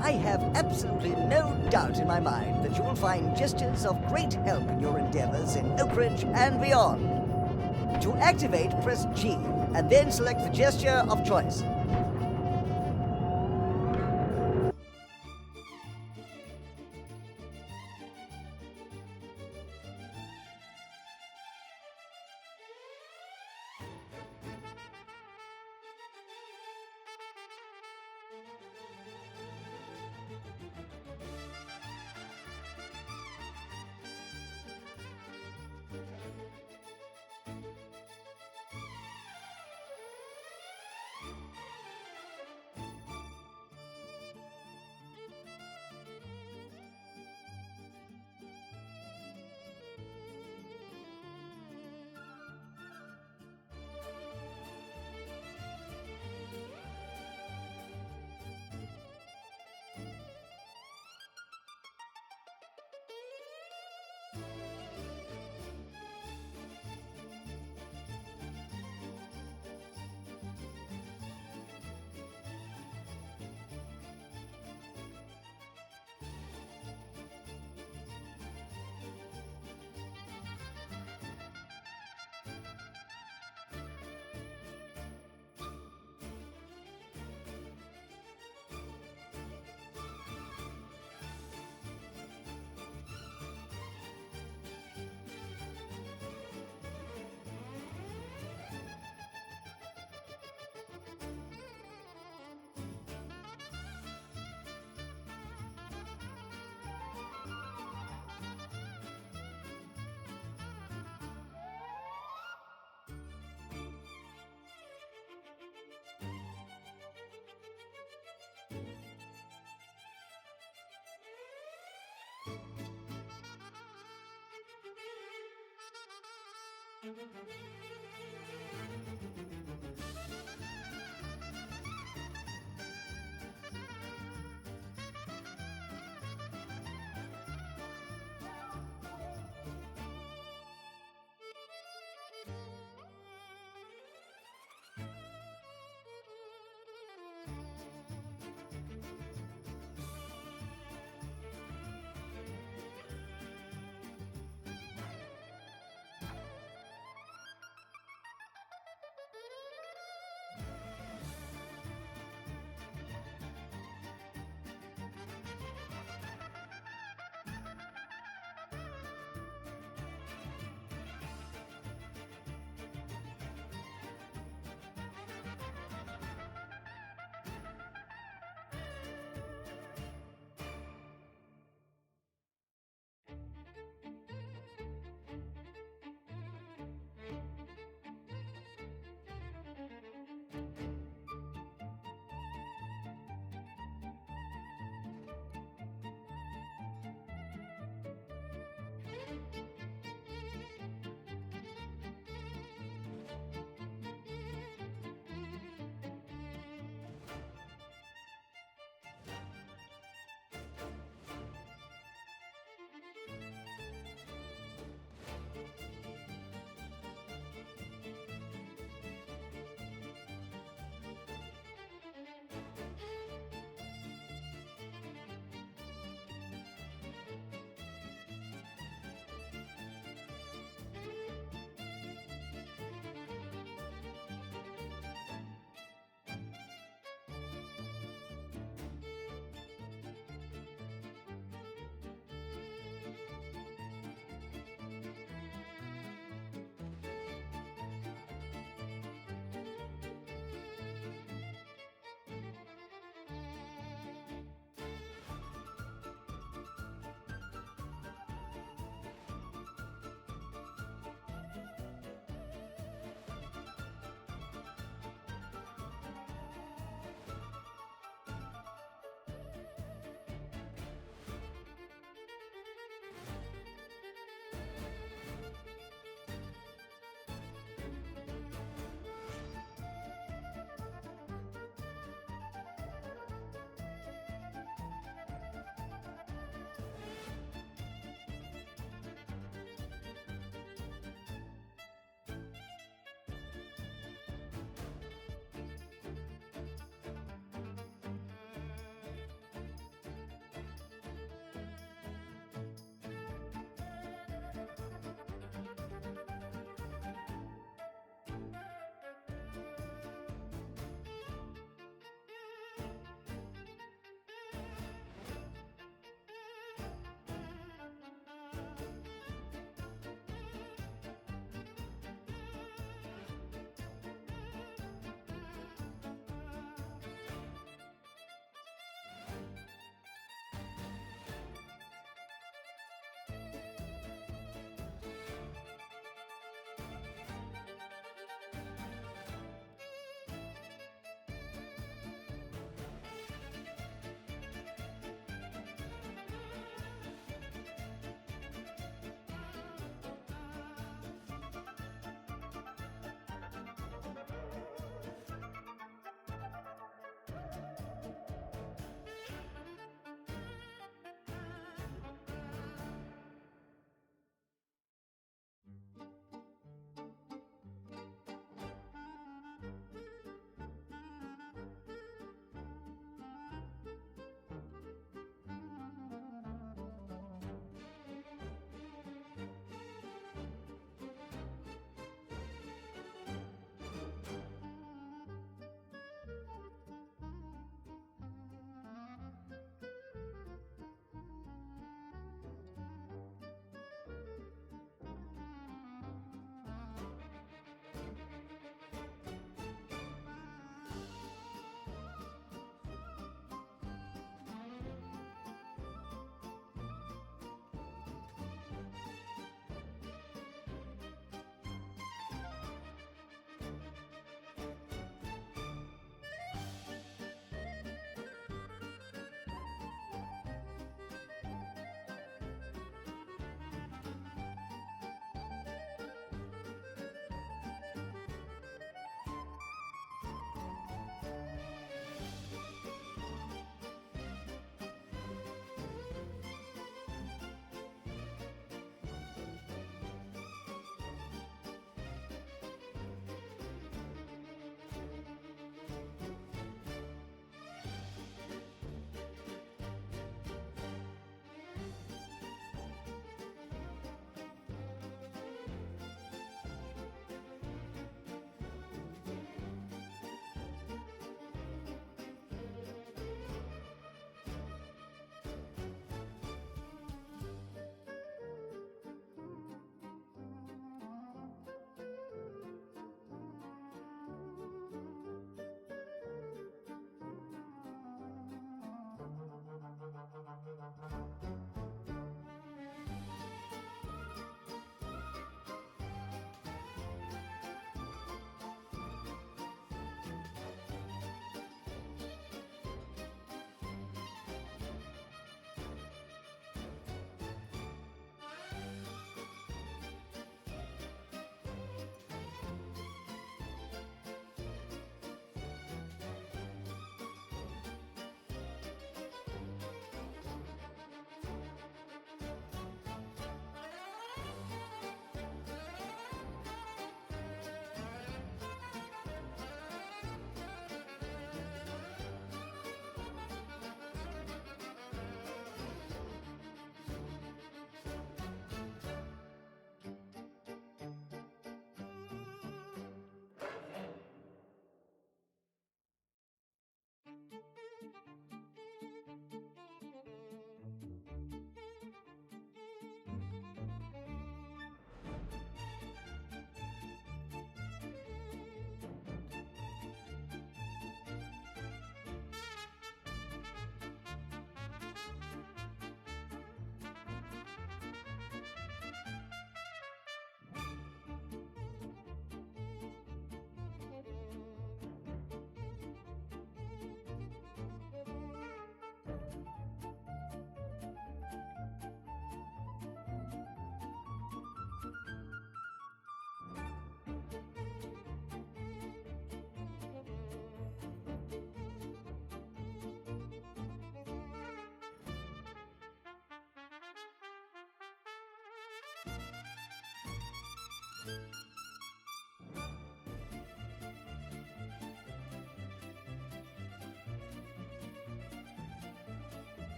I have absolutely no doubt in my mind that you will find gestures of great help in your endeavors in Oak Ridge and beyond. To activate, press G, and then select the gesture of choice.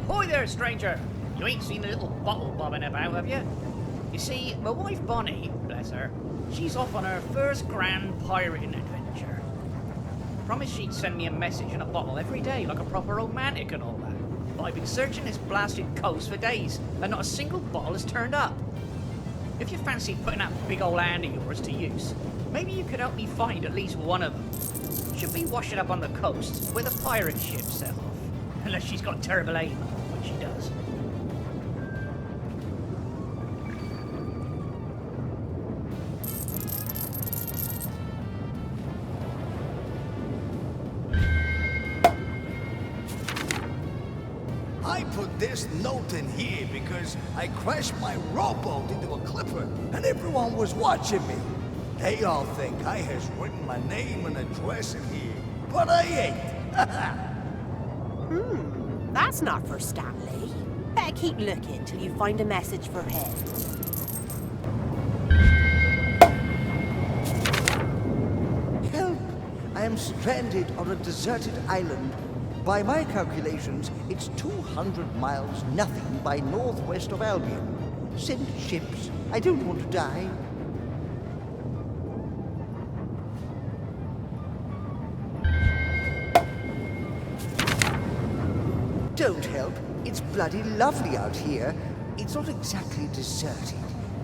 Hi there, stranger. You ain't seen a little bottle bobbing about, have you? You see, my wife Bonnie, bless her, she's off on her first grand pirating adventure. Promised she'd send me a message in a bottle every day, like a proper romantic and all that. But I've been searching this blasted coast for days, and not a single bottle has turned up. If you fancy putting that big old hand of yours to use, maybe you could help me find at least one of them. Should be washing up on the coast where the pirate ships set off. Unless she's got terrible aim, which she does. I put this note in here because I crashed my rowboat into a clipper and everyone was watching me. They all think I has written my name and address in here, but I ain't. That's not for Stanley. Better keep looking till you find a message for him. Help! I am stranded on a deserted island. By my calculations, it's 200 miles nothing by northwest of Albion. Send ships. I don't want to die. Don't help. It's bloody lovely out here. It's not exactly deserted.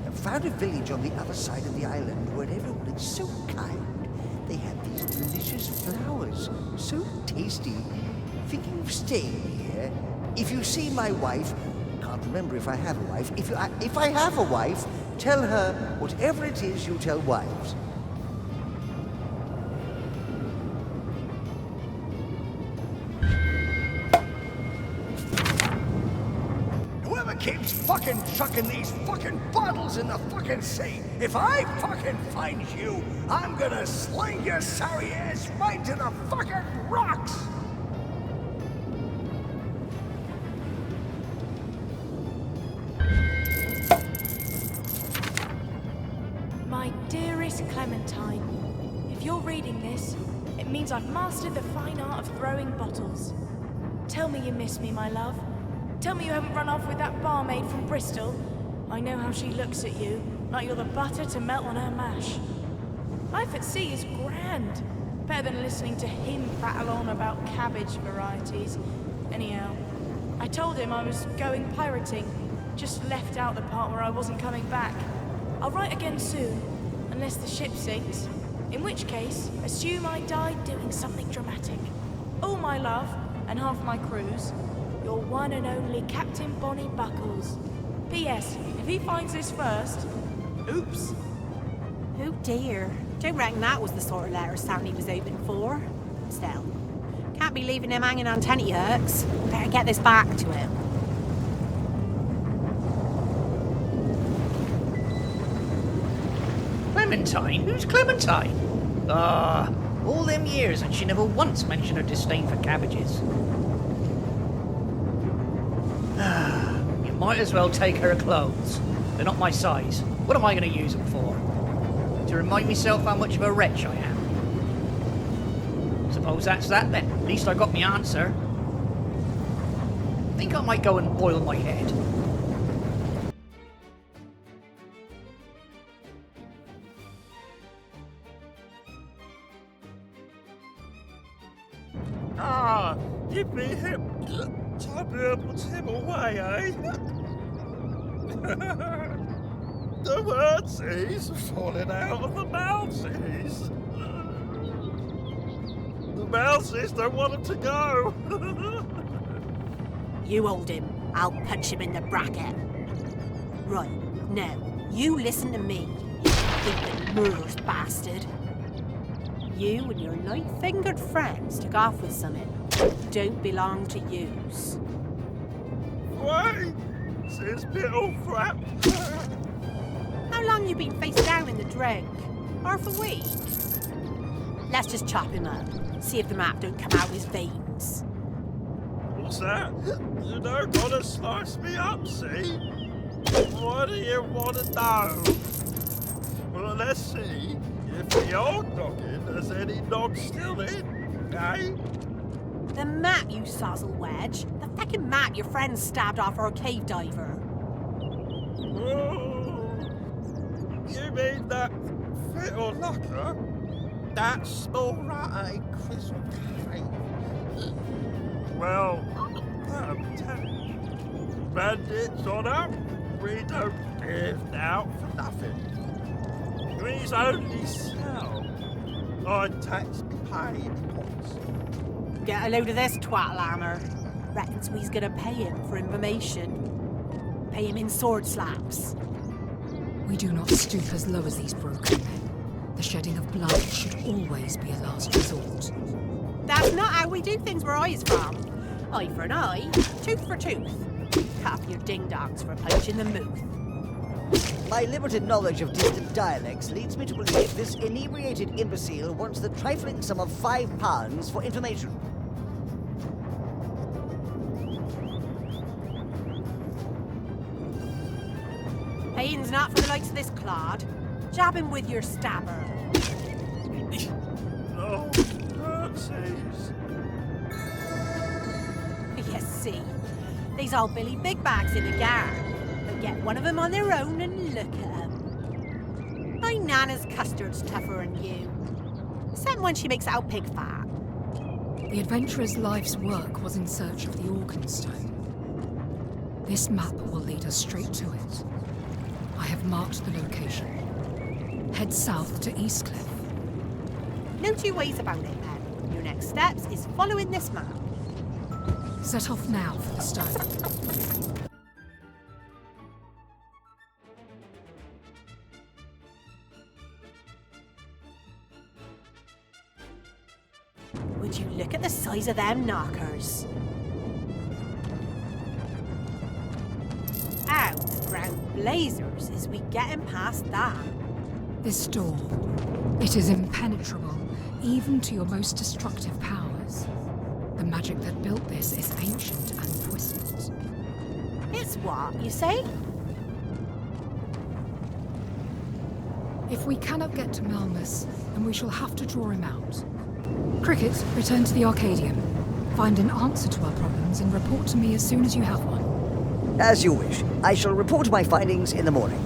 I found a village on the other side of the island where everyone is so kind. They have these delicious flowers, so tasty. Thinking of staying here. If you see my wife, can't remember if I have a wife. If I have a wife, tell her whatever it is you tell wives. Whoever keeps fucking chucking these fucking bottles in the fucking sea. If I fucking find you, I'm gonna sling your sorry ass right to the fucking rocks! My dearest Clementine, if you're reading this, it means I've mastered the fine art of throwing bottles. Tell me you miss me, my love. Tell me you haven't run off with that barmaid from Bristol. I know how she looks at you, like you're the butter to melt on her mash. Life at sea is grand. Better than listening to him prattle on about cabbage varieties. Anyhow, I told him I was going pirating. Just left out the part where I wasn't coming back. I'll write again soon, unless the ship sinks. In which case, assume I died doing something dramatic. All my love, and half my crews, your one and only Captain Bonnie Buckles. P.S. If he finds this first, oops. Oh dear. Don't reckon that was the sort of letter Stanley was hoping for. Still, can't be leaving him hanging on tenterhooks. Better get this back to him. Clementine? Who's Clementine? Ah, all them years and she never once mentioned her disdain for cabbages. You might as well take her clothes. They're not my size. What am I going to use them for? To remind myself how much of a wretch I am. Suppose that's that then. At least I got my answer. Think I might go and boil my head. Ah, give me him. Time to put him away, eh? The wordsies are falling out of the mousies. The mousies don't want him to go. You hold him. I'll punch him in the bracket. Right, now, you listen to me, you stupid murderous bastard. You and your light-fingered friends took off with something don't belong to yous. Wait, says little frap. How long you been face down in the drink? Half a week? Let's just chop him up. See if the map don't come out his veins. What's that? You don't want to slice me up, see? What do you want to know? Well, let's see if the old noggin has any nogs still in, eh? The map, you sozzle wedge. The fucking map your friend stabbed off our cave diver. Oh, you mean that fiddle locker? That's alright, Crystal Cave. Well, bandits on up, we don't give out for nothing. We's only sell on tax-paid pots. Get a load of this twat lammer. Reckons we's gonna pay him for information. Pay him in sword slaps. We do not stoop as low as these broken men. The shedding of blood should always be a last resort. That's not how we do things where I's from. Eye for an eye, tooth for tooth. Cut off your ding-dongs for punching the mouth. My limited knowledge of distant dialects leads me to believe this inebriated imbecile wants the trifling sum of £5 for information. Paying's not for the likes of this Clad. Jab him with your stabber. Oh, curtsies. You see, these old Billy Big Bags in a garden. They'll get one of them on their own and look at them. My Nana's custard's tougher than you. Except when she makes it out pig fat. The adventurer's life's work was in search of the Organstone. This map will lead us straight to it. I have marked the location. Head south to Eastcliff. No two ways about it, then. Your next steps is following this map. Set off now for the stone. Would you look at the size of them knockers? blazers is we getting past that? This door, it is impenetrable, even to your most destructive powers. The magic that built this is ancient and twisted. It's what, you say? If we cannot get to Malmus, then we shall have to draw him out. Cricket, return to the Arcadium. Find an answer to our problems and report to me as soon as you have one. As you wish. I shall report my findings in the morning.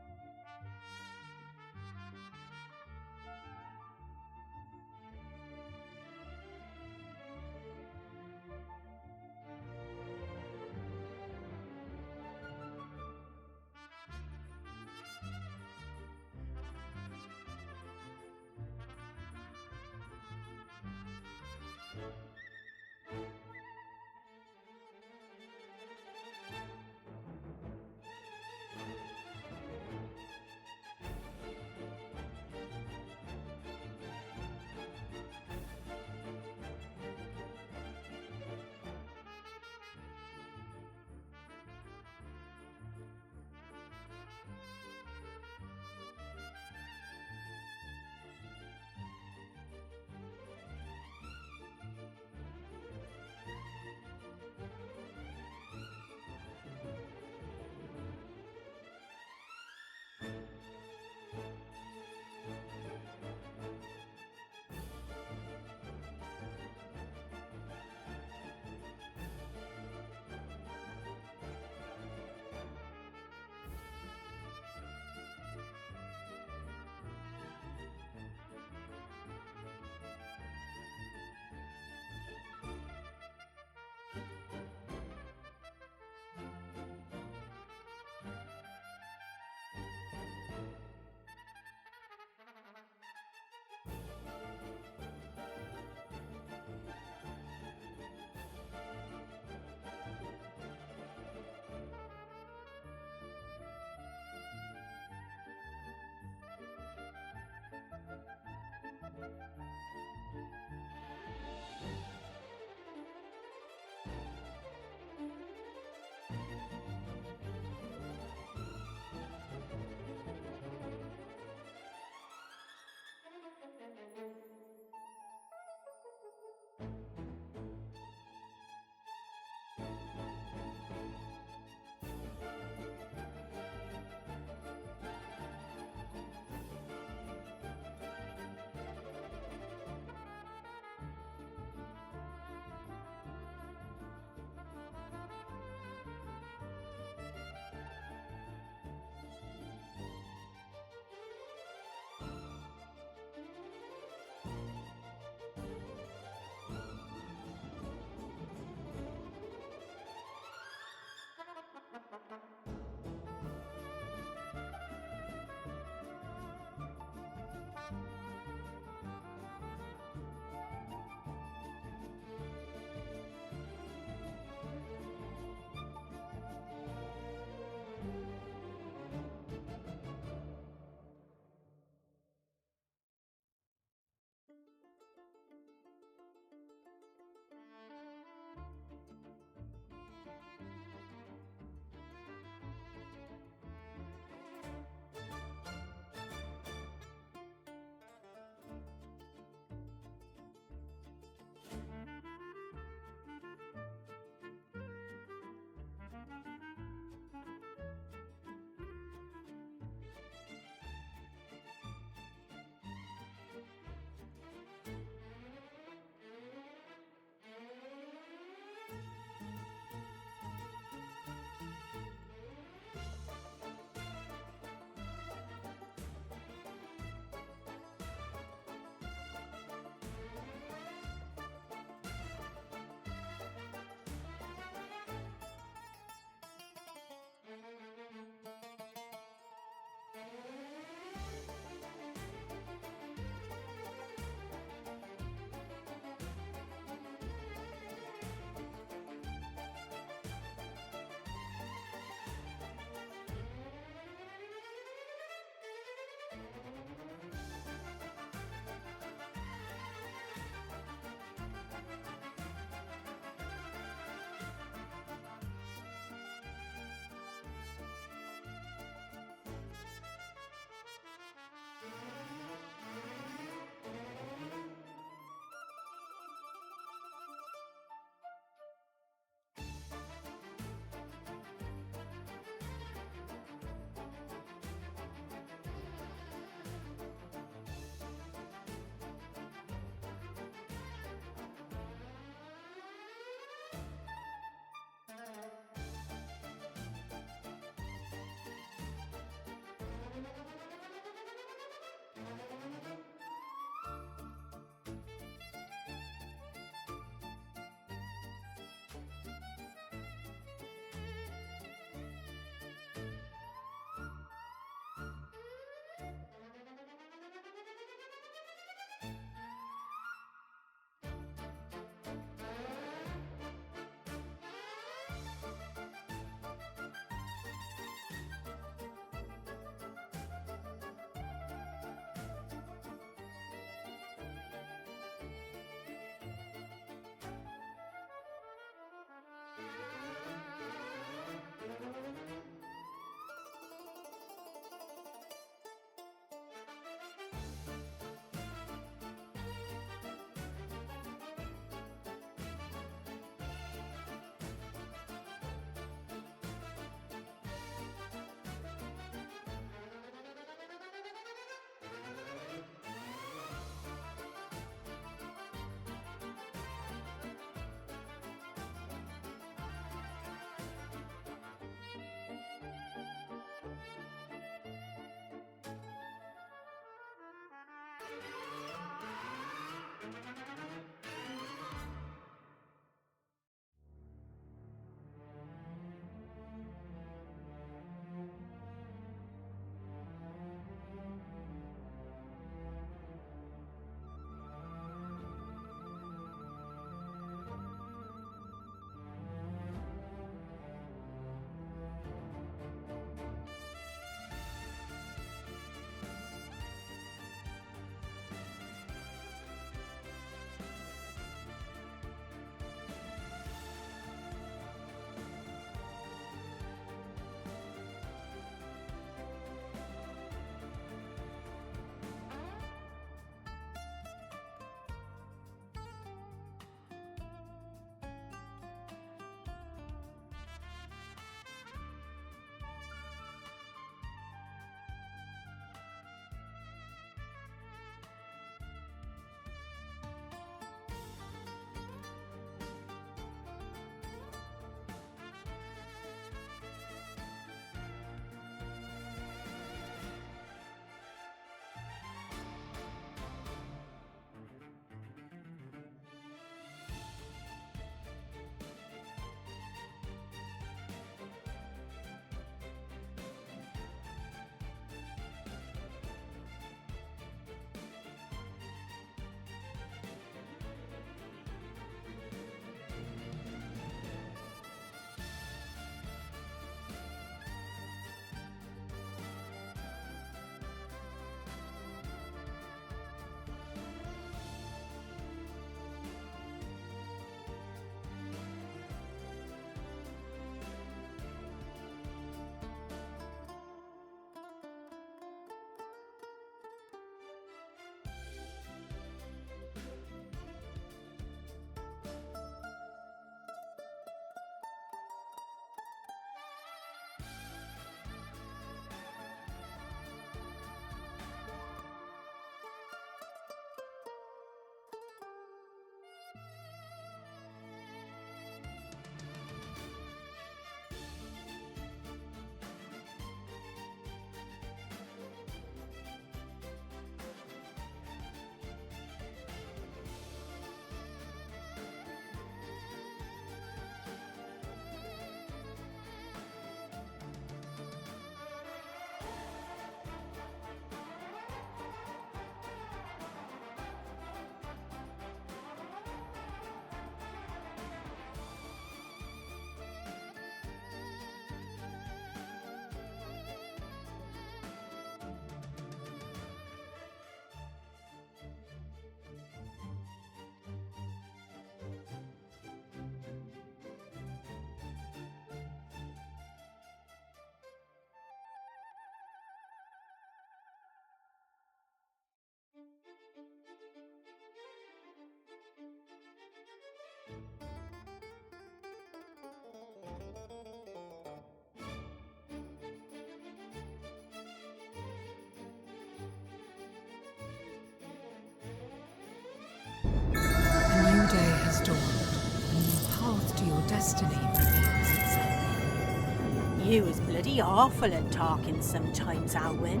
destiny reveals itself. You is bloody awful at talking sometimes, Alwyn.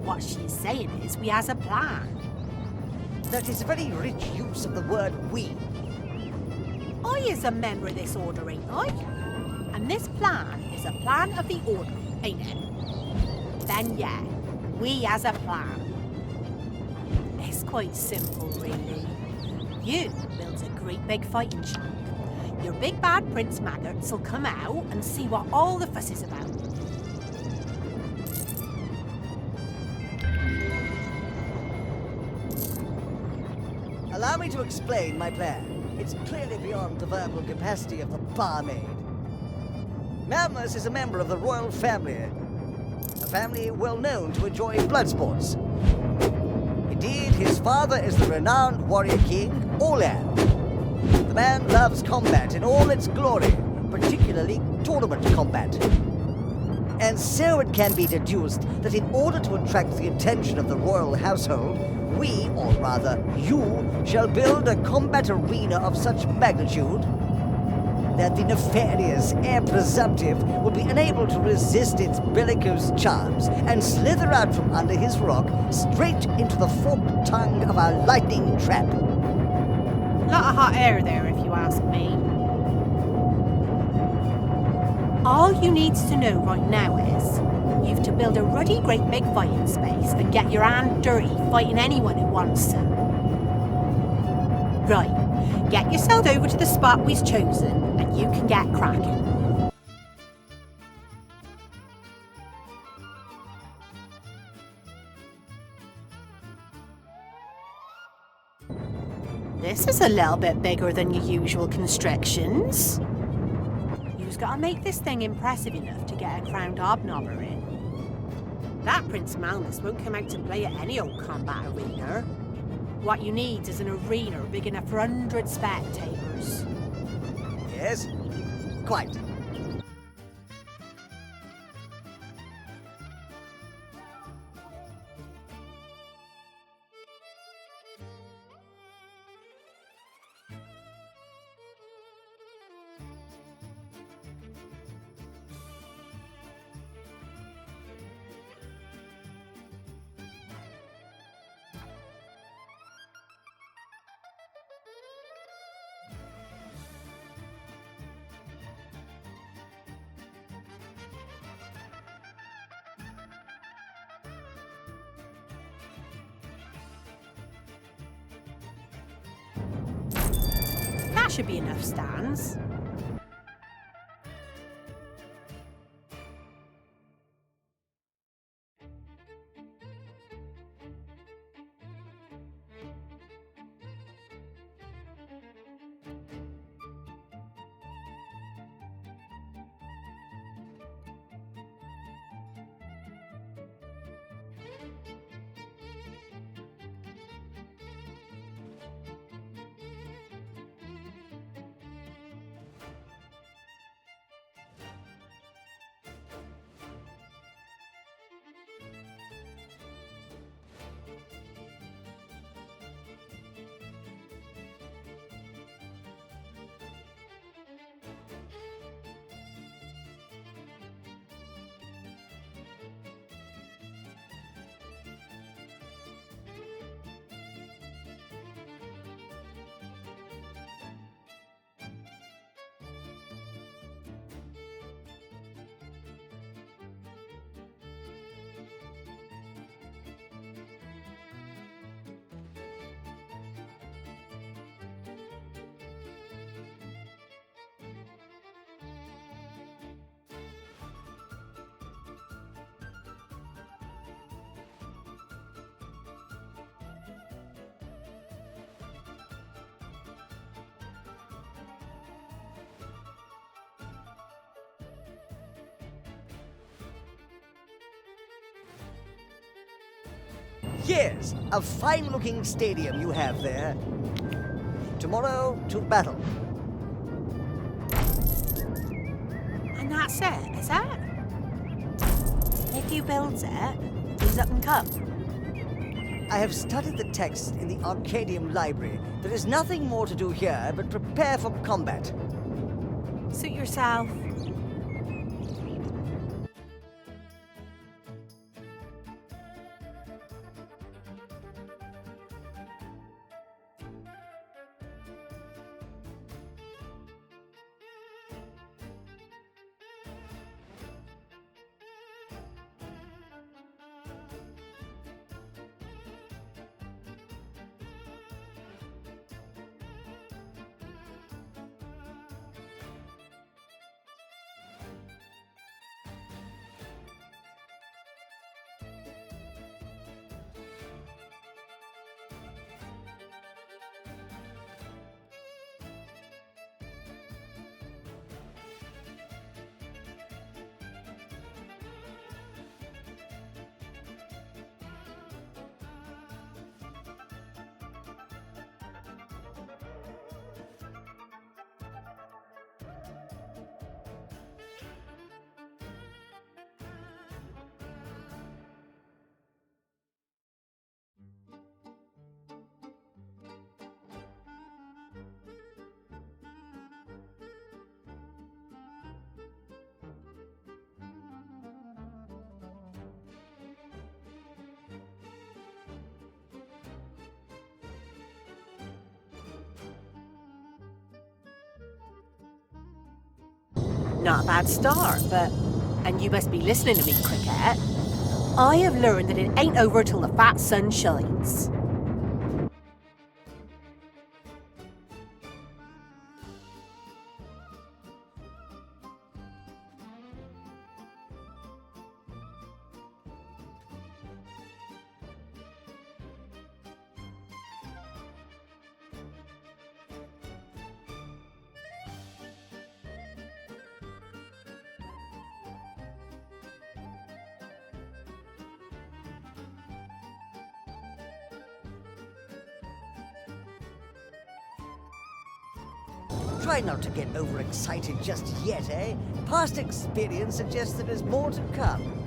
What she's saying is we has a plan. That is a very rich use of the word we. I is a member of this order, ain't I? And this plan is a plan of the order, ain't it? Then yeah, we has a plan. It's quite simple, really. You build a great big fighting shack. Your big bad Prince Maggots will come out and see what all the fuss is about. Allow me to explain my plan. It's clearly beyond the verbal capacity of the barmaid. Malmus is a member of the royal family. A family well known to enjoy blood sports. Indeed, his father is the renowned warrior king, Olaf. The man loves combat in all its glory, particularly tournament combat. And so it can be deduced that in order to attract the attention of the royal household, we, or rather you, shall build a combat arena of such magnitude that the nefarious heir presumptive will be unable to resist its bellicose charms and slither out from under his rock straight into the forked tongue of our lightning trap. Lot of hot air there, if you ask me. All you needs to know right now is you've to build a ruddy great big fighting space and get your hand dirty fighting anyone who wants to. Right, get yourself over to the spot we've chosen and you can get cracking. This is a little bit bigger than your usual constrictions. You've got to make this thing impressive enough to get a crowned hobnobber in. That Prince Malmus won't come out to play at any old combat arena. What you need is an arena big enough for 100 spectators. Yes, quite. That should be enough stands. Yes, a fine-looking stadium you have there. Tomorrow, to battle. And that's it, is it? If you build it, he's up and come. I have studied the text in the Arcadium Library. There is nothing more to do here but prepare for combat. Suit yourself. Not a bad start, but... And you must be listening to me, Cricket. I have learned that it ain't over till the fat sun shines. Try not to get overexcited just yet, eh? Past experience suggests that there's more to come.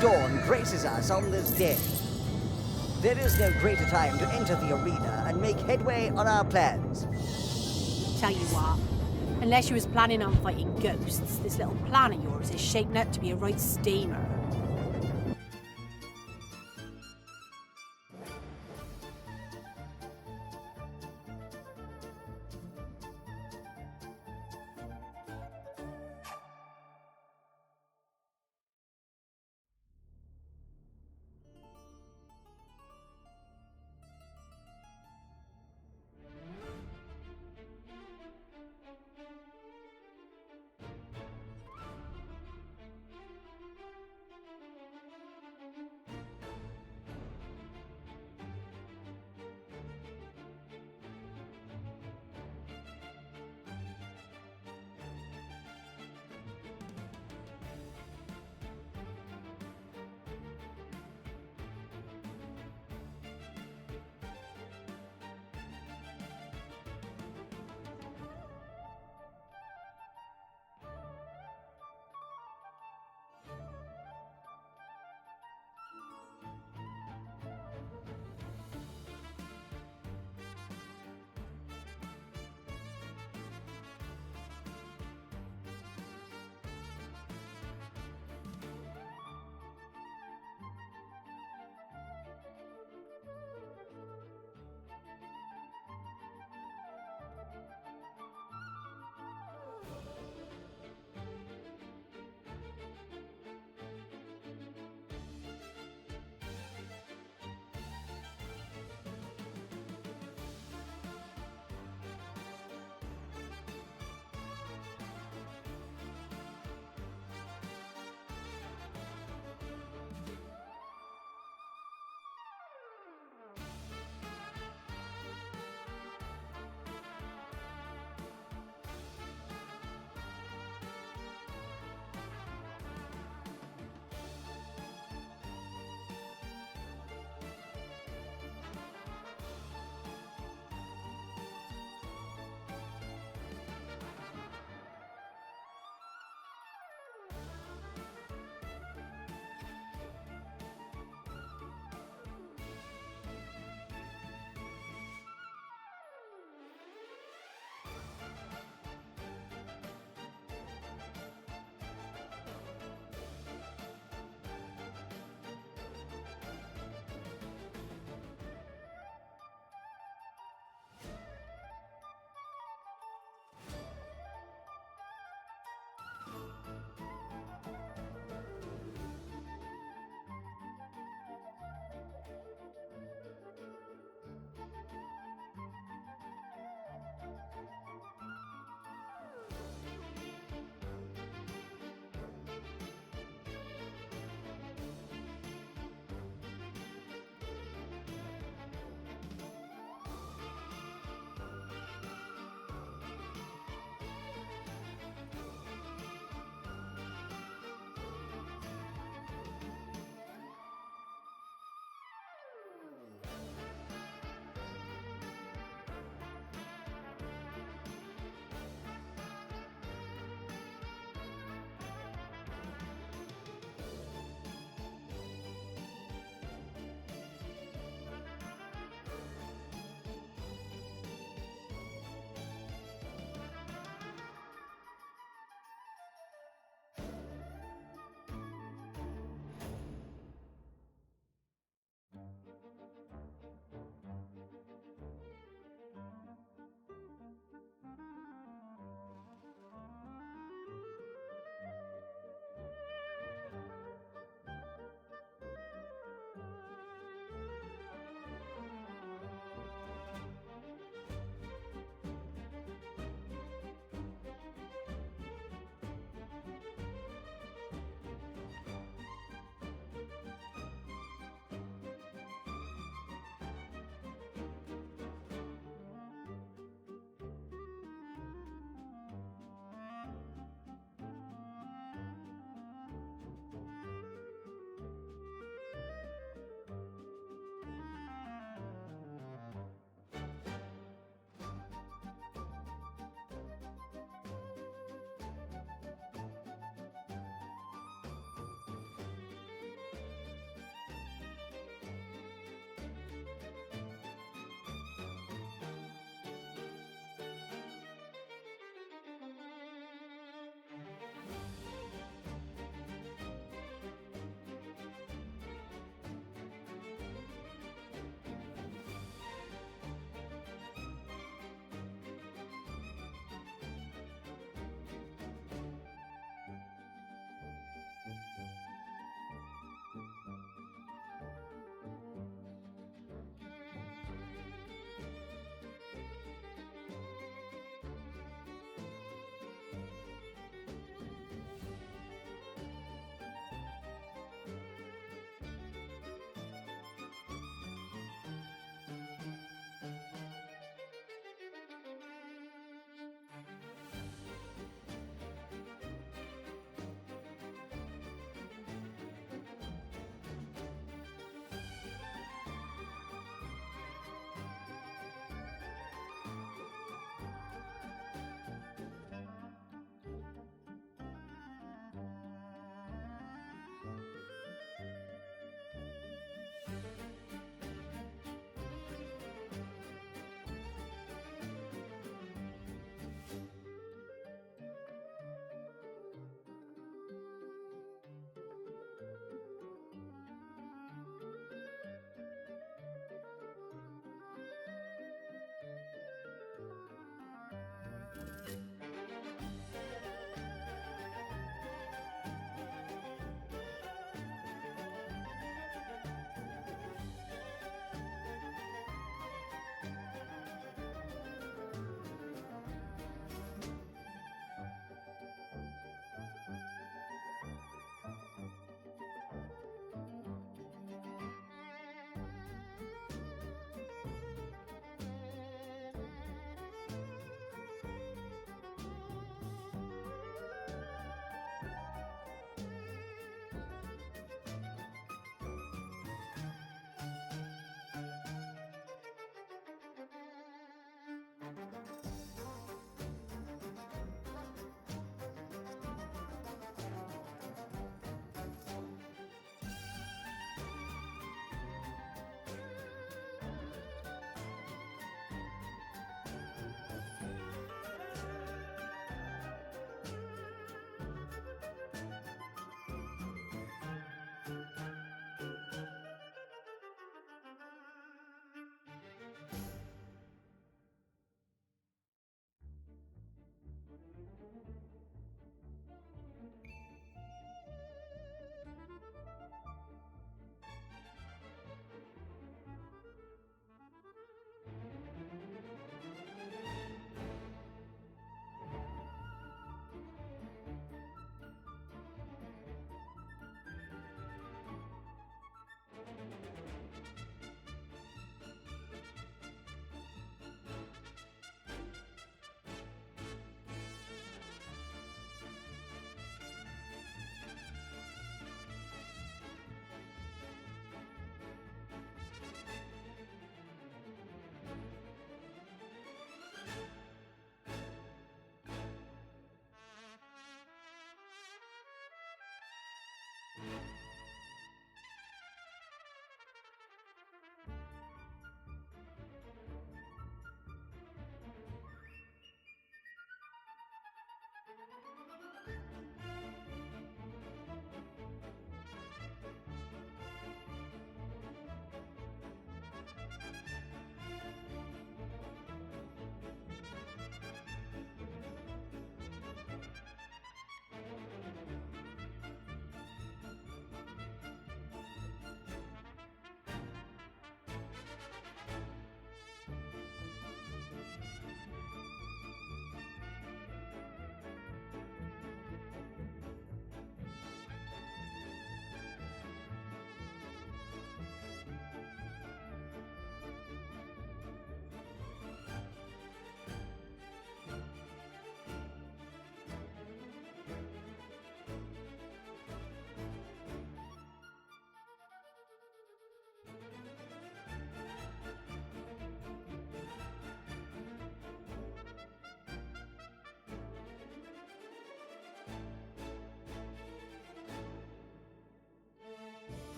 dawn graces us on this day. There is no greater time to enter the arena and make headway on our plans. Tell you what, unless you was planning on fighting ghosts, this little plan of yours is shaping up to be a right steamer.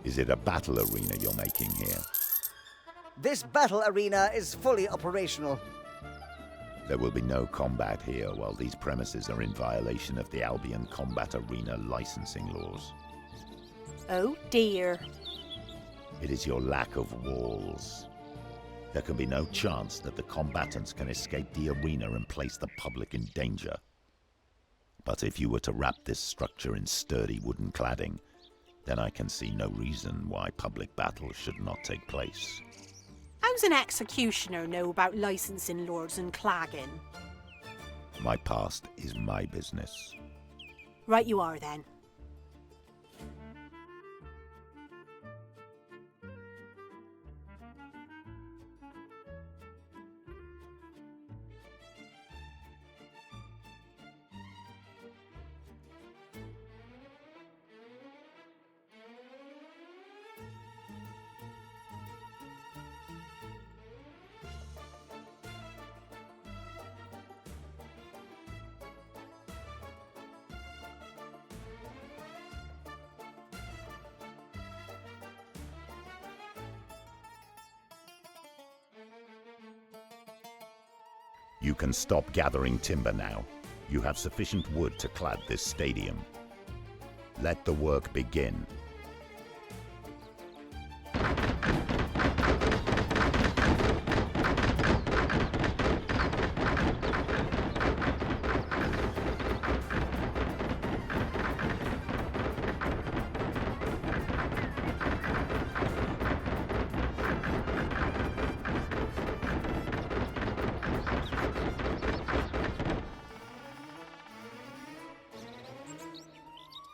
Is it a battle arena you're making here? This battle arena is fully operational. There will be no combat here while these premises are in violation of the Albion Combat Arena licensing laws. Oh dear. It is your lack of walls. There can be no chance that the combatants can escape the arena and place the public in danger. But if you were to wrap this structure in sturdy wooden cladding, then I can see no reason why public battle should not take place. How's an executioner know about licensing lords and clagging? My past is my business. Right you are then. You can stop gathering timber now. You have sufficient wood to clad this stadium. Let the work begin.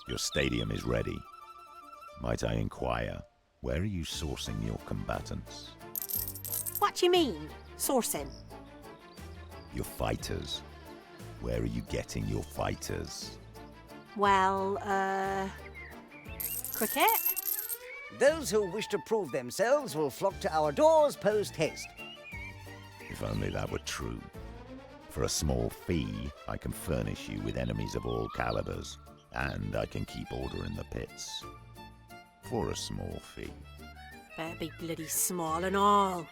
Your stadium is ready. Might I inquire, where are you sourcing your combatants? What do you mean, sourcing? Your fighters. Where are you getting your fighters? Well, cricket? Those who wish to prove themselves will flock to our doors post-haste. If only that were true. For a small fee, I can furnish you with enemies of all calibers, and I can keep order in the pits. For a small fee. Better be bloody small and all.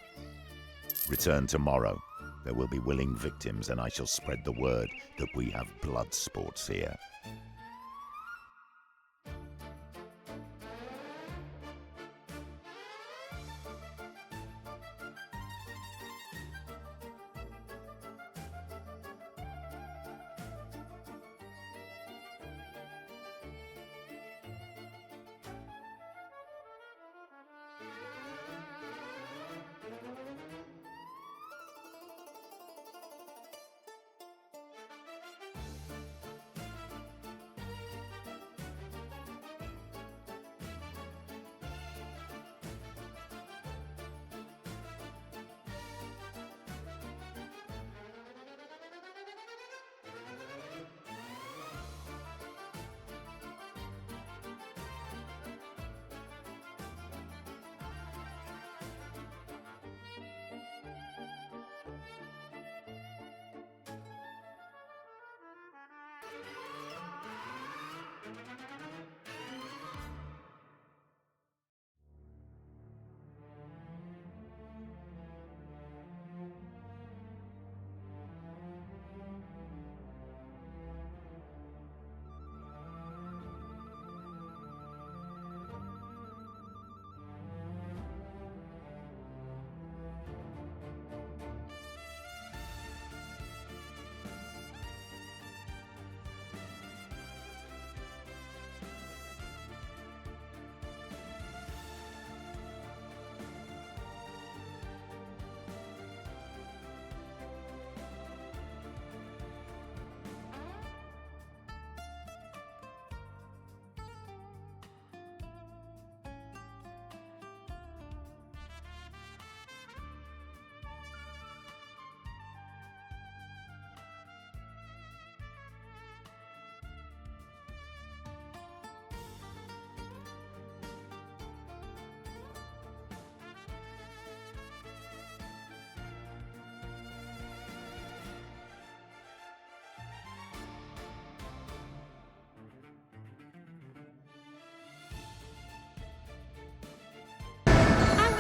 Return tomorrow. There will be willing victims, and I shall spread the word that we have blood sports here.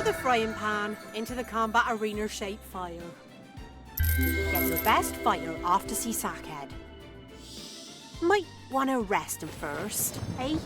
The frying pan into the combat arena shaped fire. Get your best fighter off to see Sackhead. Might want to rest him first, eh?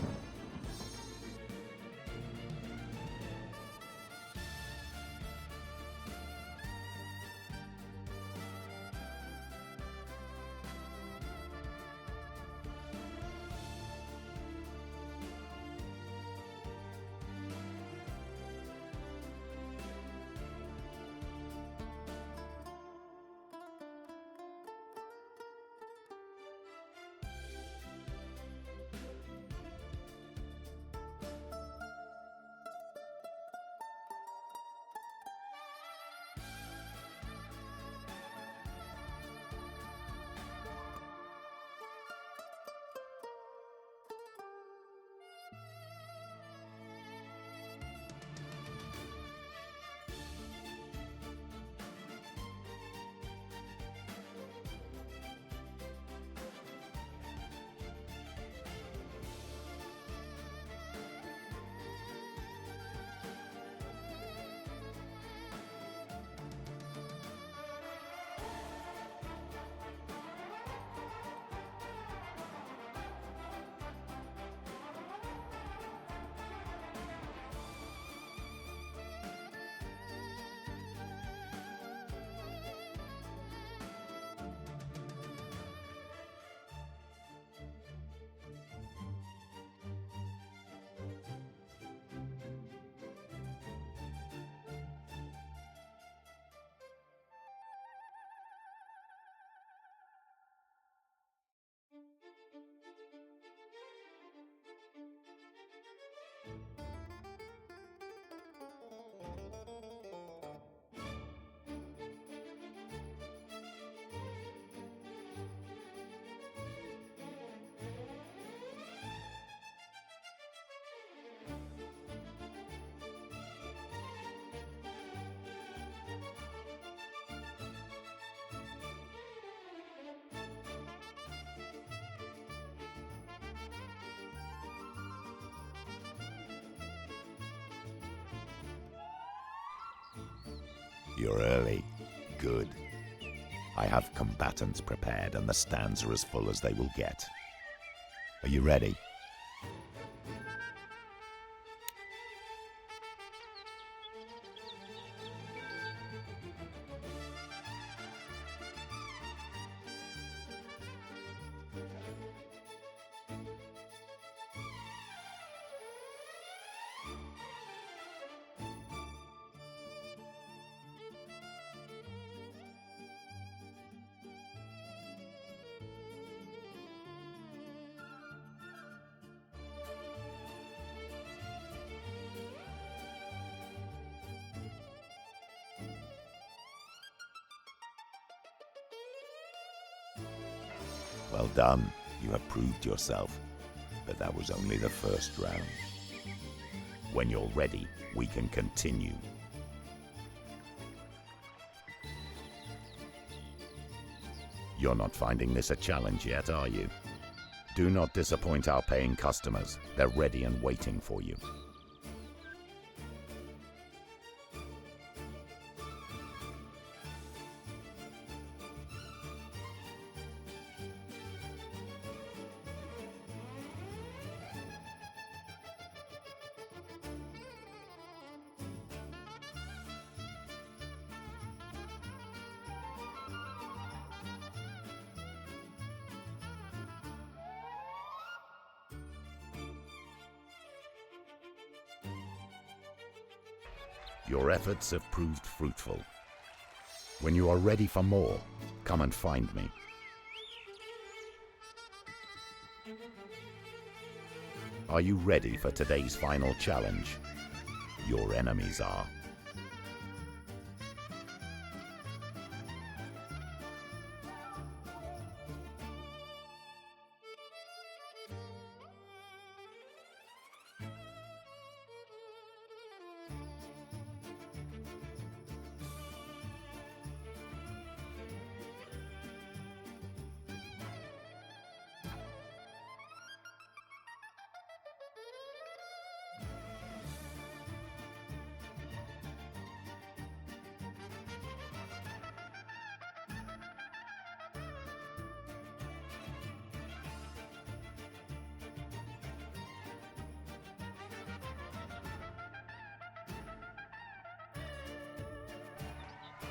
You're early. Good. I have combatants prepared and the stands are as full as they will get. Are you ready? Well done. You have proved yourself. But that was only the first round. When you're ready, we can continue. You're not finding this a challenge yet, are you? Do not disappoint our paying customers. They're ready and waiting for you. Your efforts have proved fruitful. When you are ready for more, come and find me. Are you ready for today's final challenge? Your enemies are.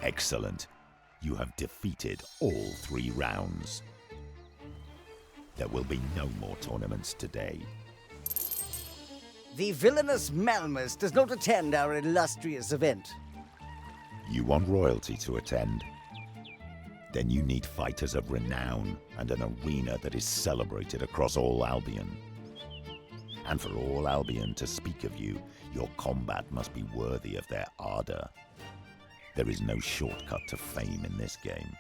Excellent. You have defeated all 3 rounds. There will be no more tournaments today. The villainous Malmus does not attend our illustrious event. You want royalty to attend? Then you need fighters of renown and an arena that is celebrated across all Albion. And for all Albion to speak of you, your combat must be worthy of their ardor. There is no shortcut to fame in this game.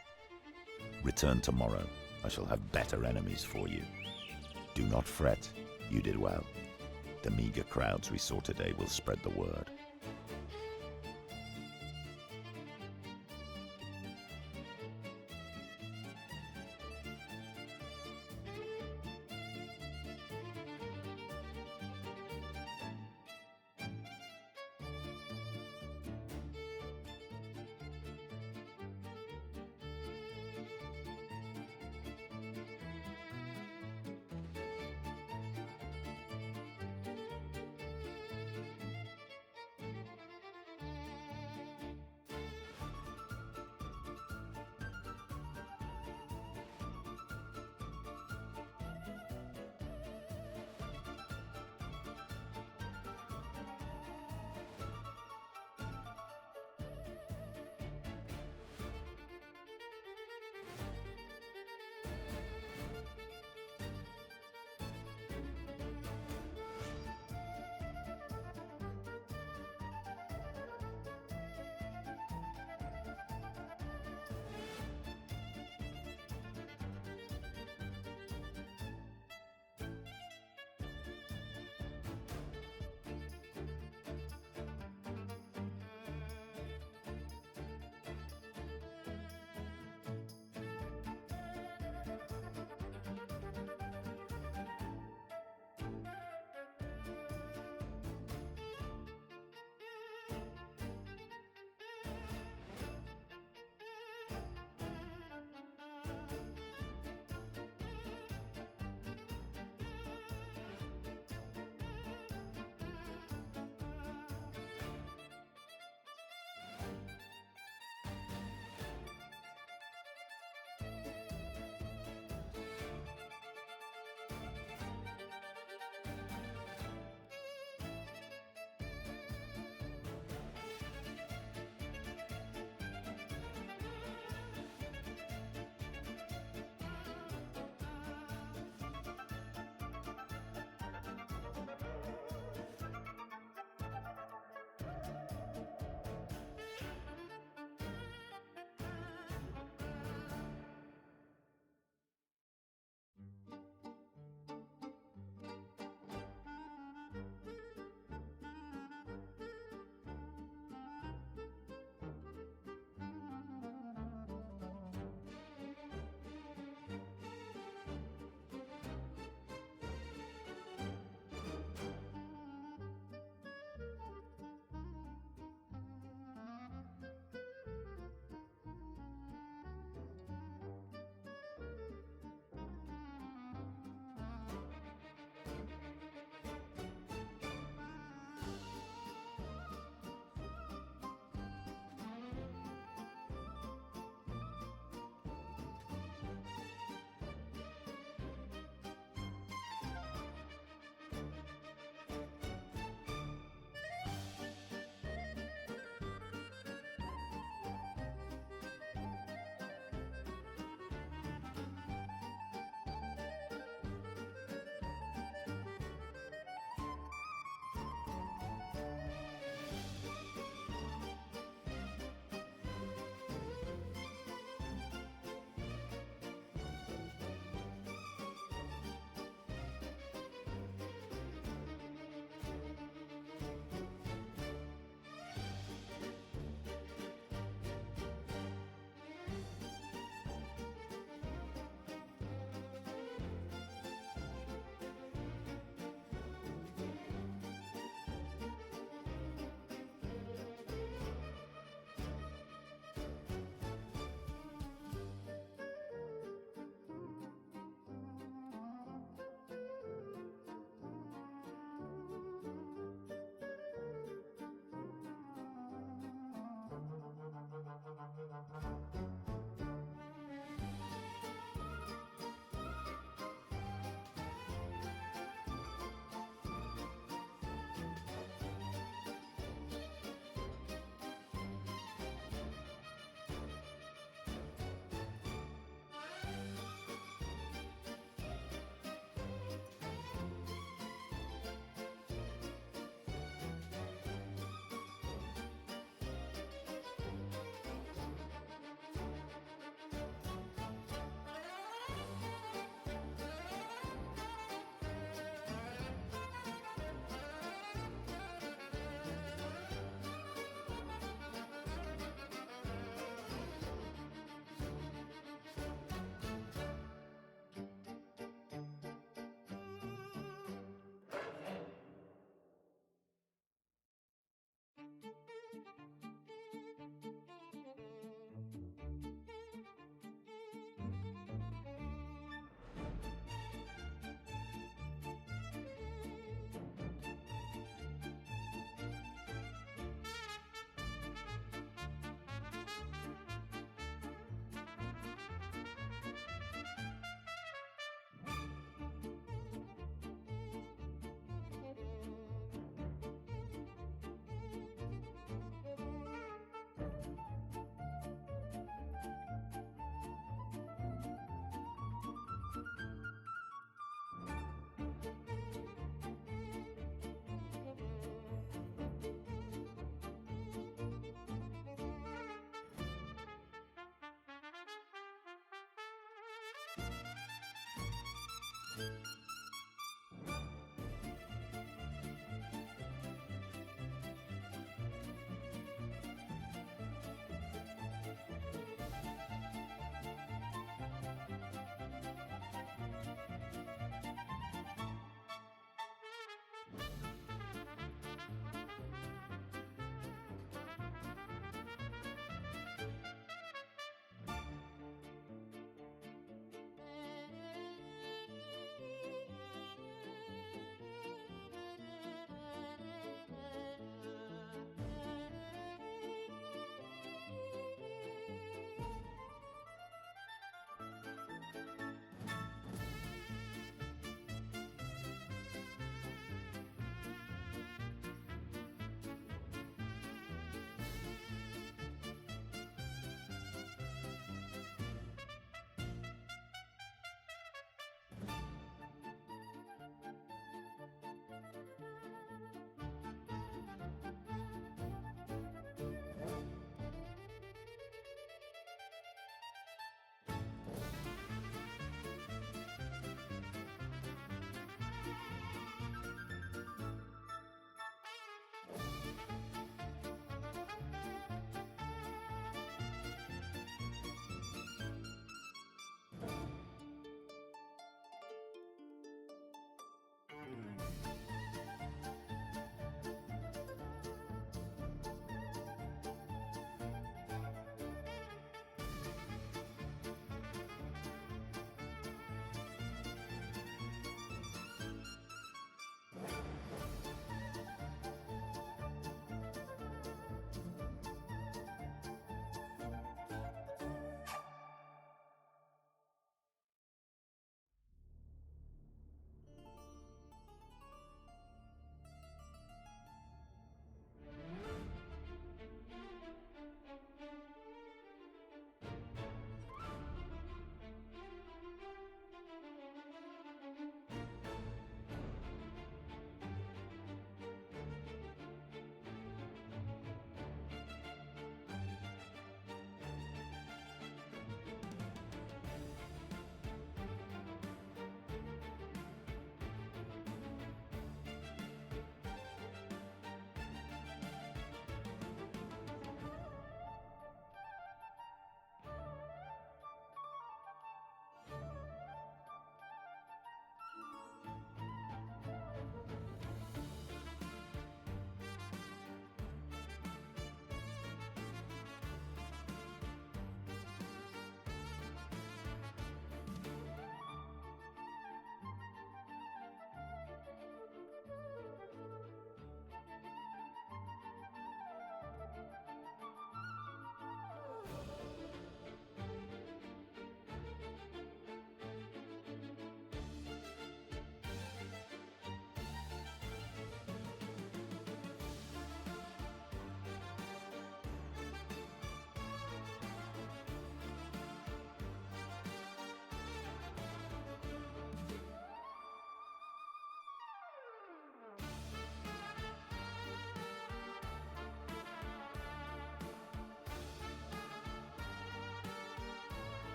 Return tomorrow. I shall have better enemies for you. Do not fret. You did well. The meager crowds we saw today will spread the word.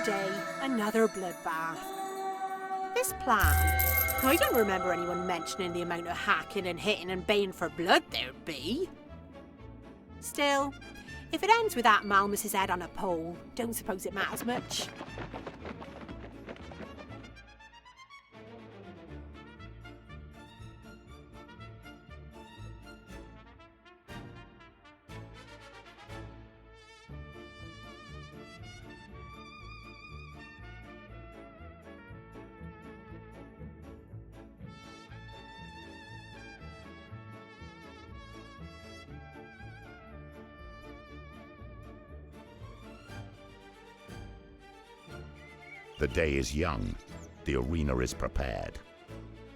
day, another bloodbath. This plan, I don't remember anyone mentioning the amount of hacking and hitting and baying for blood there'd be. Still, if it ends with that Malmus's head on a pole, don't suppose it matters much. The day is young. The arena is prepared.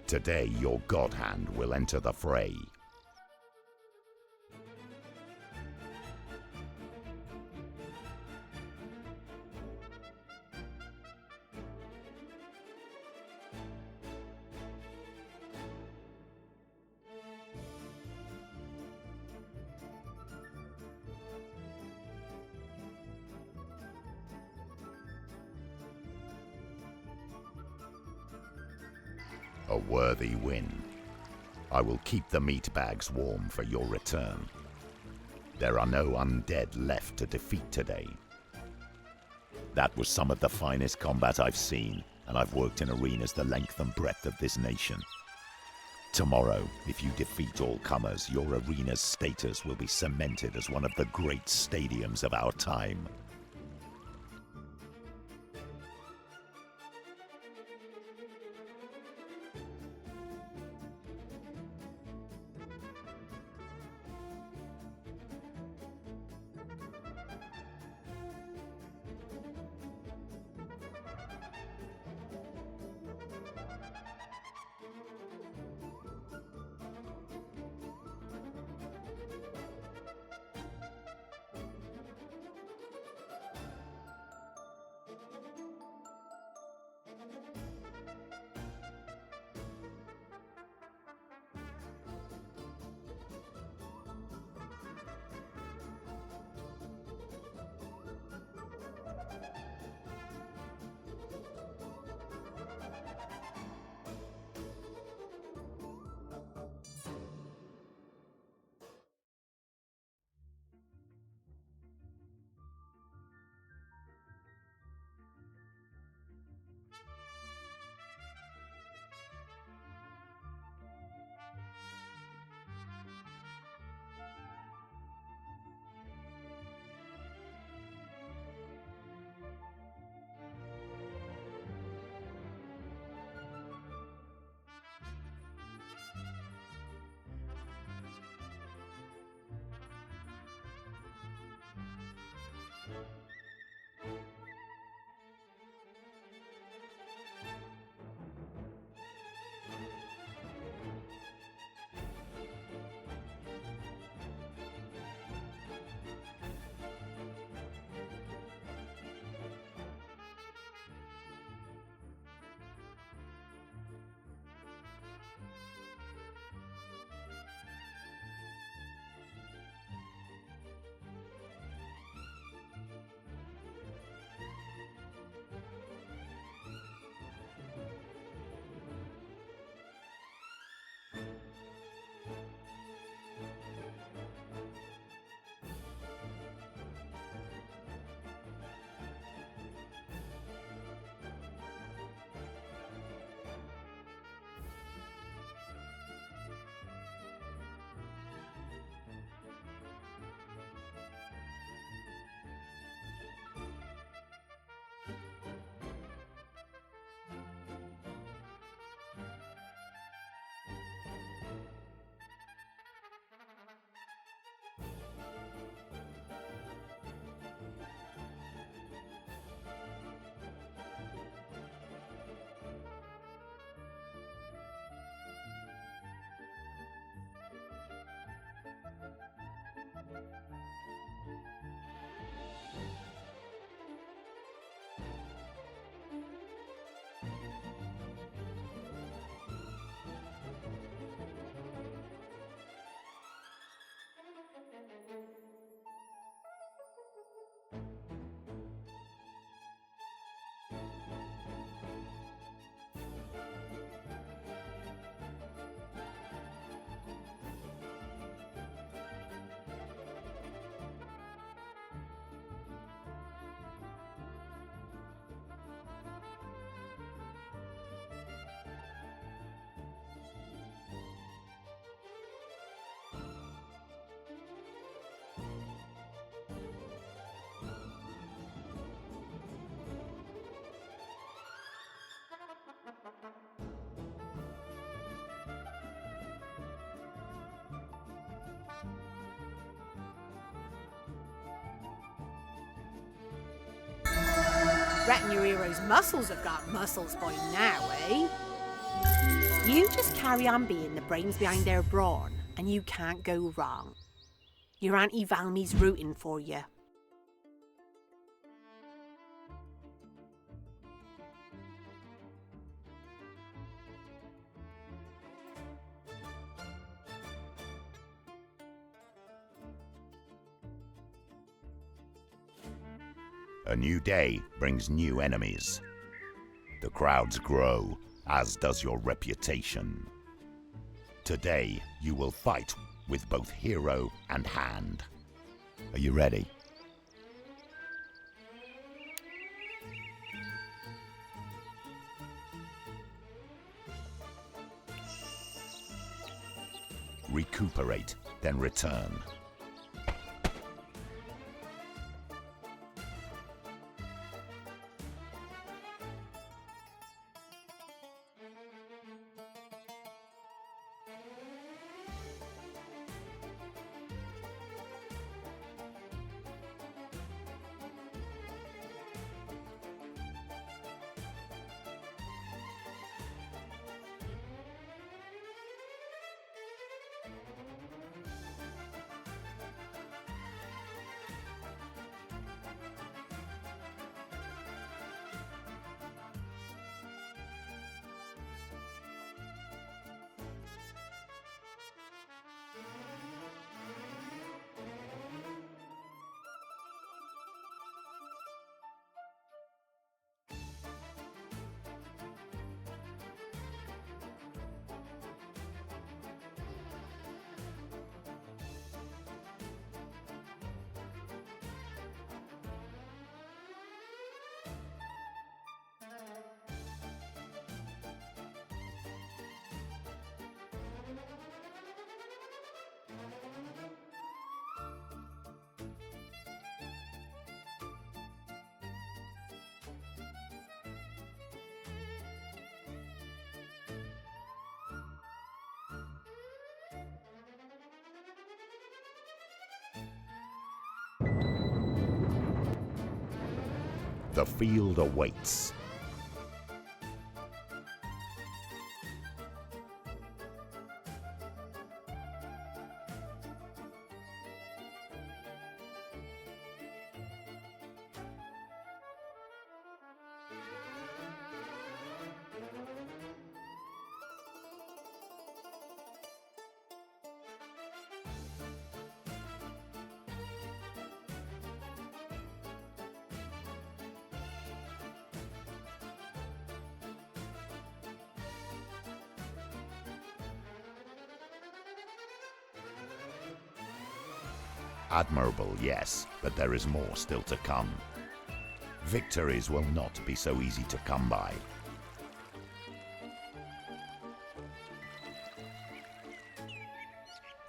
Today, your God Hand will enter the fray. A worthy win. I will keep the meat bags warm for your return. There are no undead left to defeat today. That was some of the finest combat I've seen, and I've worked in arenas the length and breadth of this nation. Tomorrow, if you defeat all comers, your arena's status will be cemented as one of the great stadiums of our time. Reckon your hero's muscles have got muscles by now, eh? You just carry on being the brains behind their brawn, and you can't go wrong. Your Auntie Valmy's rooting for you. A new day brings new enemies. The crowds grow, as does your reputation. Today, you will fight with both hero and hand. Are you ready? Recuperate, then return. The field awaits. Admirable, yes, but there is more still to come. Victories will not be so easy to come by.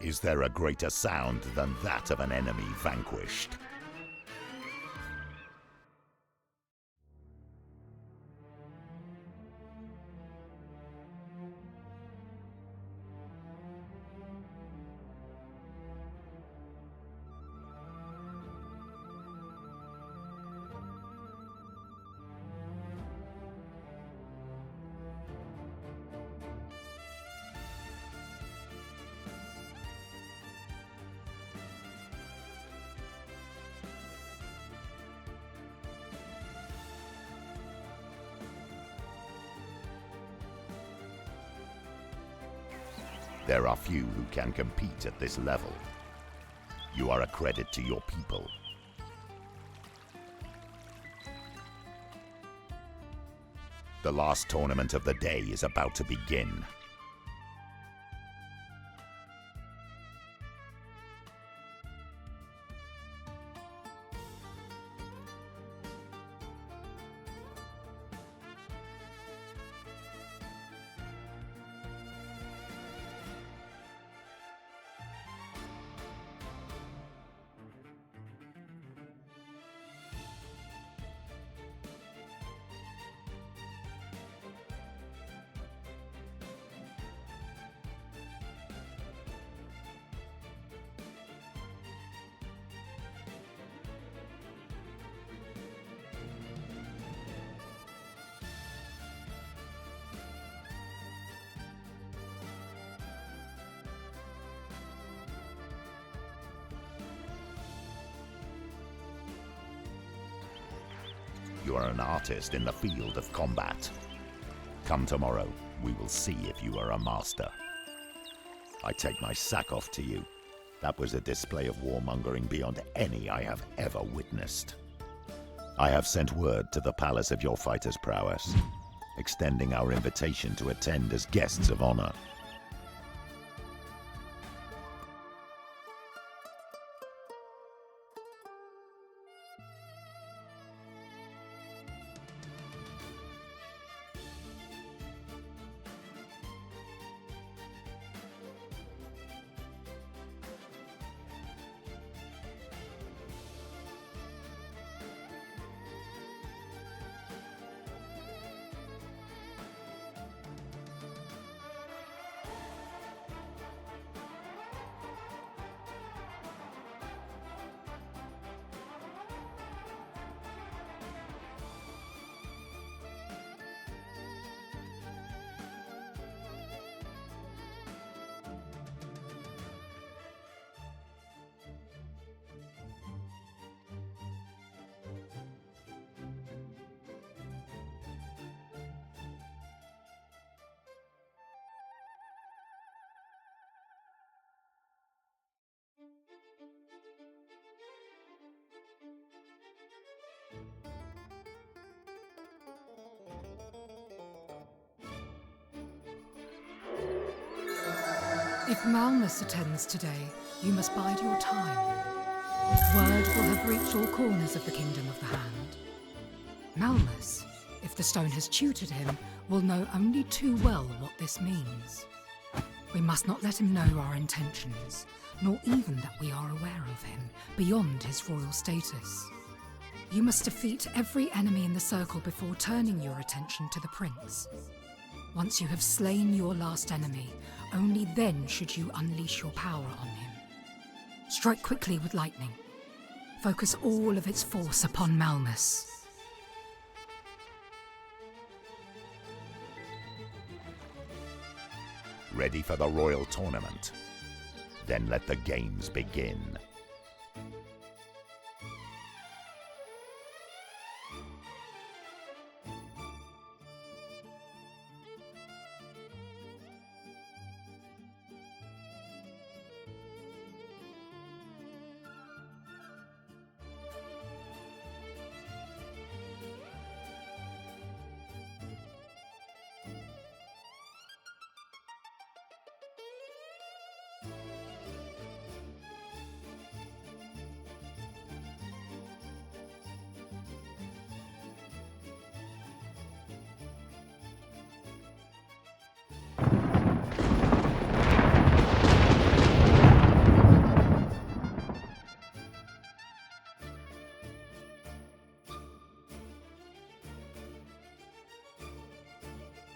Is there a greater sound than that of an enemy vanquished? There are few who can compete at this level. You are a credit to your people. The last tournament of the day is about to begin. You are an artist in the field of combat. Come tomorrow, we will see if you are a master. I take my sack off to you. That was a display of warmongering beyond any I have ever witnessed. I have sent word to the palace of your fighter's prowess, extending our invitation to attend as guests of honor. If Malmus attends today, you must bide your time. Word will have reached all corners of the Kingdom of the Hand. Malmus, if the stone has tutored him, will know only too well what this means. We must not let him know our intentions, nor even that we are aware of him, beyond his royal status. You must defeat every enemy in the circle before turning your attention to the prince. Once you have slain your last enemy, only then should you unleash your power on him. Strike quickly with lightning. Focus all of its force upon Malmus. Ready for the royal tournament? Then let the games begin.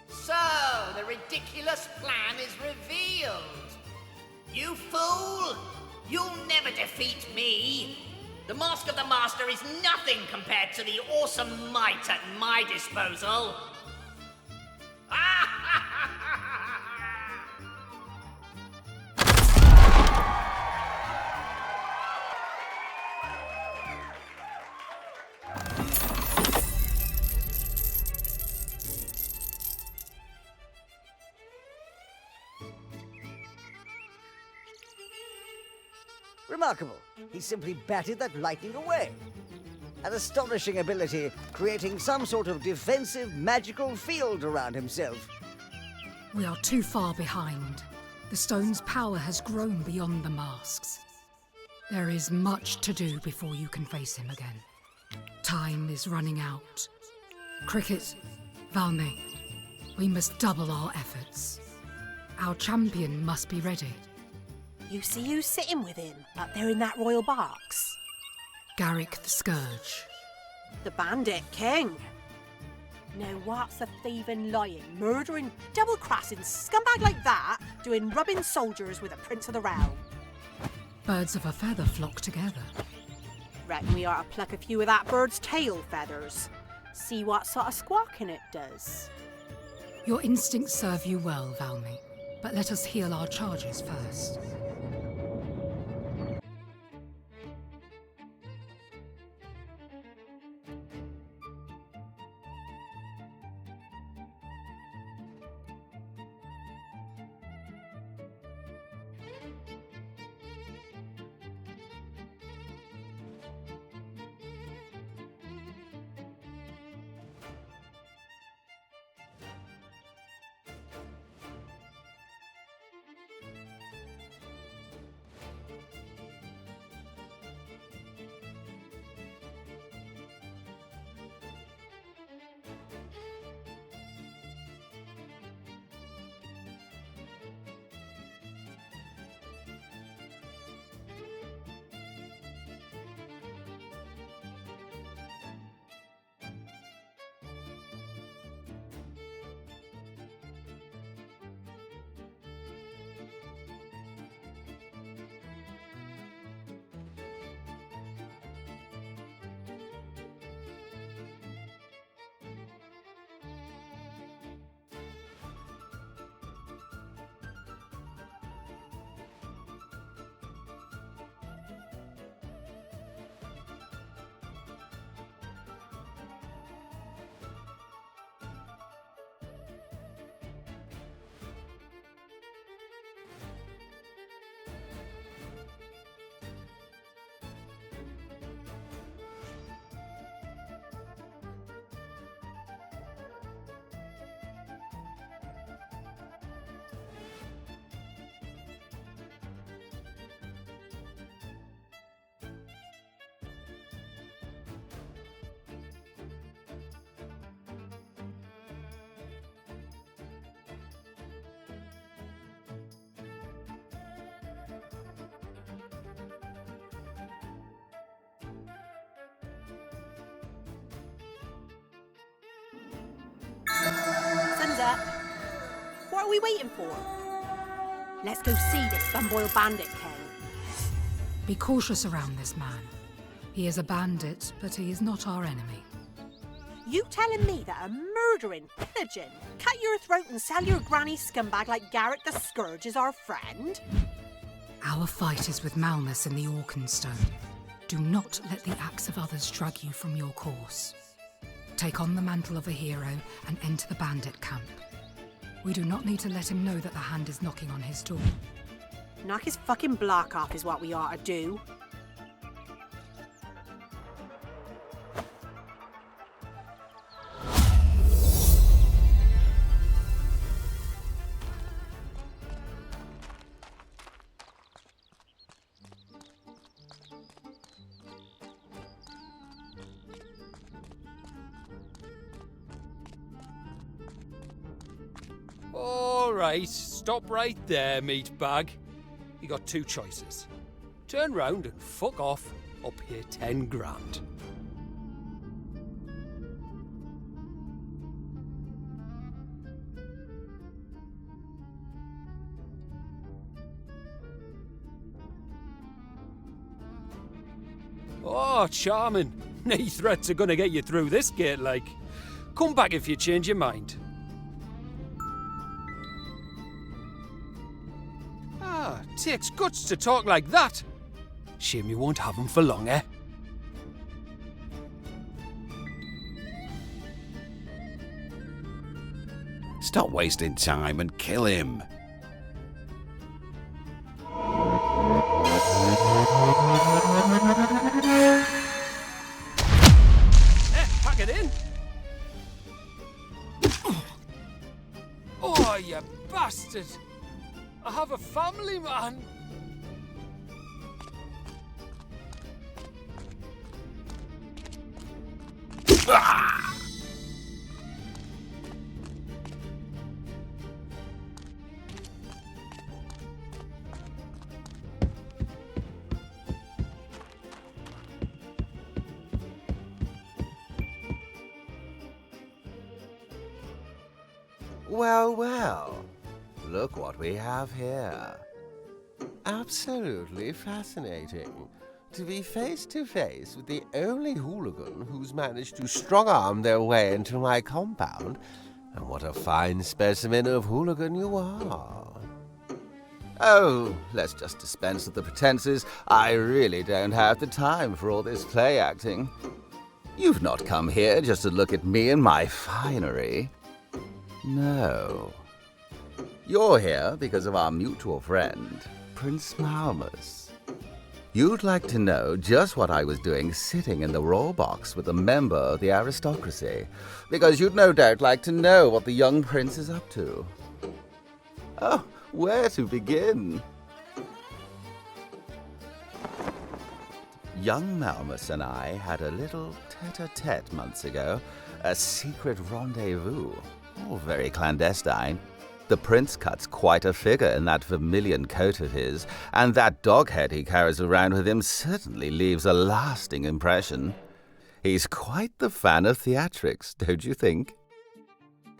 So, the ridiculous plan is revealed. You fool! You'll never defeat me! The Mask of the Master is nothing compared to the awesome might at my disposal. Remarkable. He simply batted that lightning away. An astonishing ability, creating some sort of defensive magical field around himself. We are too far behind. The stone's power has grown beyond the masks. There is much to do before you can face him again. Time is running out. Cricket, Valmy, we must double our efforts. Our champion must be ready. You see who's sitting with him up there in that royal box? Garrick the Scourge. The Bandit King. Now what's a thieving, lying, murdering, double-crossing scumbag like that doing rubbing soldiers with a prince of the realm? Birds of a feather flock together. Reckon we ought to pluck a few of that bird's tail feathers. See what sort of squawking it does. Your instincts serve you well, Valmy, but let us heal our charges first. What are we waiting for? Let's go see this bumboil Bandit King. Be cautious around this man. He is a bandit, but he is not our enemy. You telling me that a murdering, pillaging, cut your throat and sell your granny scumbag like Garrett the Scourge is our friend? Our fight is with Malmus in the Orkenstone. Do not let the acts of others drag you from your course. Take on the mantle of a hero and enter the bandit camp. We do not need to let him know that the Hand is knocking on his door. Knock his fucking block off is what we ought to do. All right, stop right there, meatbag. You got two choices. Turn round and fuck off, or pay 10 grand. Oh, charming. No threats are gonna get you through this gate, like. Come back if you change your mind. Takes guts to talk like that. Shame you won't have him for long, eh? Stop wasting time and kill him. Pack it in. Oh, you bastard. I have a family, man. Well, well. Look what we have here. Absolutely fascinating. To be face to face with the only hooligan who's managed to strong-arm their way into my compound. And what a fine specimen of hooligan you are. Oh, let's just dispense with the pretenses. I really don't have the time for all this play acting. You've not come here just to look at me and my finery. No. You're here because of our mutual friend, Prince Malmus. You'd like to know just what I was doing sitting in the roll box with a member of the aristocracy, because you'd no doubt like to know what the young prince is up to. Oh, where to begin? Young Malmus and I had a little tete-a-tete months ago, a secret rendezvous, all very clandestine. The prince cuts quite a figure in that vermilion coat of his, and that dog head he carries around with him certainly leaves a lasting impression. He's quite the fan of theatrics, don't you think?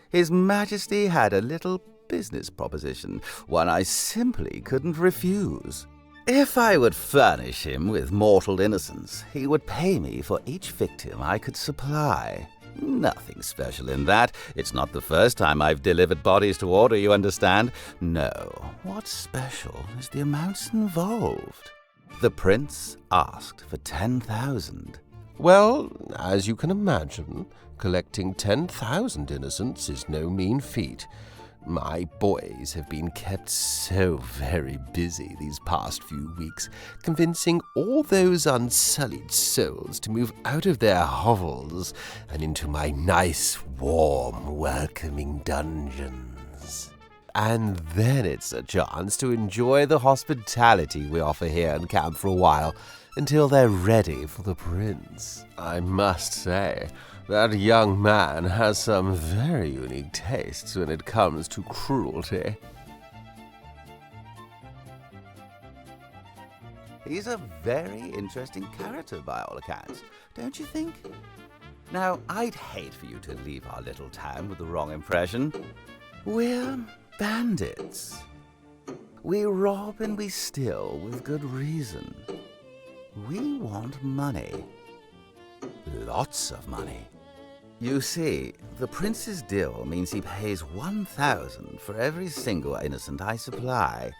His Majesty had a little business proposition, one I simply couldn't refuse. If I would furnish him with mortal innocence, he would pay me for each victim I could supply. Nothing special in that. It's not the first time I've delivered bodies to order, you understand. No, what's special is the amounts involved. The prince asked for 10,000. Well, as you can imagine, collecting 10,000 innocents is no mean feat. My boys have been kept so very busy these past few weeks, convincing all those unsullied souls to move out of their hovels and into my nice, warm, welcoming dungeons. And then it's a chance to enjoy the hospitality we offer here in camp for a while, until they're ready for the prince. I must say, that young man has some very unique tastes when it comes to cruelty. He's a very interesting character by all accounts, don't you think? Now, I'd hate for you to leave our little town with the wrong impression. We're bandits. We rob and we steal with good reason. We want money. Lots of money. You see, the prince's deal means he pays 1,000 for every single innocent I supply.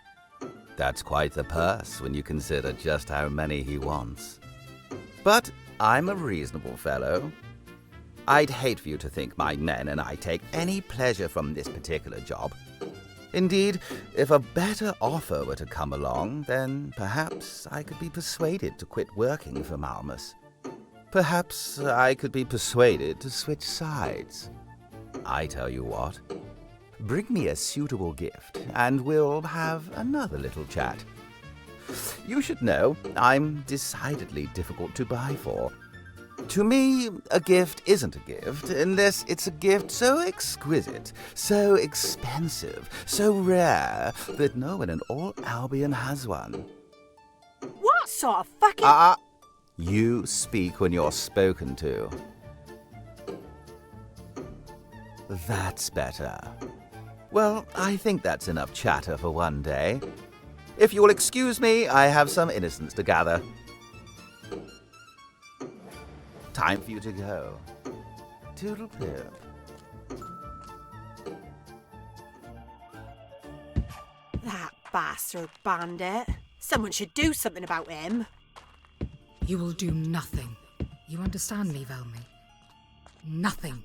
That's quite the purse when you consider just how many he wants. But I'm a reasonable fellow. I'd hate for you to think my men and I take any pleasure from this particular job. Indeed, if a better offer were to come along, then perhaps I could be persuaded to quit working for Malmus. Perhaps I could be persuaded to switch sides. I tell you what, bring me a suitable gift, and we'll have another little chat. You should know, I'm decidedly difficult to buy for. To me, a gift isn't a gift unless it's a gift so exquisite, so expensive, so rare that no one in all Albion has one. What sort of fucking... You speak when you're spoken to. That's better. Well, I think that's enough chatter for one day. If you'll excuse me, I have some innocents to gather. Time for you to go. Toodle-pip. That bastard bandit. Someone should do something about him. You will do nothing. You understand me, Velmy? Nothing.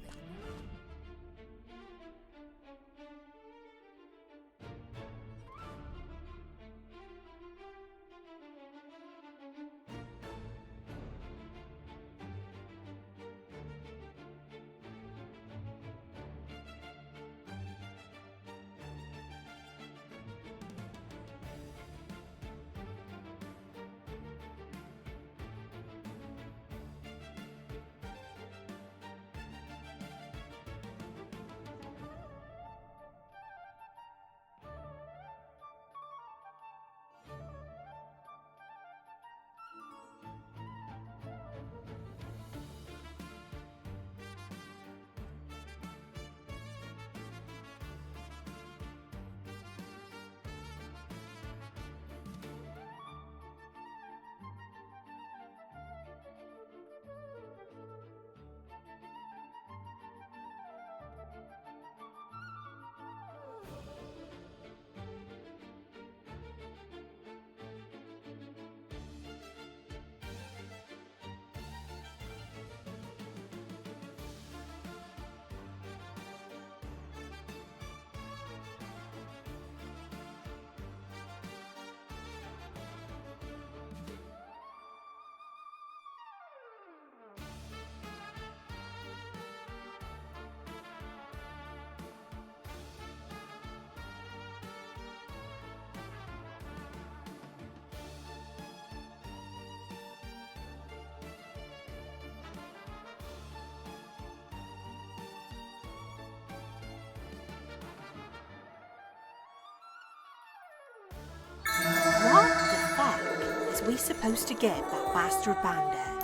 What the fuck is we supposed to give that bastard bandit?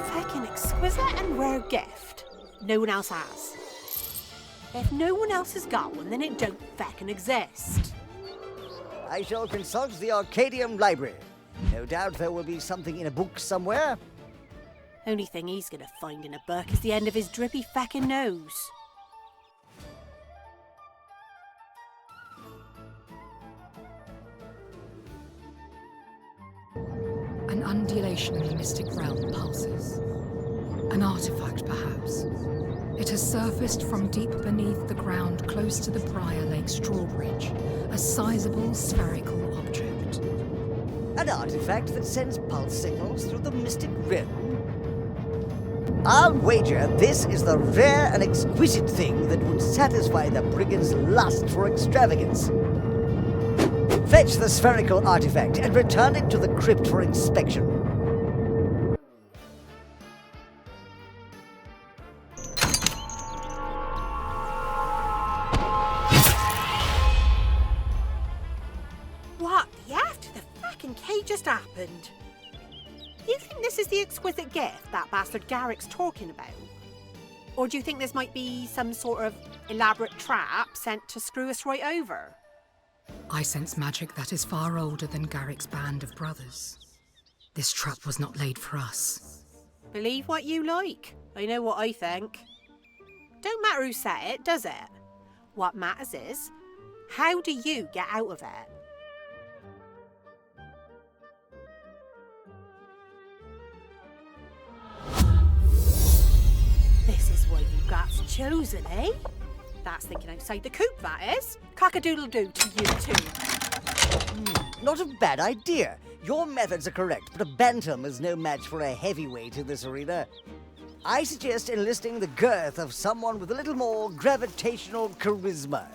Fucking exquisite and rare gift. No one else has. If no one else has got one, then it don't fucking exist. I shall consult the Arcadium Library. No doubt there will be something in a book somewhere. Only thing he's gonna find in a book is the end of his drippy fucking nose. An undulation in the mystic realm pulses. An artifact, perhaps. It has surfaced from deep beneath the ground close to the Briar Lake's drawbridge, a sizable spherical object. An artifact that sends pulse signals through the mystic realm. I'll wager this is the rare and exquisite thing that would satisfy the brigand's lust for extravagance. Fetch the spherical artifact and return it to the crypt for inspection. What the after the fucking K just happened? You think this is the exquisite gift that bastard Garrick's talking about? Or do you think this might be some sort of elaborate trap sent to screw us right over? I sense magic that is far older than Garrick's band of brothers. This trap was not laid for us. Believe what you like. I know what I think. Don't matter who said it, does it? What matters is, how do you get out of it? This is why you got chosen, eh? That's thinking outside the coop, that is. Cock-a-doodle-doo to you too. Not a bad idea. Your methods are correct, but a bantam is no match for a heavyweight in this arena. I suggest enlisting the girth of someone with a little more gravitational charisma.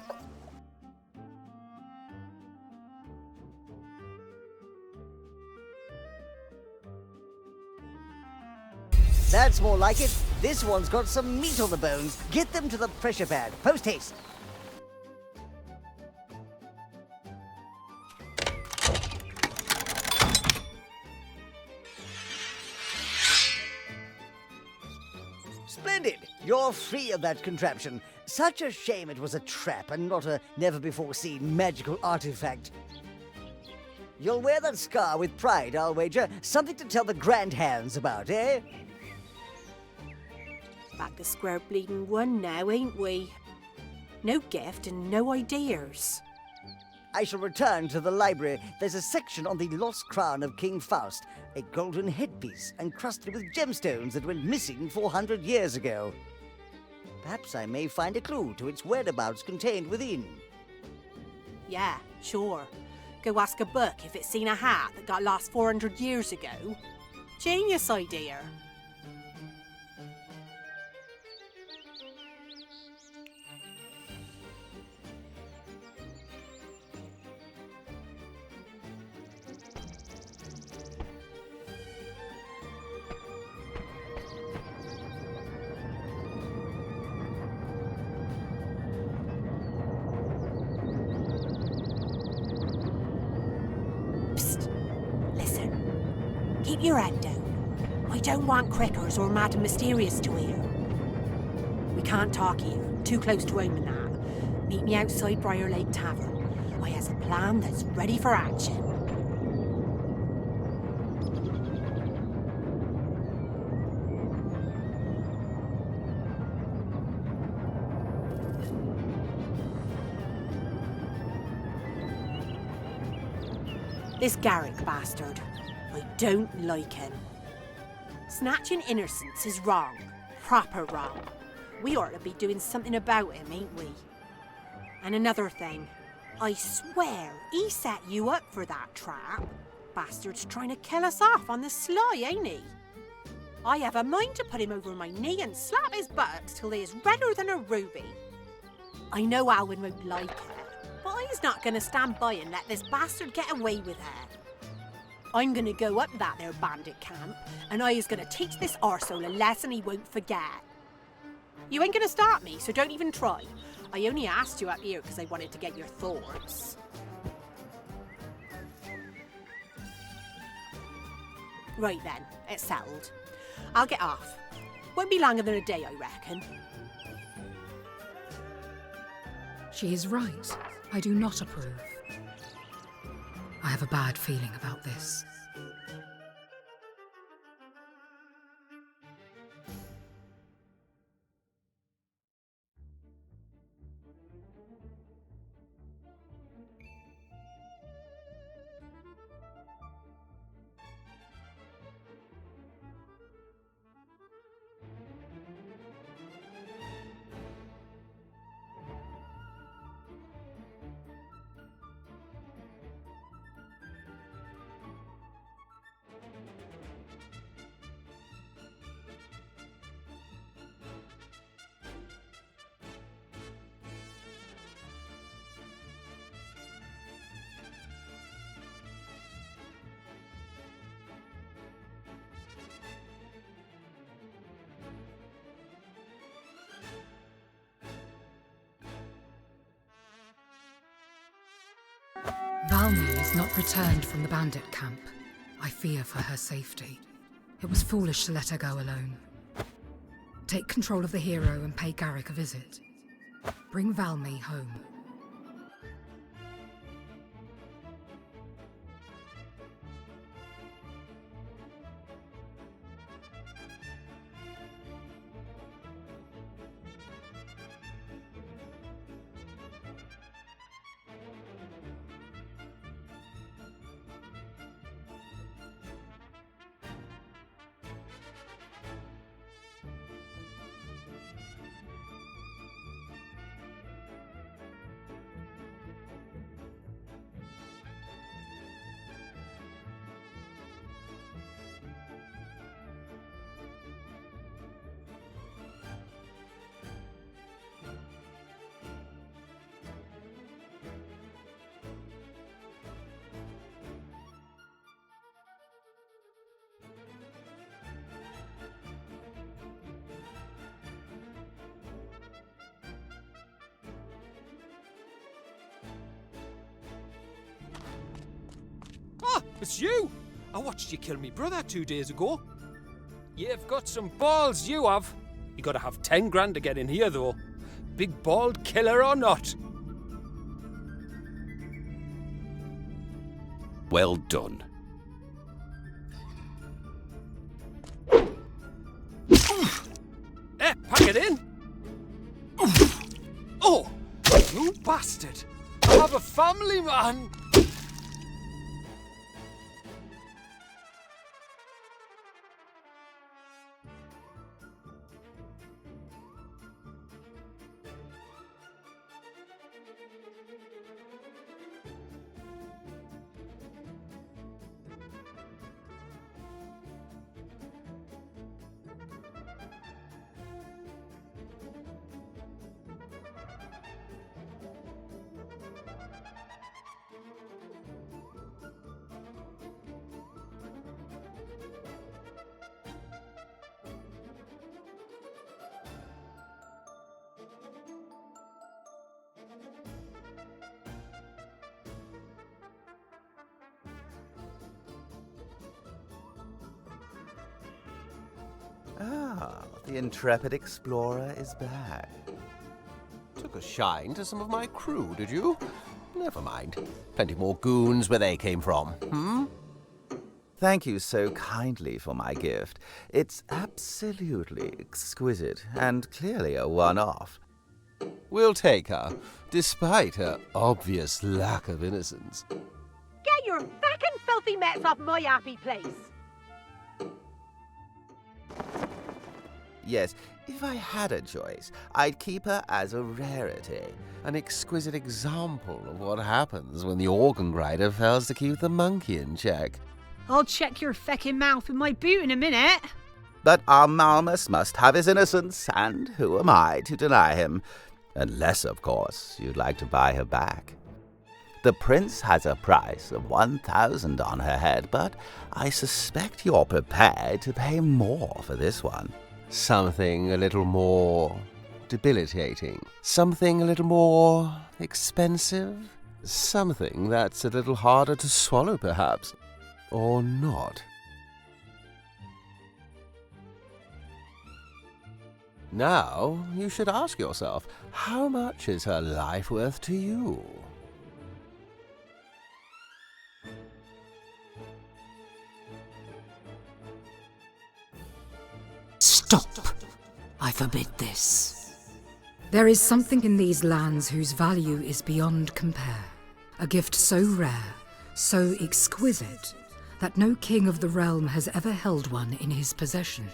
That's more like it. This one's got some meat on the bones. Get them to the pressure pad. Post haste. Splendid! You're free of that contraption. Such a shame it was a trap and not a never-before-seen magical artifact. You'll wear that scar with pride, I'll wager. Something to tell the grand hands about, eh? Back to square bleeding one now, ain't we? No gift and no ideas. I shall return to the library. There's a section on the lost crown of King Faust, a golden headpiece encrusted with gemstones that went missing 400 years ago. Perhaps I may find a clue to its whereabouts contained within. Yeah, sure. Go ask a book if it's seen a hat that got lost 400 years ago. Genius idea. Keep your head down. I don't want crickers or Madam Mysterious to hear. We can't talk here. Too close to home and that. Meet me outside Briar Lake Tavern. I has a plan that's ready for action. This Garrick bastard. I don't like him. Snatching innocence is wrong. Proper wrong. We ought to be doing something about him, ain't we? And another thing. I swear he set you up for that trap. Bastard's trying to kill us off on the sly, ain't he? I have a mind to put him over my knee and slap his buttocks till they is redder than a ruby. I know Alwyn won't like it, but I's not going to stand by and let this bastard get away with it. I'm going to go up that there bandit camp, and I is going to teach this arsehole a lesson he won't forget. You ain't going to stop me, so don't even try. I only asked you up here because I wanted to get your thoughts. Right then, it's settled. I'll get off. Won't be longer than a day, I reckon. She is right. I do not approve. I have a bad feeling about this. Valmy is not returned from the bandit camp. I fear for her safety. It was foolish to let her go alone. Take control of the hero and pay Garrick a visit. Bring Valmy home. It's you! I watched you kill me brother 2 days ago. You've got some balls, you have. You gotta have 10 grand to get in here, though. Big bald killer or not. Well done. Pack it in! Oh! You bastard! I have a family, man! Ah, the intrepid explorer is back. Took a shine to some of my crew, did you? Never mind. Plenty more goons where they came from, Thank you so kindly for my gift. It's absolutely exquisite and clearly a one-off. We'll take her, despite her obvious lack of innocence. Get your feckin' filthy mitts off my happy place! Yes, if I had a choice, I'd keep her as a rarity. An exquisite example of what happens when the organ grinder fails to keep the monkey in check. I'll check your feckin' mouth with my boot in a minute. But our Malmus must have his innocence, and who am I to deny him? Unless, of course, you'd like to buy her back. The prince has a price of 1,000 on her head, but I suspect you're prepared to pay more for this one. Something a little more debilitating. Something a little more expensive. Something that's a little harder to swallow, perhaps. Or not. Now, you should ask yourself, how much is her life worth to you? Stop! I forbid this. There is something in these lands whose value is beyond compare. A gift so rare, so exquisite, that no king of the realm has ever held one in his possession.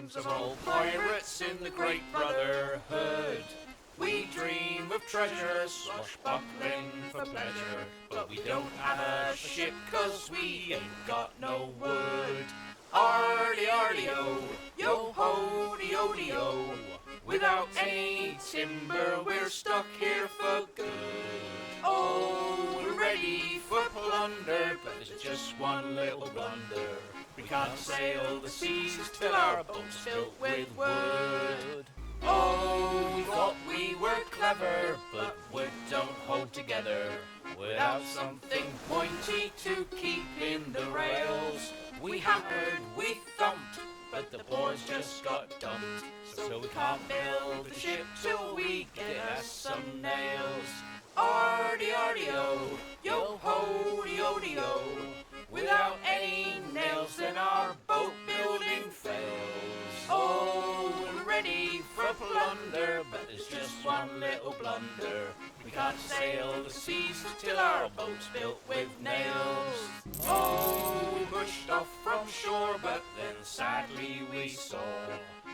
dreams of old pirates in the Great Brotherhood. We dream of treasure, swashbuckling for pleasure, but we don't have a ship 'cause we ain't got no wood. Ardy, ardy-o, yo-ho-de-o-de-o. Without any timber, we're stuck here for good. Oh, we're ready for plunder, but there's just one little blunder. We can't sail the seas till our boat's built with wood. Oh, we thought we were clever, but wood don't hold together. Without something pointy to keep in the rails. We hammered, we thumped, but the boys just got dumped. So we can't build the ship till we get us some nails. Ardy, ardy-o, yo-ho-de-o-de-o. Without any nails, then our boat building fails. Oh, we're ready for plunder, but there's just one little blunder. We can't sail the seas till our boat's built with nails. Oh, we pushed off from shore, but then sadly we saw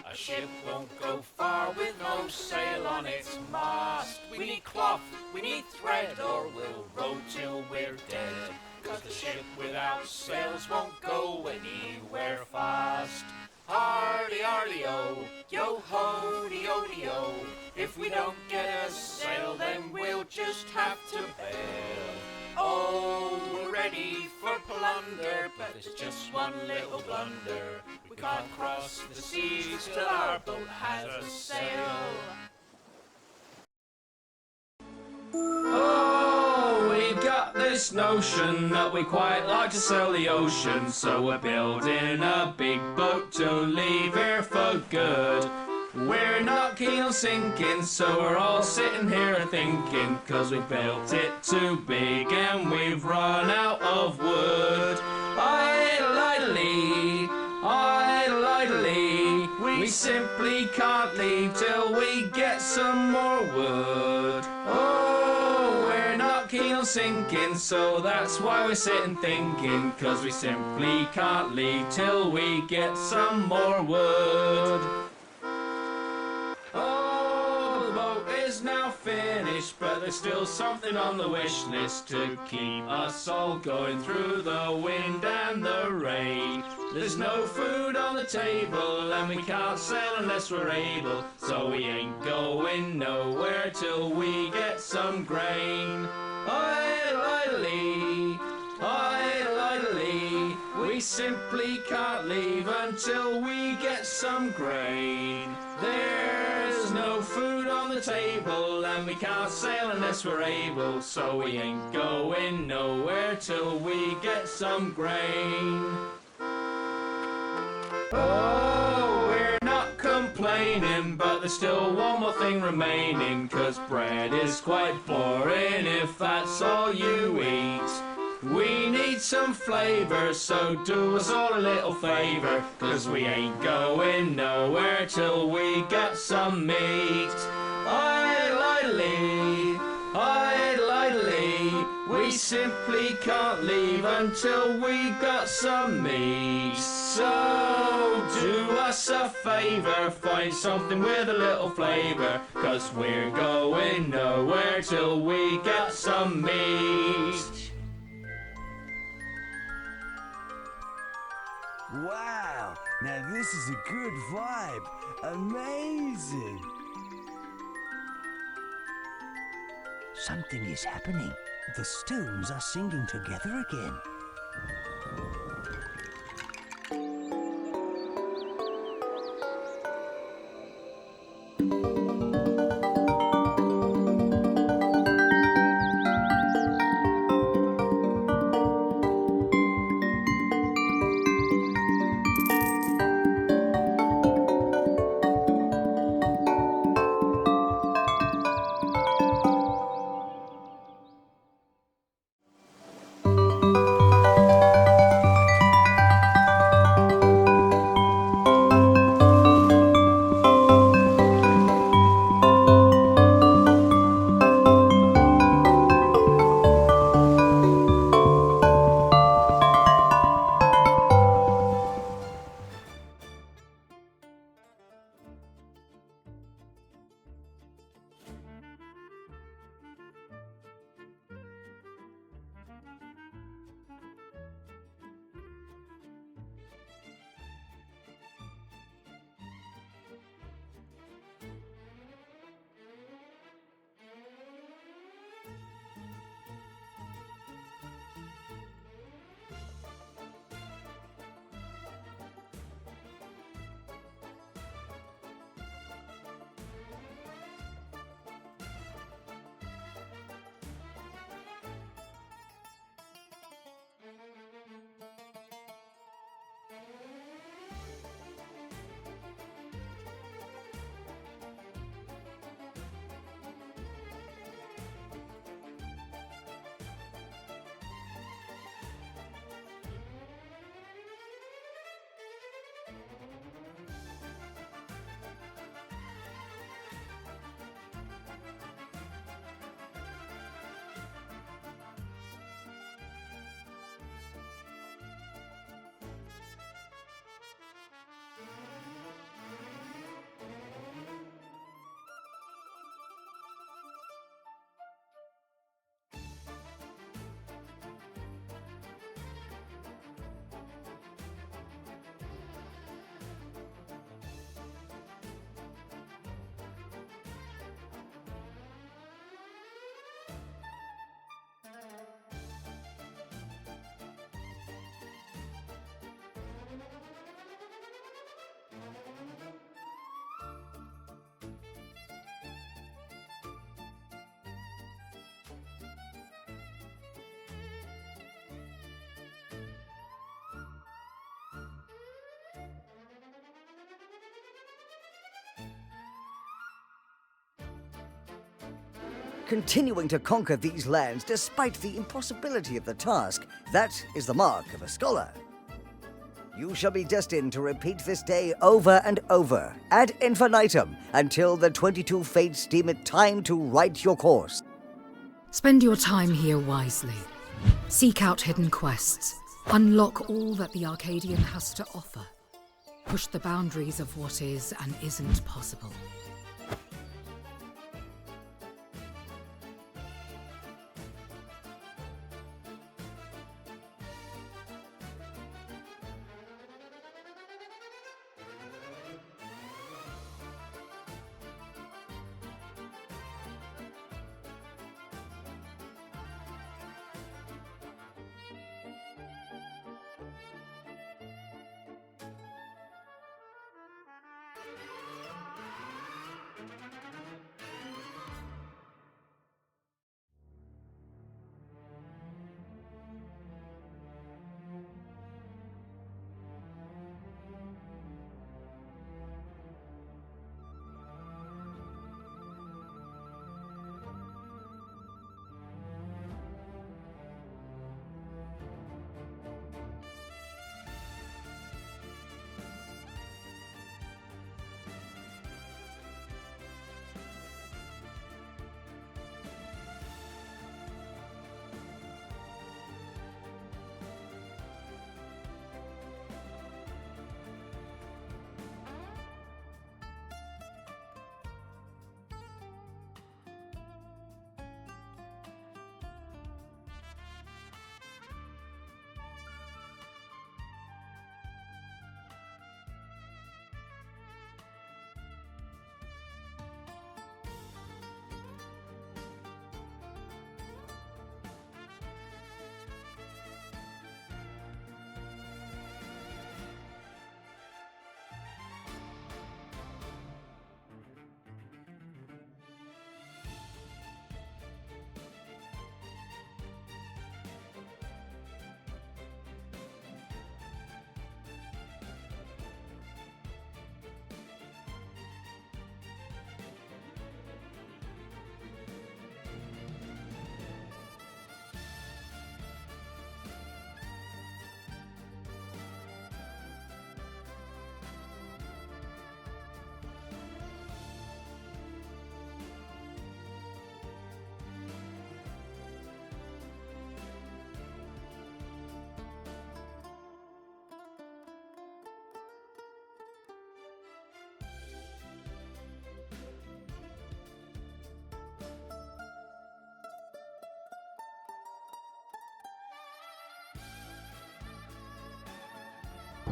a ship won't go far with no sail on its mast. We need cloth, we need thread, or we'll row till we're dead. 'Cause the ship without sails won't go anywhere fast. Ardy, ardy-o, yo-ho-de-o-de-o. If we don't get a sail, then we'll just have to bail. Oh, we're ready for plunder, but it's just one little blunder. We can't cross the seas till our boat has a sail. Oh, we've got this notion that we quite like to sail the ocean, so we're building a big boat to leave here for good. We're not keen on sinking, so we're all sitting here thinking, 'cause we built it too big and we've run out of wood. Idle-idly, idle-idly, we simply can't leave till we get some more wood. Oh, we're not keen on sinking, so that's why we're sitting thinking, 'cause we simply can't leave till we get some more wood. Oh, the boat is now finished, but there's still something on the wish list to keep us all going through the wind and the rain. There's no food on the table, and we can't sail unless we're able, so we ain't going nowhere till we get some grain. Idle-idly, idle-idly, we simply can't leave until we get some grain. There's no food on the table, and we can't sail unless we're able, so we ain't going nowhere till we get some grain. Oh, we're not complaining, but there's still one more thing remaining, 'cause bread is quite boring if that's all you eat. We need some flavour, so do us all a little favour, 'cause we ain't going nowhere till we get some meat. Idle-idly, idle-idly, we simply can't leave until we got some meat. So do us a favour, find something with a little flavour, 'cause we're going nowhere till we get some meat. Wow, now this is a good vibe. Amazing. Something is happening. The stones are singing together again. continuing to conquer these lands despite the impossibility of the task. That is the mark of a scholar. You shall be destined to repeat this day over and over, ad infinitum, until the 22 fates deem it time to right your course. Spend your time here wisely. Seek out hidden quests. Unlock all that the Arcadian has to offer. Push the boundaries of what is and isn't possible.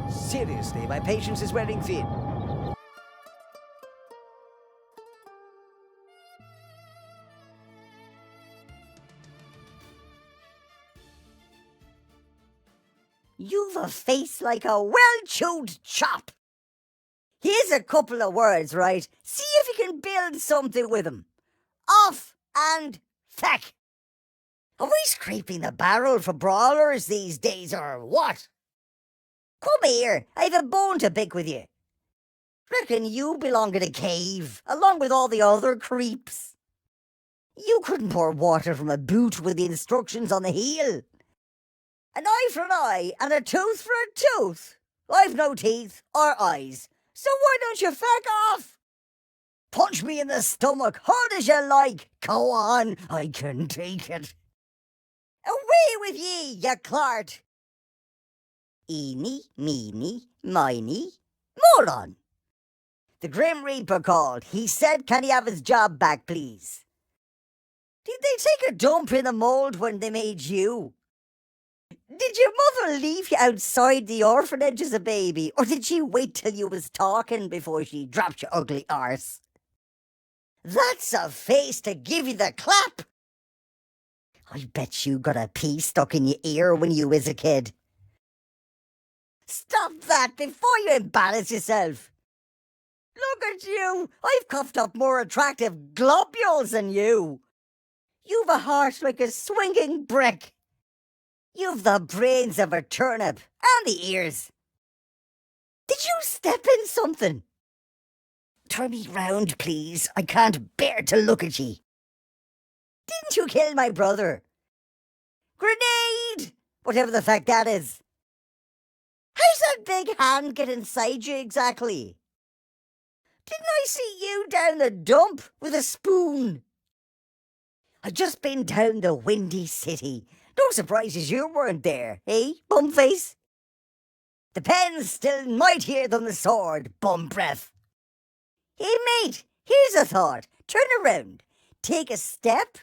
Seriously, my patience is wearing thin. You've a face like a well-chewed chop. Here's a couple of words, right? See if you can build something with them. Off and feck. Are we scraping the barrel for brawlers these days, or what? Come here, I've a bone to pick with you. Reckon you belong in a cave, along with all the other creeps. You couldn't pour water from a boot with the instructions on the heel. An eye for an eye, and a tooth for a tooth. I've no teeth or eyes, so why don't you feck off? Punch me in the stomach, hard as you like. Go on, I can take it. Away with ye, you clart. Eeny, meeny, miny, moron. The Grim Reaper called. He said, can he have his job back, please? Did they take a dump in the mould when they made you? Did your mother leave you outside the orphanage as a baby, or did she wait till you was talking before she dropped your ugly arse? That's a face to give you the clap. I bet you got a pea stuck in your ear when you was a kid. Stop that before you embarrass yourself. Look at you. I've coughed up more attractive globules than you. You've a heart like a swinging brick. You've the brains of a turnip and the ears. Did you step in something? Turn me round, please. I can't bear to look at ye. Didn't you kill my brother? Grenade! Whatever the fuck that is. How's that big hand get inside you exactly? Didn't I see you down the dump with a spoon? I've just been down the Windy City. No surprises you weren't there, eh, bumface? The pen's still mightier than the sword, bum breath. Hey, mate, here's a thought. Turn around. Take a step.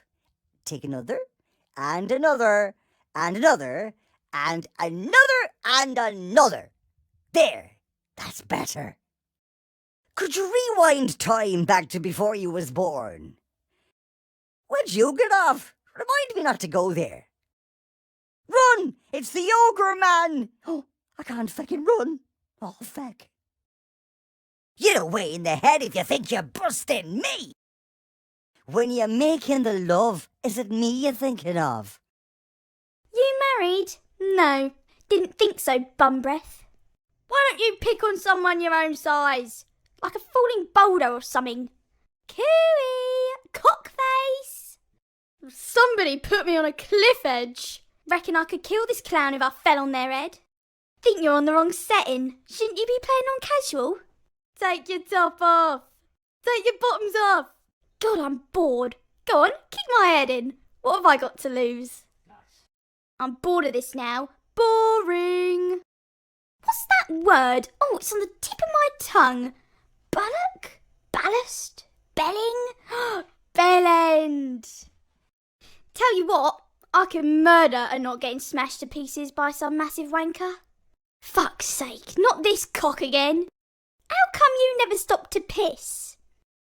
Take another. And another. And another. And another. And another. There. That's better. Could you rewind time back to before you was born? Where'd you get off? Remind me not to go there. Run! It's the ogre man! Oh, I can't fucking run. Oh, fuck. You're away in the head if you think you're busting me! When you're making the love, is it me you're thinking of? You married? No, didn't think so, bum breath. Why don't you pick on someone your own size? Like a falling boulder or something. Cooey! Cockface! Somebody put me on a cliff edge. Reckon I could kill this clown if I fell on their head? Think you're on the wrong setting. Shouldn't you be playing on casual? Take your top off. Take your bottoms off. God, I'm bored. Go on, kick my head in. What have I got to lose? I'm bored of this now. Boring. What's that word? Oh, it's on the tip of my tongue. Bullock? Ballast? Belling? Bellend. Tell you what, I can murder and not getting smashed to pieces by some massive wanker. Fuck's sake, not this cock again. How come you never stop to piss?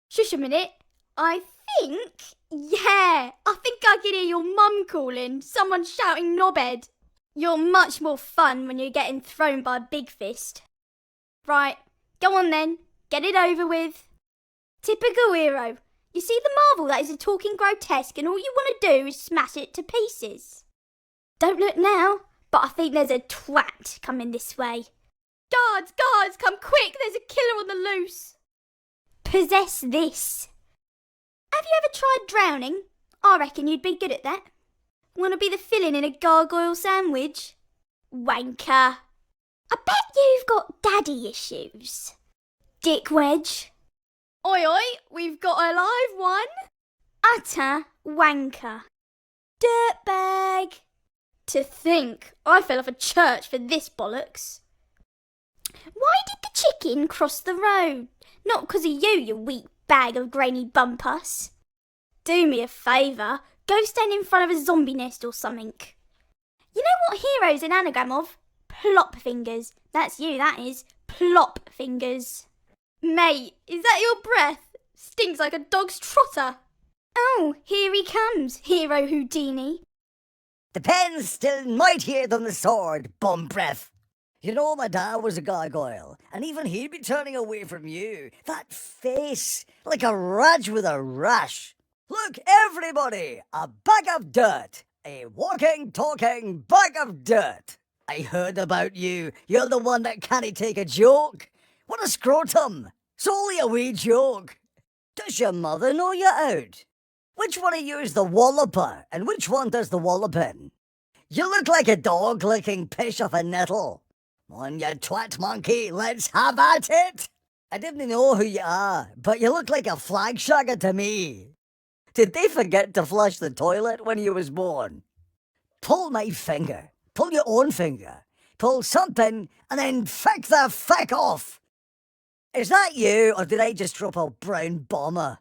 Shush a minute. I think I can hear your mum calling. Someone shouting knobhead. You're much more fun when you're getting thrown by a big fist. Right, go on then. Get it over with. Typical hero. You see the marvel that is a talking grotesque and all you want to do is smash it to pieces. Don't look now, but I think there's a twat coming this way. Guards, come quick, there's a killer on the loose. Possess this. Have you ever tried drowning? I reckon you'd be good at that. Want to be the filling in a gargoyle sandwich? Wanker. I bet you've got daddy issues. Dick wedge. Oi, we've got a live one. Utter wanker. Dirtbag. To think I fell off a church for this bollocks. Why did the chicken cross the road? Not 'cause of you, you weak bag of grainy bumpus. Do me a favour, go stand in front of a zombie nest or something. You know what hero's an anagram of? Plop fingers. That's you, that is. Plop fingers. Mate, is that your breath? Stinks like a dog's trotter. Oh, here he comes, Hero Houdini. The pen's still mightier than the sword, bum breath. You know, my dad was a gargoyle, and even he'd be turning away from you. That face, like a raj with a rash. Look, everybody, a bag of dirt. A walking, talking bag of dirt. I heard about you. You're the one that can't take a joke. What a scrotum. It's only a wee joke. Does your mother know you out? Which one of you is the walloper, and which one does the walloping? You look like a dog licking piss off a nettle. On you twat monkey, let's have at it. I didn't know who you are, but you look like a flag shagger to me. Did they forget to flush the toilet when you was born? Pull my finger. Pull your own finger. Pull something, and then feck the feck off. Is that you, or did I just drop a brown bomber?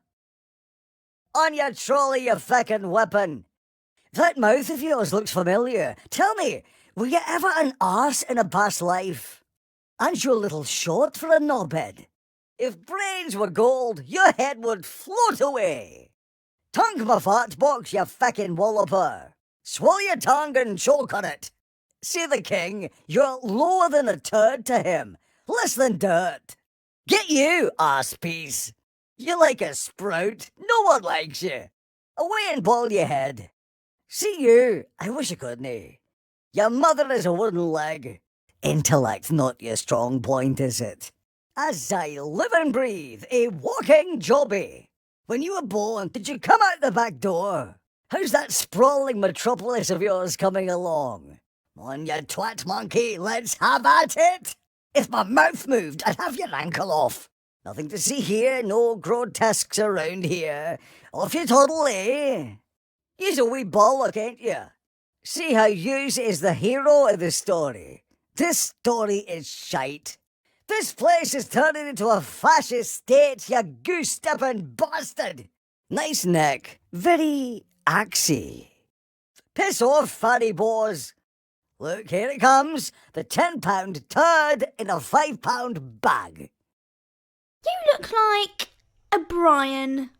On your trolley, you feckin' weapon. That mouth of yours looks familiar. Tell me, were you ever an arse in a past life? Aren't you a little short for a knobhead? If brains were gold, your head would float away. Tongue my fart box, you feckin' walloper. Swallow your tongue and choke on it. See the king, you're lower than a turd to him. Less than dirt. Get you, arse piece. You're like a sprout. No one likes you. Away and ball your head. See you, I wish I couldn't. Your mother is a wooden leg. Intellect's not your strong point, is it? As I live and breathe, a walking jobby. When you were born, did you come out the back door? How's that sprawling metropolis of yours coming along? On you twat monkey, let's have at it! If my mouth moved, I'd have your ankle off. Nothing to see here, no grotesques around here. Off you toddle, eh? You's a wee bollock, ain't you? See how yous is the hero of the story. This story is shite. This place is turning into a fascist state, you goose-stepping bastard. Nice neck, very axy. Piss off, fatty boys. Look, here it comes, the £10 turd in a £5 bag. You look like a Brian.